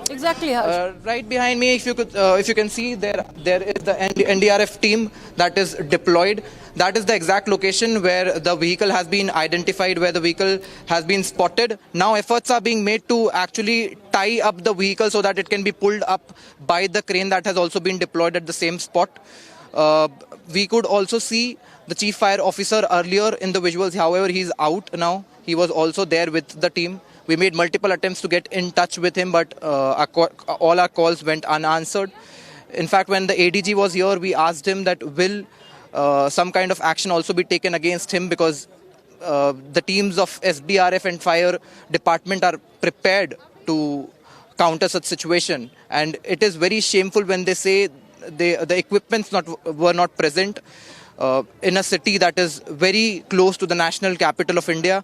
Exactly. Right behind me, if you can see, there is the NDRF team that is deployed. That is the exact location where the vehicle has been identified, where the vehicle has been spotted. Now efforts are being made to actually tie up the vehicle so that it can be pulled up by the crane that has also been deployed at the same spot. We could also see the chief fire officer earlier in the visuals. However, he's out now. He was also there with the team. We made multiple attempts to get in touch with him, but all our calls went unanswered. In fact, when the ADG was here, we asked him that will some kind of action also be taken against him, because the teams of SDRF and fire department are prepared to counter such situation. And it is very shameful when they say the equipments were not present in a city that is very close to the national capital of India.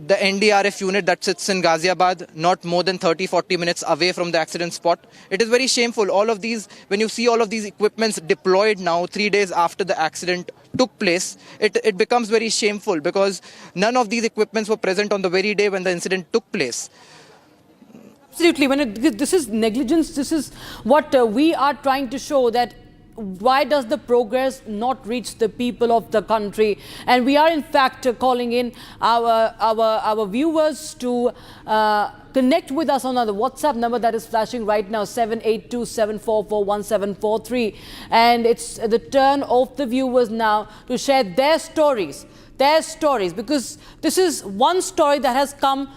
The NDRF unit that sits in Ghaziabad, not more than 30-40 minutes away from the accident spot. It is very shameful. All of these, when you see all of these equipments deployed now 3 days after the accident took place, it becomes very shameful, because none of these equipments were present on the very day when the incident took place. Absolutely. This is negligence. This is what we are trying to show, that why does the progress not reach the people of the country? And we are in fact calling in our viewers to connect with us on the WhatsApp number that is flashing right now, 782-744-1743. And it's the turn of the viewers now to share their stories, because this is one story that has come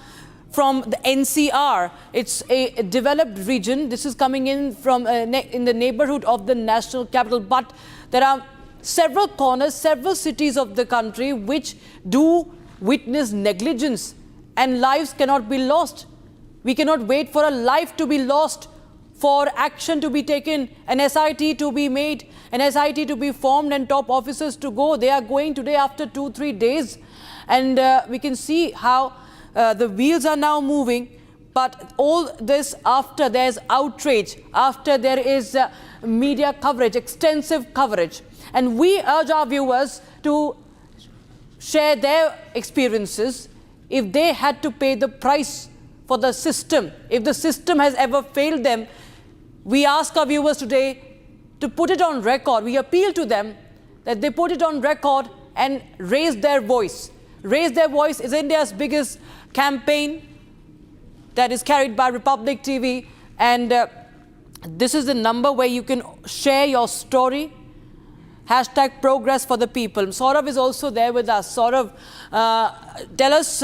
from the NCR. It's a developed region. This is coming in from in the neighborhood of the national capital. But there are several corners, several cities of the country which do witness negligence, and lives cannot be lost. We cannot wait for a life to be lost for action to be taken, an SIT to be made, an SIT to be formed, and top officers to go. They are going today after 2-3 days. And we can see how the wheels are now moving, but all this after there's outrage, after there is media coverage, extensive coverage. And we urge our viewers to share their experiences if they had to pay the price for the system, if the system has ever failed them. We ask our viewers today to put it on record. We appeal to them that they put it on record and raise their voice. Raise Their Voice is India's biggest campaign that is carried by Republic TV, and this is the number where you can share your story. Hashtag progress for the people. Saurav is also there with us. Saurav, tell us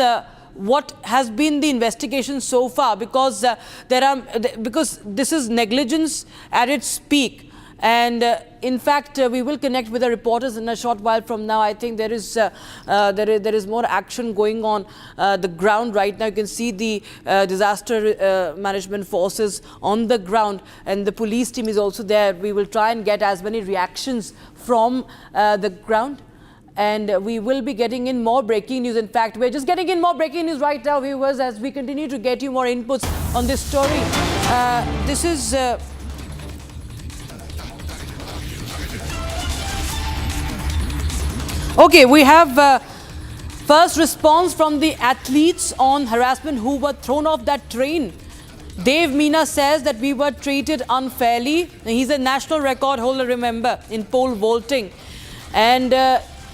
what has been the investigation so far, because because this is negligence at its peak. And in fact, we will connect with the reporters in a short while from now. I think there is more action going on the ground right now. You can see the disaster management forces on the ground, and the police team is also there. We will try and get as many reactions from the ground, and we will be getting in more breaking news. In fact, we're just getting in more breaking news right now, viewers, as we continue to get you more inputs on this story. This is okay, we have first response from the athletes on harassment who were thrown off that train. Dave Meena says that we were treated unfairly. He's a national record holder, remember, in pole vaulting. And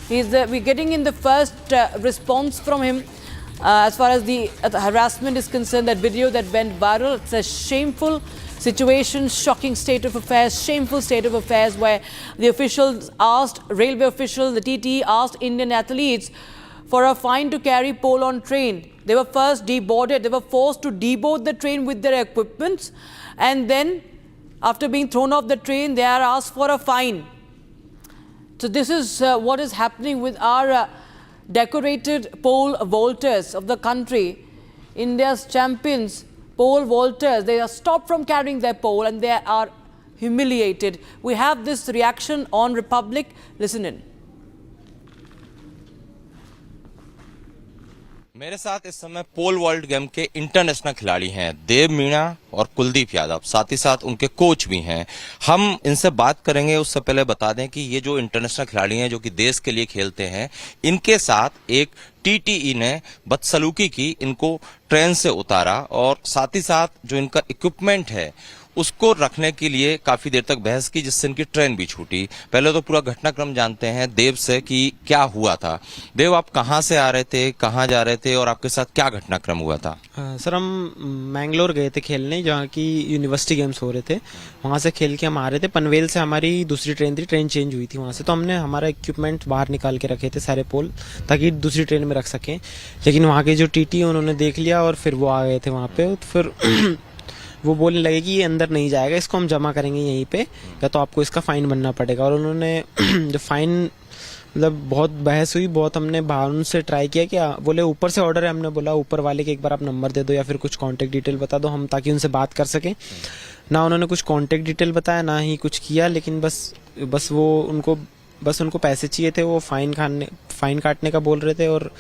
we're getting in the first response from him as far as the harassment is concerned. That video that went viral, it's a shameful situation, shocking state of affairs, shameful state of affairs, where the officials asked, railway officials, the TTE asked Indian athletes for a fine to carry pole on train. They were first deboarded. They were forced to deboard the train with their equipment, and then after being thrown off the train, they are asked for a fine. So this is what is happening with our decorated pole vaulters of the country, India's champions. Pole vaulters, they are stopped from carrying their pole and they are humiliated. We have this reaction on Republic. Listen in. मेरे साथ इस समय पोल world game के international खिलाड़ी हैं देव मीणा और कुलदीप यादव, साथ ही साथ उनके कोच भी हैं। हम इनसे बात करेंगे। उससे पहले बता दें कि ये जो इंटरनेशनल खिलाड़ी हैं जो कि देश के लिए खेलते हैं, इनके साथ एक टीटीई ने बदसलूकी की, इनको ट्रेन से उतारा और साथ ही साथ जो इनका इक्विपमेंट है उसको रखने के लिए काफी देर तक बहस की, जिससे इनकी ट्रेन भी छूटी। पहले तो पूरा घटनाक्रम जानते हैं देव से कि क्या हुआ था। देव, आप कहाँ से आ रहे थे, कहाँ जा रहे थे और आपके साथ क्या घटनाक्रम हुआ था? सर, हम मैंगलोर गए थे खेलने, जहाँ की यूनिवर्सिटी गेम्स हो रहे थे। वहाँ से खेल के हम आ रहे थे। पनवेल से हमारी दूसरी ट्रेन थी, ट्रेन चेंज हुई थी वहाँ से, तो हमने हमारा इक्विपमेंट बाहर निकाल के रखे थे, सारे पोल, ताकि दूसरी ट्रेन में रख सकें। लेकिन वहाँ के जो टीटी उन्होंने देख लिया और फिर वो आ गए थे वहाँ पे। फिर वो बोलने लगे कि ये अंदर नहीं जाएगा, इसको हम जमा करेंगे यहीं पे, या तो आपको इसका फाइन बनना पड़ेगा। और उन्होंने जो फाइन, मतलब बहुत बहस हुई, बहुत हमने बाहर उनसे ट्राई किया कि बोले ऊपर से ऑर्डर है। हमने बोला ऊपर वाले के एक बार आप नंबर दे दो या फिर कुछ कांटेक्ट डिटेल बता दो, हम ताकि उनसे बात कर सकें। ना उन्होंने कुछ कांटेक्ट डिटेल बताया, ना ही कुछ किया। लेकिन बस वो उनको पैसे चाहिए थे, वो फाइन काटने का बोल रहे थे। और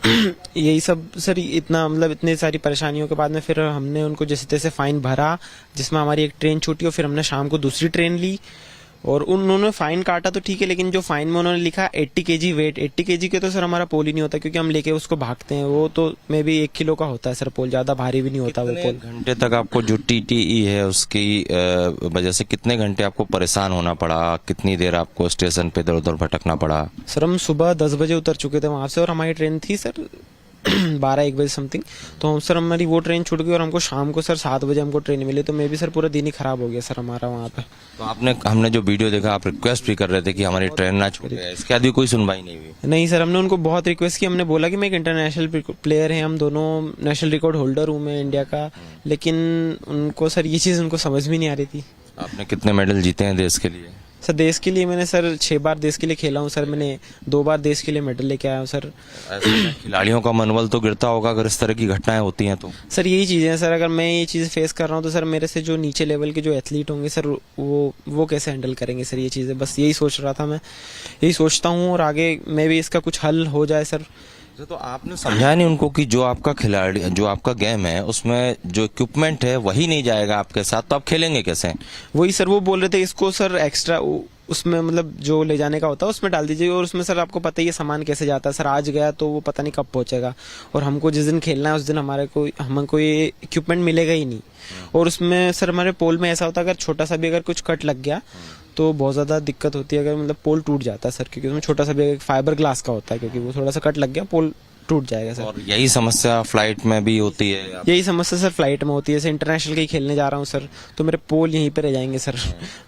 यही सब सर, इतना मतलब इतनी सारी परेशानियों के बाद में फिर हमने उनको जैसे तैसे फाइन भरा, जिसमें हमारी एक ट्रेन छूटी और फिर हमने शाम को दूसरी ट्रेन ली। और उन्होंने फाइन काटा तो ठीक है, लेकिन जो फाइन में उन्होंने लिखा 80 kg वेट, 80 kg के तो सर हमारा पोल ही नहीं होता, क्योंकि हम लेके उसको भागते हैं। वो तो मे भी 1 किलो का होता है सर पोल, ज्यादा भारी भी नहीं होता वो पोल। घंटे तक आपको जो TTE है उसकी वजह से कितने घंटे आपको परेशान होना पड़ा, कितनी देर आपको स्टेशन पे इधर उधर भटकना पड़ा? सर हम सुबह 10 बजे उतर चुके थे वहां से, और हमारी ट्रेन थी सर 12-1 बजे समथिंग। तो सर हमारी वो ट्रेन छूट गई और हमको शाम को सर 7 बजे हमको ट्रेन मिली, तो मे भी सर पूरा दिन ही खराब हो गया सर हमारा वहाँ पे। तो हमने जो वीडियो देखा, आप रिक्वेस्ट भी कर रहे थे कि हमारी ट्रेन ना छूटे, इसके बाद भी कोई सुनवाई नहीं हुई? नहीं सर, हमने उनको बहुत रिक्वेस्ट की, हमने बोला कि मैं एक इंटरनेशनल प्लेयर है, हम दोनों नेशनल रिकॉर्ड होल्डर हूँ मैं इंडिया का, लेकिन उनको सर ये चीज़ उनको समझ में नहीं आ रही थी। आपने कितने मेडल जीते हैं देश के लिए? सर देश के लिए मैंने सर 6 बार देश के लिए खेला हूँ सर, मैंने 2 बार देश के लिए मेडल लेके आया हूँ सर। खिलाड़ियों का मनोबल तो गिरता होगा अगर इस तरह की घटनाएं होती हैं तो? सर यही चीज़ें हैं सर, अगर मैं ये चीज़ फेस कर रहा हूँ तो सर मेरे से जो नीचे लेवल के जो एथलीट होंगे सर वो कैसे हैंडल करेंगे सर ये चीज़ें? बस यही सोच रहा था मैं, यही सोचता हूँ, और आगे मैं भी इसका कुछ हल हो जाए सर। तो आपने समझाया नहीं उनको कि जो आपका खिलाड़ी, जो आपका गेम है उसमें जो इक्विपमेंट है वही नहीं जाएगा आपके साथ, तो आप खेलेंगे कैसे? वही सर वो बोल रहे थे इसको सर एक्स्ट्रा उसमें मतलब जो ले जाने का होता है उसमें डाल दीजिए, और उसमें सर आपको पता ही है सामान कैसे जाता है सर, आज गया तो वो पता नहीं कब पहुंचेगा, और हमको जिस दिन खेलना है उस दिन हमको ये इक्विपमेंट मिलेगा ही नहीं। और उसमें सर हमारे पोल में ऐसा होता है, अगर छोटा सा भी अगर कुछ कट लग गया तो बहुत ज़्यादा दिक्कत होती है, अगर मतलब पोल टूट जाता है सर, क्योंकि उसमें छोटा सा भी फाइबर ग्लास का होता है, क्योंकि वो थोड़ा सा कट लग गया पोल टूट जाएगा सर। और यही समस्या फ्लाइट में भी होती है? यही समस्या सर फ्लाइट में होती है, जैसे इंटरनेशनल के ही खेलने जा रहा हूँ सर, तो मेरे पोल यहीं पे रह जाएंगे सर।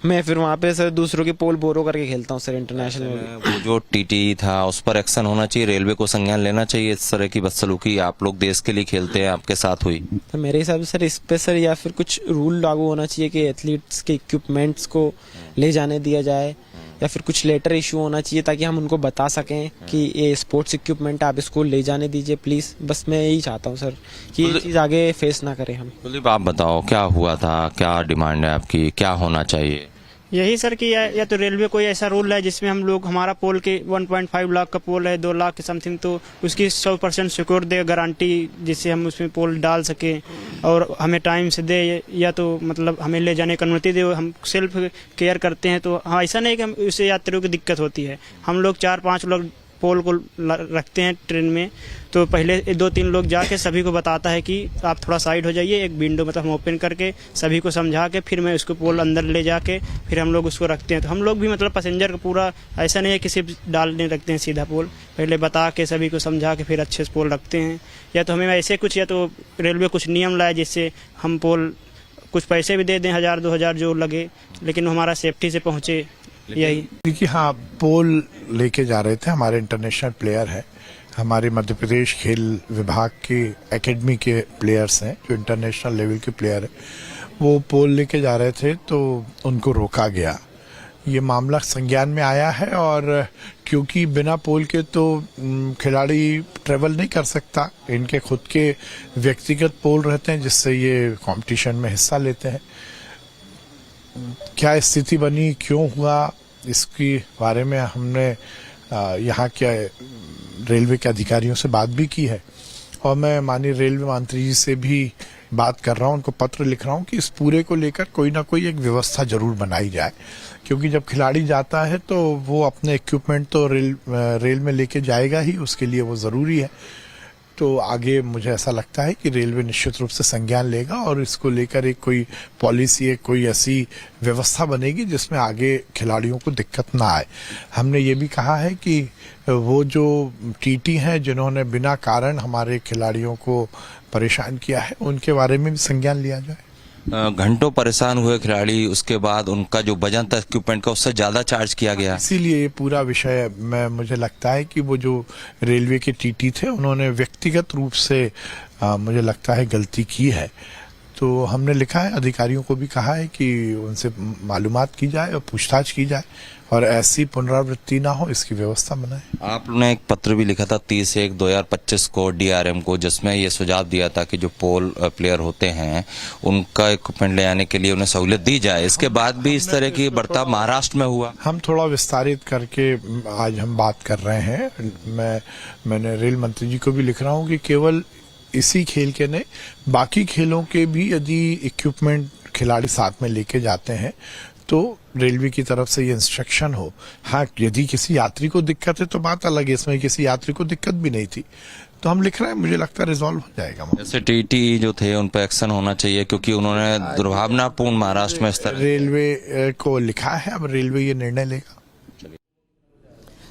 मैं फिर वहाँ पे सर दूसरों के पोल बोरो करके खेलता हूँ सर इंटरनेशनल में। वो जो TTE था उस पर एक्शन होना चाहिए, रेलवे को संज्ञान लेना चाहिए इस तरह की बदसलूकी आप लोग देश के लिए खेलते हैं, आपके साथ हुई? तो मेरे हिसाब से सर इस पे सर या फिर कुछ रूल लागू होना चाहिए कि एथलीट्स के इक्विपमेंट्स को ले जाने दिया जाए, या फिर कुछ लेटर इशू होना चाहिए ताकि हम उनको बता सकें कि ये स्पोर्ट्स इक्विपमेंट आप इसको ले जाने दीजिए प्लीज़। बस मैं यही चाहता हूँ सर कि ये चीज़ आगे फेस ना करें हम। कुलदीप आप बताओ क्या हुआ था, क्या डिमांड है आपकी, क्या होना चाहिए? यही सर कि या तो रेलवे कोई ऐसा रूल है जिसमें हम लोग, हमारा पोल के 1.5 लाख का पोल है, 2 लाख के समथिंग, तो उसकी 100% सिक्योर दे गारंटी, जिससे हम उसमें पोल डाल सकें और हमें टाइम से दे, या तो मतलब हमें ले जाने की अनुमति दे। हम सेल्फ केयर करते हैं, तो हाँ ऐसा नहीं कि हम उससे यात्रियों की दिक्कत होती है। हम लोग 4-5 लोग पोल को रखते हैं ट्रेन में, तो पहले 2-3 लोग जाके सभी को बताता है कि आप थोड़ा साइड हो जाइए, एक विंडो मतलब हम ओपन करके सभी को समझा के फिर मैं उसको पोल अंदर ले जाके फिर हम लोग उसको रखते हैं। तो हम लोग भी मतलब पैसेंजर का पूरा ऐसा नहीं है कि सिर्फ डालने रखते हैं सीधा पोल, पहले बता के सभी को समझा के फिर अच्छे से पोल रखते हैं। या तो हमें ऐसे कुछ, या तो रेलवे कुछ नियम लाए जिससे हम पोल कुछ पैसे भी दे दें, 1000-2000 जो लगे, लेकिन हमारा सेफ्टी से पहुँचे। यही देखिए, हाँ पोल लेके जा रहे थे, हमारे इंटरनेशनल प्लेयर है, हमारे मध्य प्रदेश खेल विभाग के एकेडमी के प्लेयर्स हैं जो इंटरनेशनल लेवल के प्लेयर हैं, वो पोल लेके जा रहे थे तो उनको रोका गया। ये मामला संज्ञान में आया है, और क्योंकि बिना पोल के तो खिलाड़ी ट्रेवल नहीं कर सकता, इनके खुद के व्यक्तिगत पोल रहते हैं जिससे ये कंपटीशन में हिस्सा लेते हैं। क्या स्थिति बनी, क्यों हुआ, इसके बारे में हमने यहाँ के रेलवे के अधिकारियों से बात भी की है, और मैं माननीय रेलवे मंत्री जी से भी बात कर रहा हूँ, उनको पत्र लिख रहा हूँ कि इस पूरे को लेकर कोई ना कोई एक व्यवस्था जरूर बनाई जाए, क्योंकि जब खिलाड़ी जाता है तो वो अपने इक्विपमेंट तो रेल में लेके जाएगा ही, उसके लिए वो ज़रूरी है। तो आगे मुझे ऐसा लगता है कि रेलवे निश्चित रूप से संज्ञान लेगा और इसको लेकर एक कोई पॉलिसी, एक कोई ऐसी व्यवस्था बनेगी जिसमें आगे खिलाड़ियों को दिक्कत ना आए। हमने ये भी कहा है कि वो जो TT हैं जिन्होंने बिना कारण हमारे खिलाड़ियों को परेशान किया है, उनके बारे में भी संज्ञान लिया जाए। घंटों परेशान हुए खिलाड़ी, उसके बाद उनका जो वजन था इक्विपमेंट का उससे ज्यादा चार्ज किया गया, इसीलिए ये पूरा विषय में मुझे लगता है कि वो जो रेलवे के TT थे उन्होंने व्यक्तिगत रूप से मुझे लगता है गलती की है। तो हमने लिखा है, अधिकारियों को भी कहा है कि उनसे मालूमात की जाए और पूछताछ की जाए और ऐसी पुनरावृत्ति ना हो, इसकी व्यवस्था बनाए। आपने एक पत्र भी लिखा था 30/1/2025 को DRM को, जिसमें ये सुझाव दिया था कि जो पोल प्लेयर होते हैं उनका इक्विपमेंट ले आने के लिए उन्हें सहूलियत दी जाए। इसके बाद भी इस तरह की बर्ताव महाराष्ट्र में हुआ। हम थोड़ा विस्तारित करके आज हम बात कर रहे हैं। मैंने रेल मंत्री जी को भी लिख रहा हूँ कि केवल इसी खेल के नहीं, बाकी खेलों के भी यदि इक्विपमेंट खिलाड़ी साथ में लेके जाते हैं तो रेलवे की तरफ से ये इंस्ट्रक्शन हो। हाँ, यदि किसी यात्री को दिक्कत है तो बात अलग है, इसमें किसी यात्री को दिक्कत भी नहीं थी, तो हम लिख रहे हैं, मुझे लगता है रिजॉल्व हो जाएगा। जैसे टीटी जो थे उन पर एक्शन होना चाहिए क्योंकि उन्होंने दुर्भावनापूर्ण महाराष्ट्र में इस तरह रेलवे को लिखा है, अब रेलवे ये निर्णय लेगा।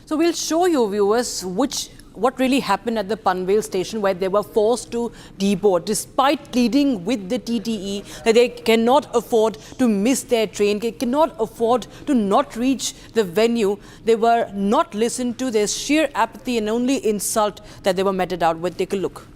So we'll show you, viewers, what really happened at the Panvel station, where they were forced to deboard despite pleading with the TTE that they cannot afford to miss their train, they cannot afford to not reach the venue. They were not listened to. There's sheer apathy and only insult that they were meted out with. Take a look.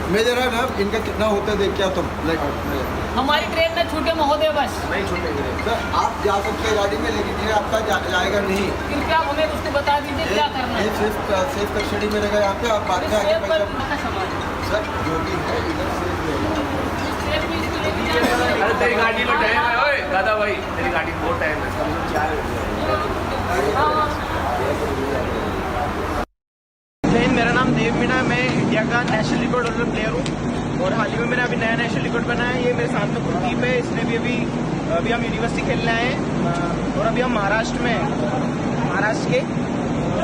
मैं जरा ना इनका कितना होता है देख क्या तुम हमारी ट्रेन में छूटे महोदय बस नहीं छूटेंगे सर, आप जा सकते हैं गाड़ी में, लेकिन ये आपका जाएगा नहीं। कृपया हमें उसको बता दीजिए क्या करना है। सेफ कस्टडी में रहेगा यहाँ पे, आप बाद में आगे सर जो भी है इधर अरे तेरी गाड़ी में टाइम है, ओए दादा भाई तेरी गाड़ी में बहुत टाइम है। मेरा नाम देव मीणा है, मैं इंडिया का नेशनल रिकॉर्ड होल्डर प्लेयर हूँ और हाल ही में मैंने अभी नया नेशनल रिकॉर्ड बनाया है। ये मेरे साथ में कुलदीप है, इसने भी अभी हम यूनिवर्सिटी खेलने आए हैं और अभी हम महाराष्ट्र में महाराष्ट्र के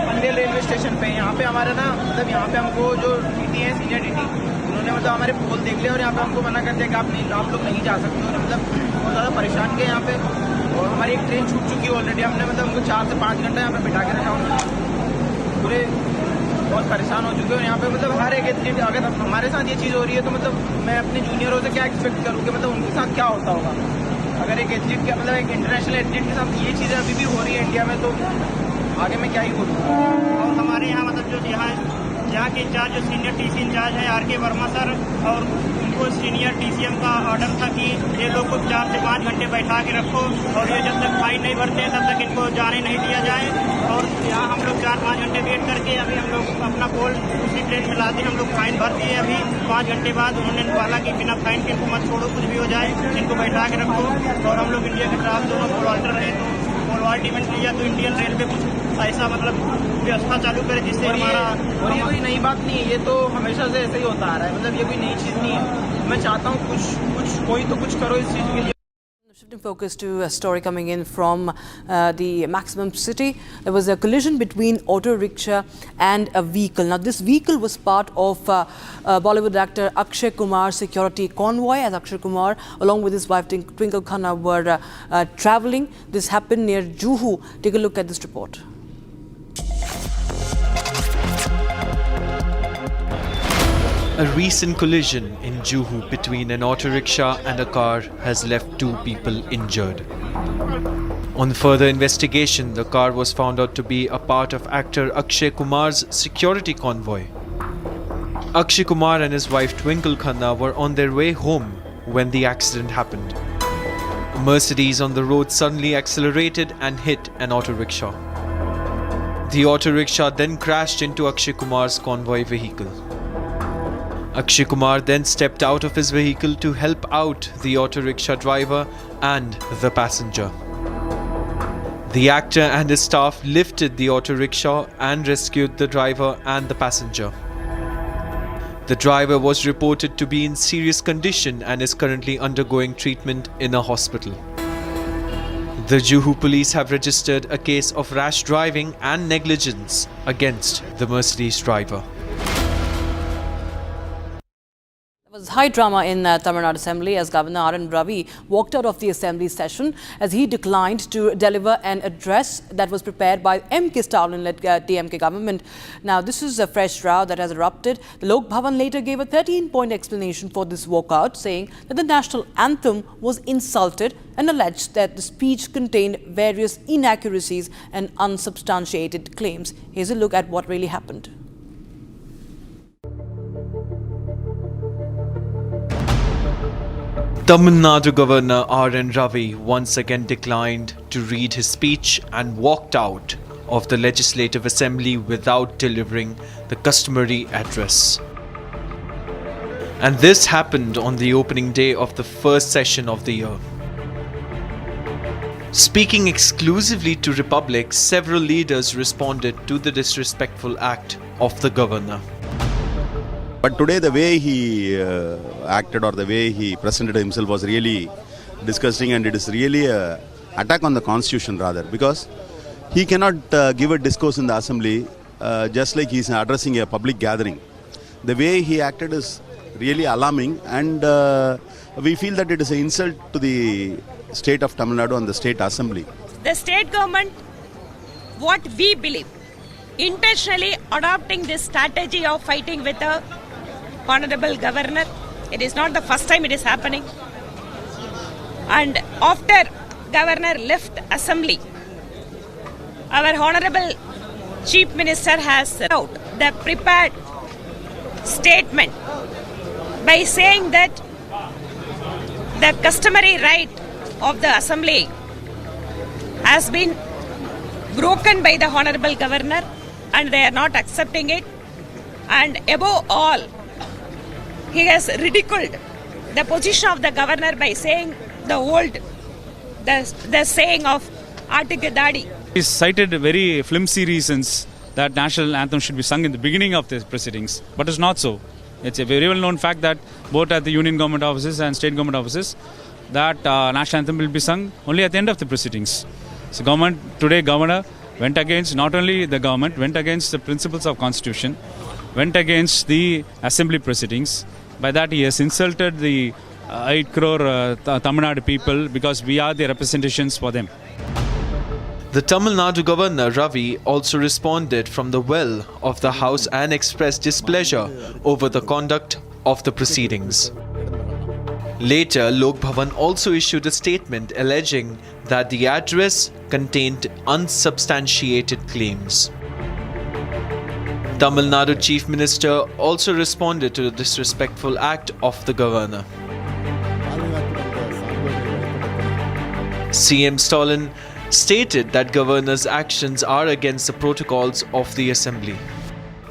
पनवेल रेलवे स्टेशन पे। यहाँ पे हमारा ना मतलब यहाँ पे हमको जो टीटी है सीनियर टीटी, उन्होंने मतलब हमारे पोल देख लिया और यहाँ पे हमको मना कर दिया कि आप लोग नहीं जा सकते। और मतलब बहुत ज़्यादा परेशान किए यहाँ पे और हमारी एक ट्रेन छूट चुकी है ऑलरेडी। हमने मतलब हमको 4 से 5 घंटा यहाँ पे बिठा के रखा, पूरे बहुत परेशान हो चुके हैं। यहाँ पे मतलब हर एक एथलीट, अगर हमारे साथ ये चीज़ हो रही है तो मतलब मैं अपने जूनियरों से क्या एक्सपेक्ट करूँ कि मतलब उनके साथ क्या होता होगा। अगर एक एथलीट का मतलब एक इंटरनेशनल एथलीट के साथ ये चीज़ें अभी भी हो रही है इंडिया में, तो आगे मैं क्या ही बोलूँ। और हमारे यहाँ मतलब जो यहाँ के इंचार्ज जो सीनियर टीसी इंचार्ज है आर के वर्मा सर, और उनको सीनियर टीसीएम का ऑर्डर था कि ये लोग को 4 से 5 घंटे बैठा के रखो और ये जब तक फाइन नहीं भरते तब तक इनको जाने नहीं दिया जाए। और यहाँ हम लोग 4-5 घंटे वेट करके अभी हम लोग अपना पोल उसी ट्रेन में लाते, हम लोग फाइन भर दिए। अभी 5 घंटे बाद उन्होंने बोला कि बिना फाइन के इनको मत छोड़ो, कुछ भी हो जाए इनको बैठा के रखो। और हम लोग इंडिया के खिलाफ दोनों पोल ऑल्टर रहे, तो पोल ऑल्ट इवेंट लिया तो इंडियन रेलवे कुछ ऐसा मतलब व्यवस्था चालू करे जिससे हमारा। और ये कोई नई बात नहीं है, ये तो हमेशा से ऐसे ही होता आ रहा है, मतलब ये कोई नई चीज़ नहीं है। मैं चाहता हूँ कुछ कोई तो कुछ करो इस चीज़ के लिए। Shifting focus to a story coming in from the Maximum City. There was a collision between auto rickshaw and a vehicle. Now, this vehicle was part of Bollywood actor Akshay Kumar's security convoy, as Akshay Kumar, along with his wife Twinkle Khanna, were traveling. This happened near Juhu. Take a look at this report. A recent collision in Juhu between an auto rickshaw and a car has left 2 people injured. On further investigation, the car was found out to be a part of actor Akshay Kumar's security convoy. Akshay Kumar and his wife Twinkle Khanna were on their way home when the accident happened. A Mercedes on the road suddenly accelerated and hit an auto rickshaw. The auto rickshaw then crashed into Akshay Kumar's convoy vehicle. Akshay Kumar then stepped out of his vehicle to help out the auto rickshaw driver and the passenger. The actor and his staff lifted the auto rickshaw and rescued the driver and the passenger. The driver was reported to be in serious condition and is currently undergoing treatment in a hospital. The Juhu police have registered a case of rash driving and negligence against the Mercedes driver. There was high drama in Tamil Nadu Assembly as Governor Arnab Ravi walked out of the Assembly session as he declined to deliver an address that was prepared by M.K. Stalin-led DMK government. Now, this is a fresh row that has erupted. The Lok Bhavan later gave a 13-point explanation for this walkout, saying that the national anthem was insulted and alleged that the speech contained various inaccuracies and unsubstantiated claims. Here's a look at what really happened. Tamil Nadu Governor R.N. Ravi once again declined to read his speech and walked out of the Legislative Assembly without delivering the customary address. And this happened on the opening day of the first session of the year. Speaking exclusively to Republic, several leaders responded to the disrespectful act of the governor. But today the way he acted, or the way he presented himself, was really disgusting, and it is really an attack on the constitution rather, because he cannot give a discourse in the assembly just like he is addressing a public gathering. The way he acted is really alarming, and we feel that it is an insult to the state of Tamil Nadu and the state assembly. The state government, what we believe, intentionally adopting this strategy of fighting with the honorable governor. It is not the first time it is happening. And after governor left assembly, our honorable chief minister has out the prepared statement by saying that the customary right of the assembly has been broken by the honorable governor and they are not accepting it. And above all, he has ridiculed the position of the governor by saying the saying of Article Dadi. He cited very flimsy reasons that national anthem should be sung in the beginning of the proceedings, but it's not so. It's a very well known fact that both at the union government offices and state government offices, that national anthem will be sung only at the end of the proceedings. So governor went against, not only the government, went against the principles of constitution, went against the assembly proceedings. By that he has insulted the 8 crore Tamil Nadu people, because we are the representations for them. The Tamil Nadu Governor Ravi also responded from the well of the House and expressed displeasure over the conduct of the proceedings. Later, Lok Bhavan also issued a statement alleging that the address contained unsubstantiated claims. Tamil Nadu Chief Minister also responded to the disrespectful act of the governor. CM Stalin stated that governor's actions are against the protocols of the assembly.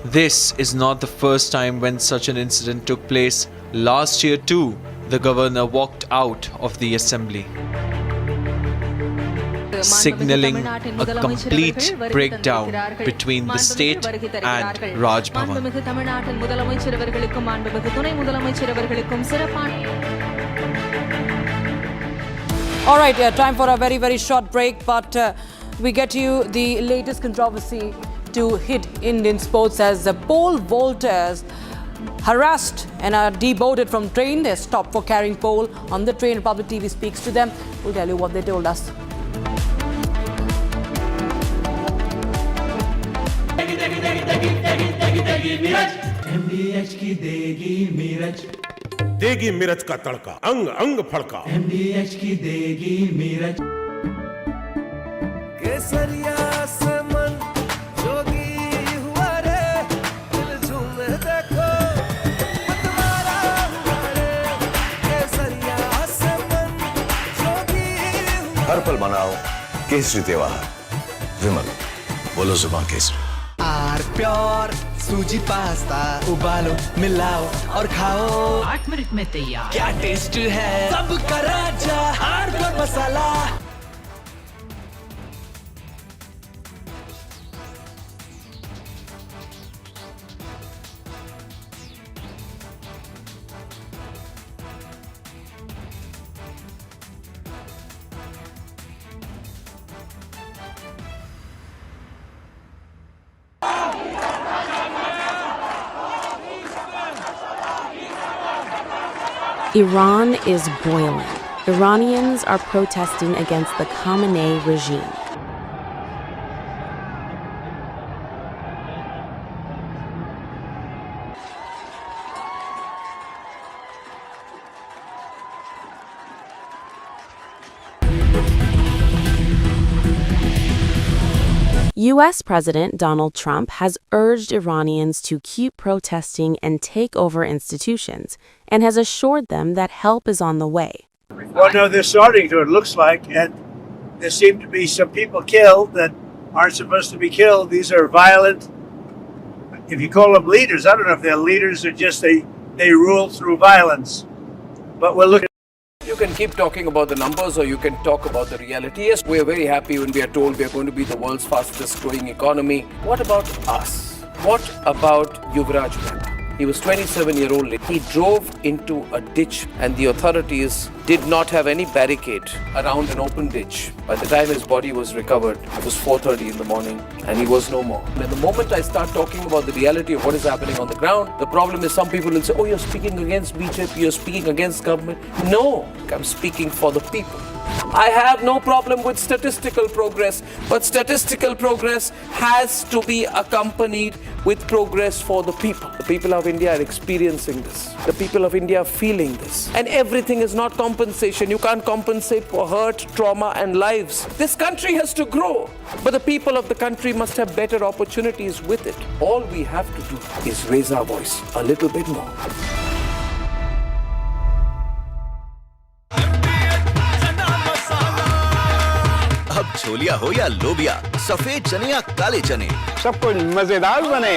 This is not the first time when such an incident took place. Last year too, the governor walked out of the assembly, signaling a complete breakdown between the state and Raj Bhavan. All right, time for a very, very short break, but we get you the latest controversy to hit Indian sports as the pole vaulters harassed and are deboarded from train. They're stopped for carrying pole on the train. Republic TV speaks to them. We'll tell you what they told us. देगी मिर्च का तड़का, अंग अंग फड़का। MDH की देगी मिर्च। केसरिया से मन जोगी हुआ रे, दिल झूमे देखो मतवारा हुआ रे। केसरिया से मन जोगी हुआ। हर पल मनाओ केसरी त्योहार। विमल, बोलो जुबान केसरी। आर प्योर सूजी पास्ता उबालो मिलाओ और खाओ 8 मिनट में तैयार। क्या टेस्ट है सबका राजा आर प्योर मसाला। Iran is boiling. Iranians are protesting against the Khamenei regime. U.S. President Donald Trump has urged Iranians to keep protesting and take over institutions, and has assured them that help is on the way. Well, no, they're starting to, it looks like, and there seem to be some people killed that aren't supposed to be killed. These are violent, if you call them leaders, I don't know if they're leaders or just they they rule through violence. But we're looking. You can keep talking about the numbers or you can talk about the reality. Yes, we are very happy when we are told we are going to be the world's fastest growing economy. What about us? What about Yuvraj Mehta? He was 27-year-old. He drove into a ditch and the authorities did not have any barricade around an open ditch. By the time his body was recovered, it was 4:30 in the morning and he was no more. And the moment I start talking about the reality of what is happening on the ground, the problem is some people will say, oh, you're speaking against BJP, you're speaking against government. No, I'm speaking for the people. I have no problem with statistical progress, but statistical progress has to be accompanied with progress for the people. The people of India are experiencing this. The people of India are feeling this. And everything is not compensation. You can't compensate for hurt, trauma, and lives. This country has to grow, but the people of the country must have better opportunities with it. All we have to do is raise our voice a little bit more. अब छोलिया हो या लोबिया, सफेद चने या काले चने, सब कुछ मजेदार बने।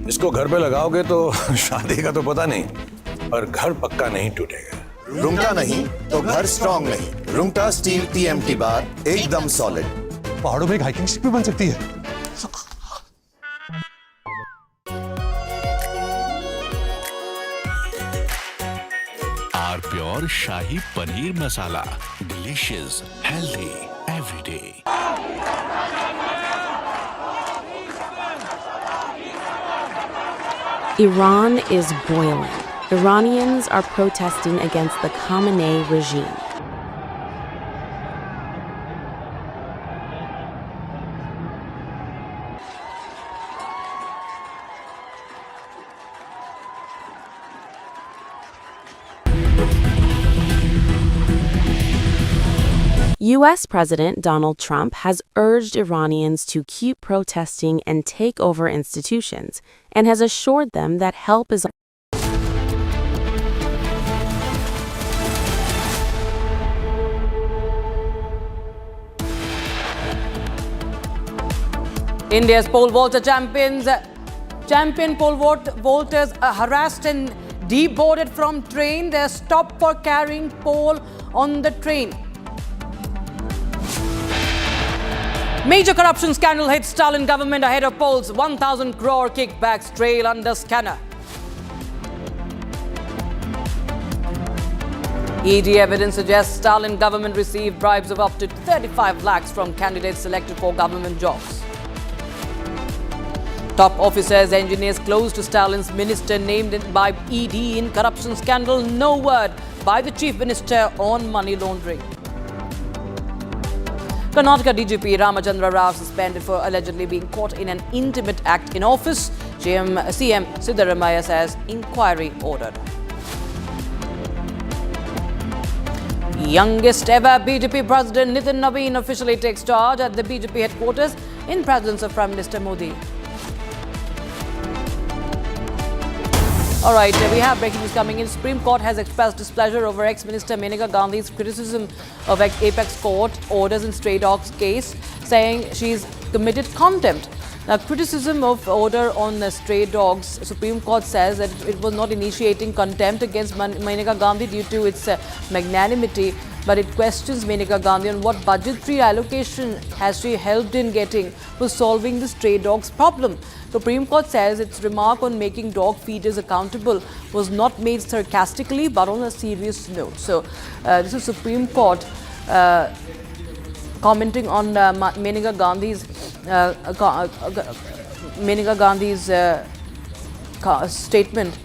इसको घर पे लगाओगे तो शादी का तो पता नहीं, और घर पक्का नहीं टूटेगा। रुंगटा नहीं तो घर स्ट्रॉन्ग नहीं। रुंगटा स्टील TMT बार एकदम सॉलिड। पहाड़ों में एक हाइकिंग शिप भी बन सकती है। Are pure shahi paneer masala, delicious, healthy every day. Iran is boiling. Iranians are protesting against the Khamenei regime. U.S. President Donald Trump has urged Iranians to keep protesting and take over institutions, and has assured them that help is India's pole vaulter champion pole vaulters are harassed and deboarded from train. They are stopped for carrying pole on the train. Major corruption scandal hits Stalin government ahead of polls. 1,000 crore kickbacks trail under scanner. ED evidence suggests Stalin government received bribes of up to 35 lakhs from candidates selected for government jobs. Top officers, engineers close to Stalin's minister named by ED in corruption scandal. No word by the chief minister on money laundering. Karnataka DGP Ramachandra Rao suspended for allegedly being caught in an intimate act in office. CM Siddaramaiah says inquiry ordered. Youngest ever BJP President Nitin Naveen officially takes charge at the BJP headquarters in presence of Prime Minister Modi. All right, we have breaking news coming in. Supreme Court has expressed displeasure over ex-minister Maneka Gandhi's criticism of Apex Court orders in stray dogs case, saying she's committed contempt. Now, criticism of order on stray dogs, Supreme Court says that it was not initiating contempt against Maneka Gandhi due to its magnanimity, but it questions Maneka Gandhi on what budgetary allocation has she helped in getting for solving the stray dogs problem. Supreme Court says its remark on making dog feeders accountable was not made sarcastically but on a serious note. So, this is Supreme Court commenting on Maneka Gandhi's statement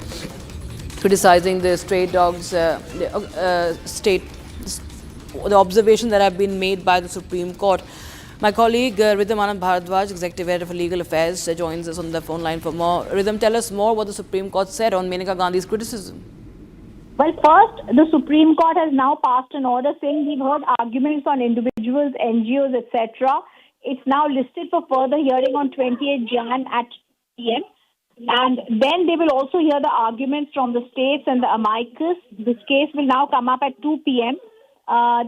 criticizing the stray dogs the observation that have been made by the Supreme Court. My colleague Rhythm Anand Bharadwaj, Executive Head for Legal Affairs, joins us on the phone line for more. Rhythm, tell us more what the Supreme Court said on Maneka Gandhi's criticism. Well, first, the Supreme Court has now passed an order saying we've heard arguments on individuals, NGOs, etc. It's now listed for further hearing on 28 Jan at PM. And then they will also hear the arguments from the states and the amicus. This case will now come up at 2 PM.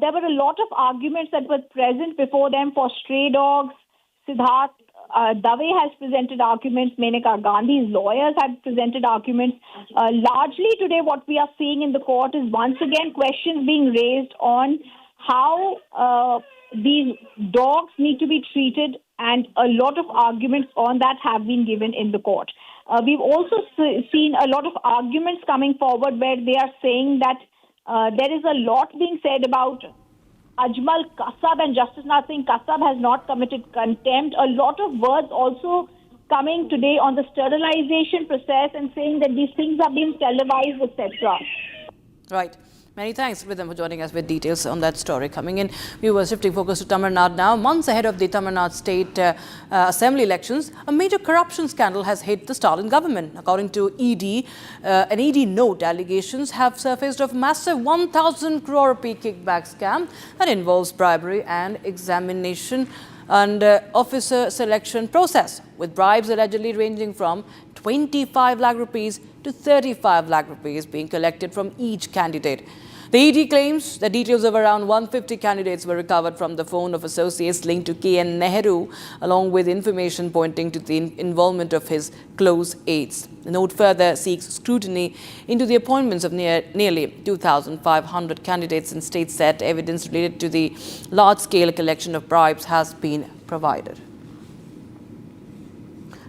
There were a lot of arguments that were present before them for stray dogs, Siddharth, Dave has presented arguments. Maneka Gandhi's lawyers have presented arguments. Largely today, what we are seeing in the court is once again questions being raised on how these dogs need to be treated, and a lot of arguments on that have been given in the court. We've also seen a lot of arguments coming forward where they are saying that there is a lot being said about Ajmal Kasab and Justice Nath Singh Kasab has not committed contempt. A lot of words also coming today on the sterilization process and saying that these things are being televised, etc. Right. Many thanks, Rhythm, for joining us with details on that story. Coming in, we were shifting focus to Tamil Nadu now. Months ahead of the Tamil Nadu state assembly elections, a major corruption scandal has hit the Stalin government. According to ED, an ED note, allegations have surfaced of massive 1,000 crore rupee kickback scam that involves bribery and examination and officer selection process, with bribes allegedly ranging from 25 lakh rupees to 35 lakh rupees being collected from each candidate. The ED claims the details of around 150 candidates were recovered from the phone of associates linked to KN Nehru, along with information pointing to the involvement of his close aides. The note further seeks scrutiny into the appointments of nearly 2,500 candidates and states that evidence related to the large-scale collection of bribes has been provided.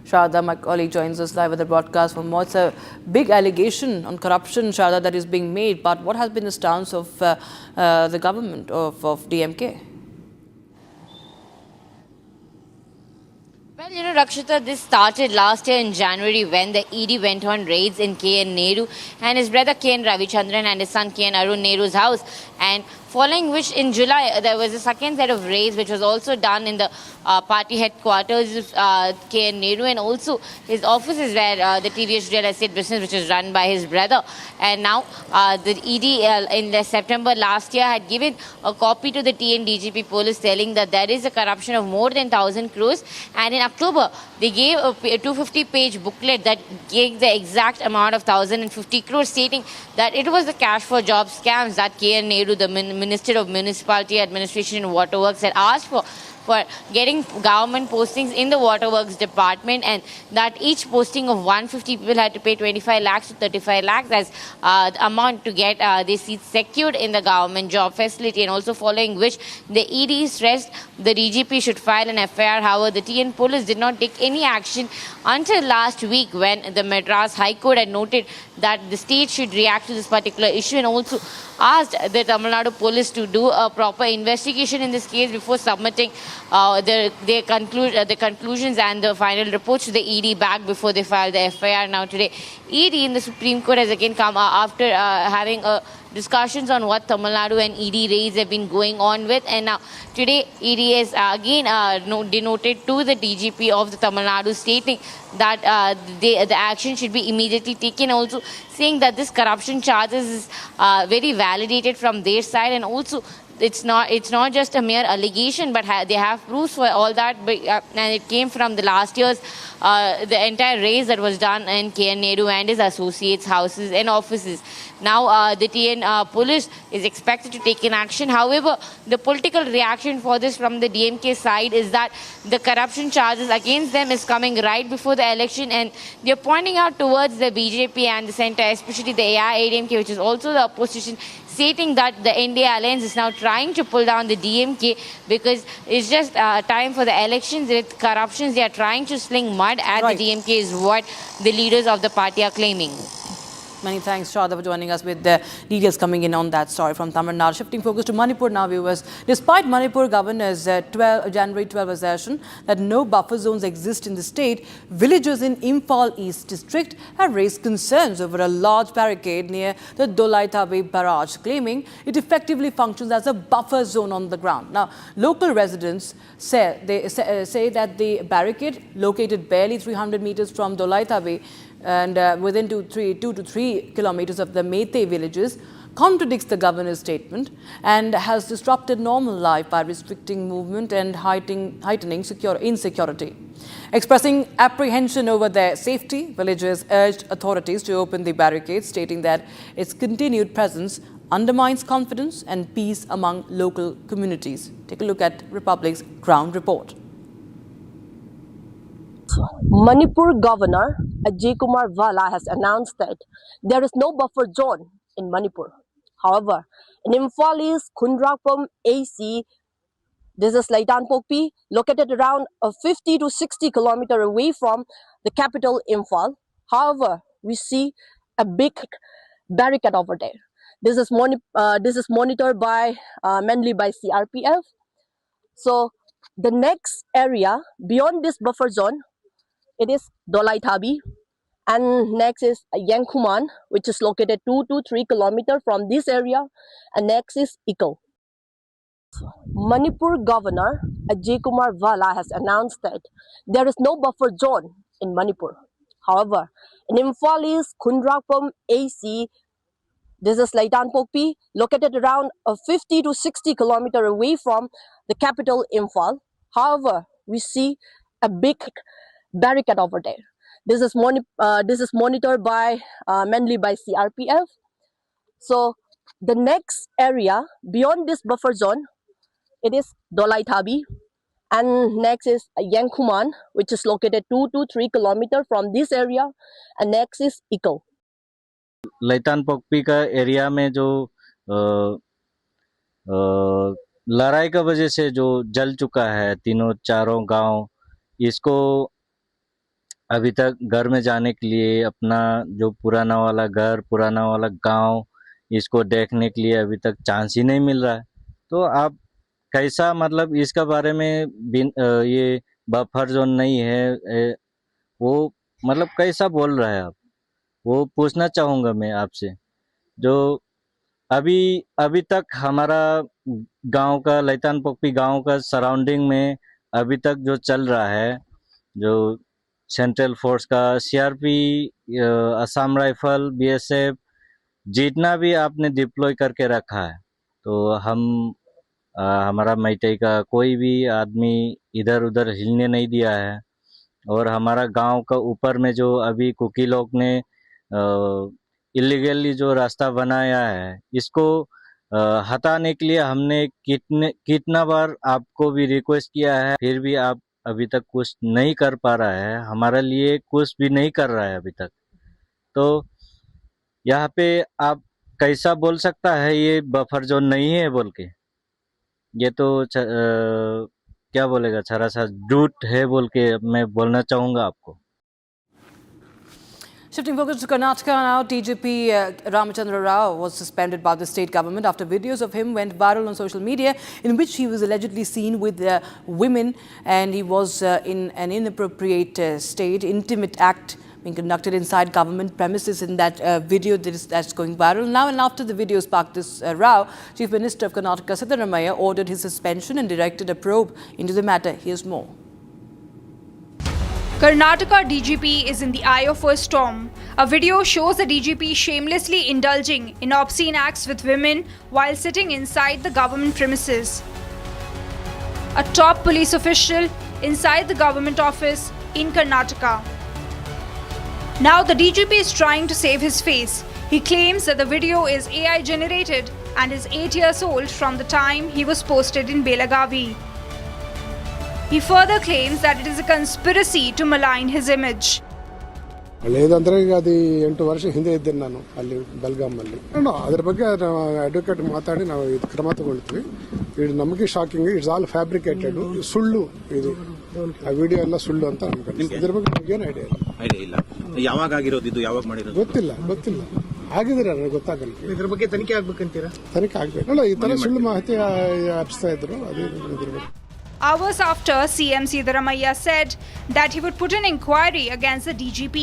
Sharda, my colleague, joins us live with the broadcast for more. It's a big allegation on corruption, Sharda, that is being made. But what has been the stance of the government of DMK? Well, Rakshita, this started last year in January when the ED went on raids in KN Nehru and his brother KN Ravichandran and his son KN Arun Nehru's house. And following which in July there was a second set of raids which was also done in the party headquarters of KN Nehru, and also his offices where the TVS real estate business which is run by his brother. And now the ED in September last year had given a copy to the TN DGP police telling that there is a corruption of more than 1,000 crores, and in October they gave a 250-page booklet that gave the exact amount of 1,050 crores, stating that it was the cash for job scams that KN Nehru, the Minister of Municipality Administration and Waterworks, had asked for getting government postings in the Waterworks department, and that each posting of 150 people had to pay 25 lakhs to 35 lakhs as the amount to get their seats secured in the government job facility. And also following which the ED stressed the DGP should file an FIR. However, the TN police did not take any action until last week when the Madras High Court had noted that the state should react to this particular issue, and also asked the Tamil Nadu police to do a proper investigation in this case before submitting the conclusions and the final reports to the ED back before they file the FIR. Now today, ED in the Supreme Court has again come after having discussions on what Tamil Nadu and ED raids have been going on with, and now today ED has again denoted to the DGP of the Tamil Nadu, stating that the action should be immediately taken, also saying that this corruption charges is very validated from their side, and also it's not just a mere allegation, but they have proofs for all that. And it came from the last year's the entire raid that was done in KN Nehru and his associates' houses and offices. Now the TN police is expected to take in action. However, the political reaction for this from the DMK side is that the corruption charges against them is coming right before the election, and they're pointing out towards the BJP and the centre, especially the AIADMK, which is also the opposition, stating that the NDA alliance is now trying to pull down the DMK because it's just time for the elections. With corruptions, they are trying to sling mud at the DMK is what the leaders of the party are claiming. Many thanks, Sharda, for joining us with the details coming in on that story from Tamil Nadu. Shifting focus to Manipur now, viewers. Despite Manipur governor's January 12 assertion that no buffer zones exist in the state, villagers in Imphal East district have raised concerns over a large barricade near the Dolaitabe barrage, claiming it effectively functions as a buffer zone on the ground. Now, local residents say that the barricade, located barely 300 meters from Dolaitabe, and within 2 to 3 kilometers of the Meitei villages, contradicts the governor's statement and has disrupted normal life by restricting movement and heightening insecurity. Expressing apprehension over their safety, villagers urged authorities to open the barricades, stating that its continued presence undermines confidence and peace among local communities. Take a look at Republic's ground report. Manipur Governor Akshay Kumar has announced that there is no buffer zone in Manipur. However, in Imphali's Khundrapam AC, this is Laitan Pokpi, located around 50 to 60 kilometers away from the capital Imphal. However, we see a big barricade over there. This is monitored by mainly by CRPF. So the next area beyond this buffer zone, it is Dolai Thabi, and next is Yangkuman, which is located 2 to 3 kilometers from this area, and next is Iko. Manipur Governor Akshay Kumar has announced that there is no buffer zone in Manipur. However, in Imphali's Khundrapam AC, this is Laitan Pokpi, located around 50 to 60 kilometers away from the capital Imphal. However, we see a big barricade over there. This is monitored by mainly by CRPF. So the next area beyond this buffer zone, it is Dolai Thabi, and next is Yangkuman, which is located 2 to 3 kilometers from this area, and next is Iko. लैतान पोकपी का area में जो लड़ाई का वजह से जो जल चुका है चारों गांव, इसको अभी तक घर में जाने के लिए अपना जो पुराना वाला घर, पुराना वाला गांव, इसको देखने के लिए अभी तक चांस ही नहीं मिल रहा है। तो आप कैसा, मतलब इसका बारे में ये बफर जोन नहीं है, वो मतलब कैसा बोल रहा है आप, वो पूछना चाहूँगा मैं आपसे। जो अभी तक हमारा गांव का, लैतान पोकपी गांव का सराउंडिंग में अभी तक जो चल रहा है, जो सेंट्रल फोर्स का, सीआरपी, असम राइफल, बीएसएफ, जितना भी आपने डिप्लॉय करके रखा है, तो हमारा मैतेई का कोई भी आदमी इधर उधर हिलने नहीं दिया है। और हमारा गांव का ऊपर में जो अभी कुकी लोग ने इलीगली जो रास्ता बनाया है, इसको हटाने के लिए हमने कितना बार आपको भी रिक्वेस्ट किया है, फिर भी आप अभी तक कुछ नहीं कर पा रहा है, हमारे लिए कुछ भी नहीं कर रहा है अभी तक। तो यहाँ पे आप कैसा बोल सकता है ये बफर जोन नहीं है बोल के? ये तो क्या बोलेगा, छरा सा झूठ है बोल के मैं बोलना चाहूँगा आपको। Shifting focus to Karnataka now, DGP Ramachandra Rao was suspended by the state government after videos of him went viral on social media in which he was allegedly seen with women, and he was in an inappropriate state, intimate act being conducted inside government premises in that video that's going viral now. And after the video sparked this row, Chief Minister of Karnataka Siddaramaiah ordered his suspension and directed a probe into the matter. Here's more. Karnataka DGP is in the eye of a storm. A video shows the DGP shamelessly indulging in obscene acts with women while sitting inside the government premises. A top police official inside the government office in Karnataka. Now the DGP is trying to save his face. He claims that the video is AI generated and is 8 years old from the time he was posted in Belagavi. He further claims that it is a conspiracy to malign his image. లేదంటే అది 8 ವರ್ಷ ಹಿಂದೆ ಇದ್ದೇನೆ ನಾನು ಅಲ್ಲಿ ಬೆಲ್ಗಾಮಲ್ಲಿ. ಅದರ ಬಗ್ಗೆ ನಾವು ಅಡ್ವೊಕೇಟ್ ಮಾತಾಡಿ ನಾವು ಇದು ಕ್ರಮ ತಗೊಳ್ತೀವಿ. ಇದು ನಮಗೆ ಶಾಕಿಂಗ್, ಇಟ್ಸ್ ಆಲ್ ಫ್ಯಾಬ್ರಿಕೇಟೆಡ್, ಸುಳ್ಳು ಇದು. ಆ ವಿಡಿಯೋ ಎಲ್ಲ ಸುಳ್ಳು ಅಂತ ಅನ್ಕೊಂಡು. ಇದರ ಬಗ್ಗೆ ನಮಗೇನು ಐಡಿಯಾ ಇಲ್ಲ. ಯಾವಾಗ ಆಗಿರೋದು ಇದು, ಯಾವಾಗ ಮಾಡಿರೋದು ಗೊತ್ತಿಲ್ಲ. ಆಗಿದ್ರೆ ನನಗೆ ಗೊತ್ತಾಗಲ್ಲ. ಇದ್ರ ಬಗ್ಗೆ ತನಿಖೆ ಆಗ್ಬೇಕಂತೀರಾ? ತನಿಖೆ ಆಗ್ಬೇಕು. ಅಲ್ಲ, ಈ ತರ ಸುಳ್ಳು ಮಾಹಿತಿ ಹಬ್ಸ್ತಾ ಇದ್ರು, ಅದೇ ಇದ್ರ ಬಗ್ಗೆ. Hours after, CM Siddaramaiah said that he would put an inquiry against the DGP.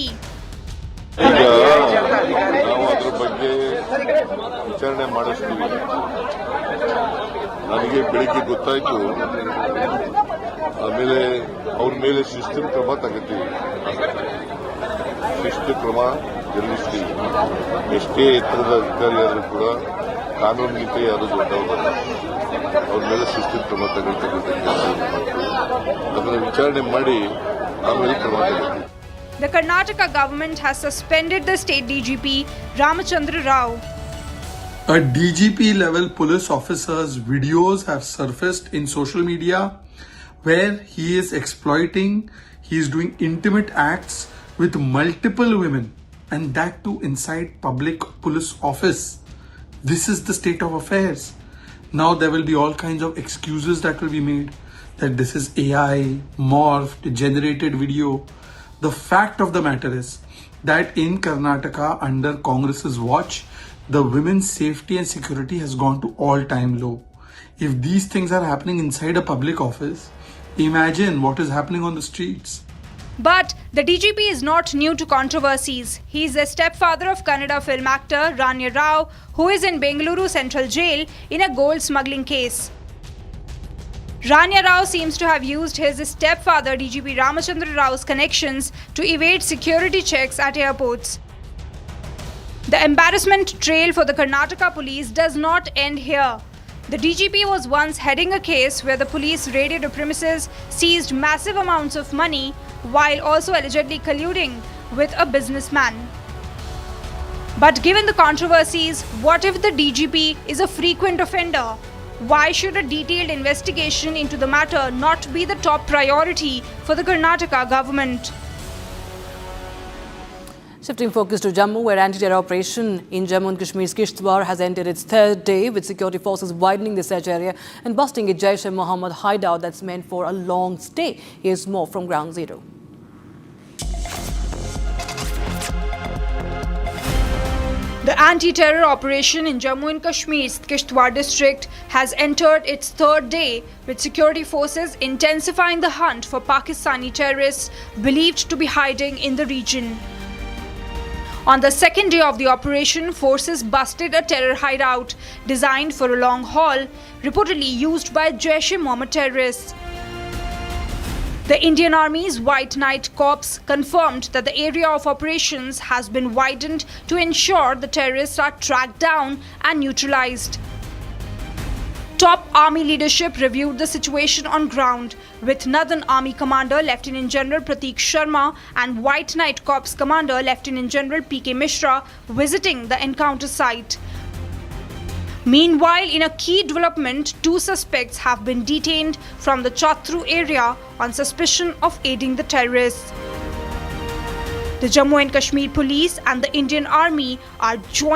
ನಾವು ಅದ್ರ ಬಗ್ಗೆ ವಿಚಾರಣೆ ಮಾಡಿಸ್ತೀವಿ. ನನಗೆ ಬೆಳಿಗ್ಗೆ ಗೊತ್ತಾಯ್ತು, ಆಮೇಲೆ ಅವ್ರ ಮೇಲೆ ಶಿಸ್ತು ಕ್ರಮ ತಗೋತೀವಿ. ಶಿಸ್ತು ಕ್ರಮ ಜರುಗಿಸ್ತೀವಿ. ಎಷ್ಟೇ ಎತ್ತರದ ಅಧಿಕಾರಿಯಾದರೂ ಕೂಡ ಕಾನೂನಿಗಿಂತ ಯಾರು ದೊಡ್ಡವರಲ್ಲ. ಅವ್ರ ಮೇಲೆ ಶಿಸ್ತು ಕ್ರಮ ತಗೊಳ್ತಕ್ಕಂಥ ಅದನ್ನು ವಿಚಾರಣೆ ಮಾಡಿ ಆಮೇಲೆ ಕ್ರಮ ತಗೊಳ್ತೀವಿ. The Karnataka government has suspended the state DGP Ramachandra Rao. A DGP level police officer's videos have surfaced in social media where he is exploiting He is doing intimate acts with multiple women, and that too inside public police office. This is the state of affairs. Now there will be all kinds of excuses that will be made that this is AI, morphed, generated video. The fact of the matter is that in Karnataka under Congress's watch, the women's safety and security has gone to all-time low. If these things are happening inside a public office, imagine what is happening on the streets. But the DGP is not new to controversies. He is the stepfather of Kannada film actor Rania Rao, who is in Bengaluru Central Jail in a gold smuggling case. Rania Rao seems to have used his stepfather DGP Ramachandra Rao's connections to evade security checks at airports. The embarrassment trail for the Karnataka police does not end here. The DGP was once heading a case where the police raided a premises, seized massive amounts of money, while also allegedly colluding with a businessman. But given the controversies, what if the DGP is a frequent offender? Why should a detailed investigation into the matter not be the top priority for the Karnataka government? Shifting focus to Jammu, where anti-terror operation in Jammu and Kashmir's Kishtwar has entered its third day, with security forces widening the search area and busting a Jaish and Mohammed hideout that's meant for a long stay. Here's more from Ground Zero. The anti-terror operation in Jammu and Kashmir's Kishtwar district has entered its third day, with security forces intensifying the hunt for Pakistani terrorists believed to be hiding in the region. On the second day of the operation, forces busted a terror hideout designed for a long haul, reportedly used by Jaish-e-Mohammed terrorists. The Indian Army's White Knight Corps confirmed that the area of operations has been widened to ensure the terrorists are tracked down and neutralized. Top Army leadership reviewed the situation on ground, with Northern Army Commander Lieutenant General Prateek Sharma and White Knight Corps Commander Lieutenant General P.K. Mishra visiting the encounter site. Meanwhile, in a key development, 2 suspects have been detained from the Chatru area on suspicion of aiding the terrorists. The Jammu and Kashmir Police and the Indian Army are joined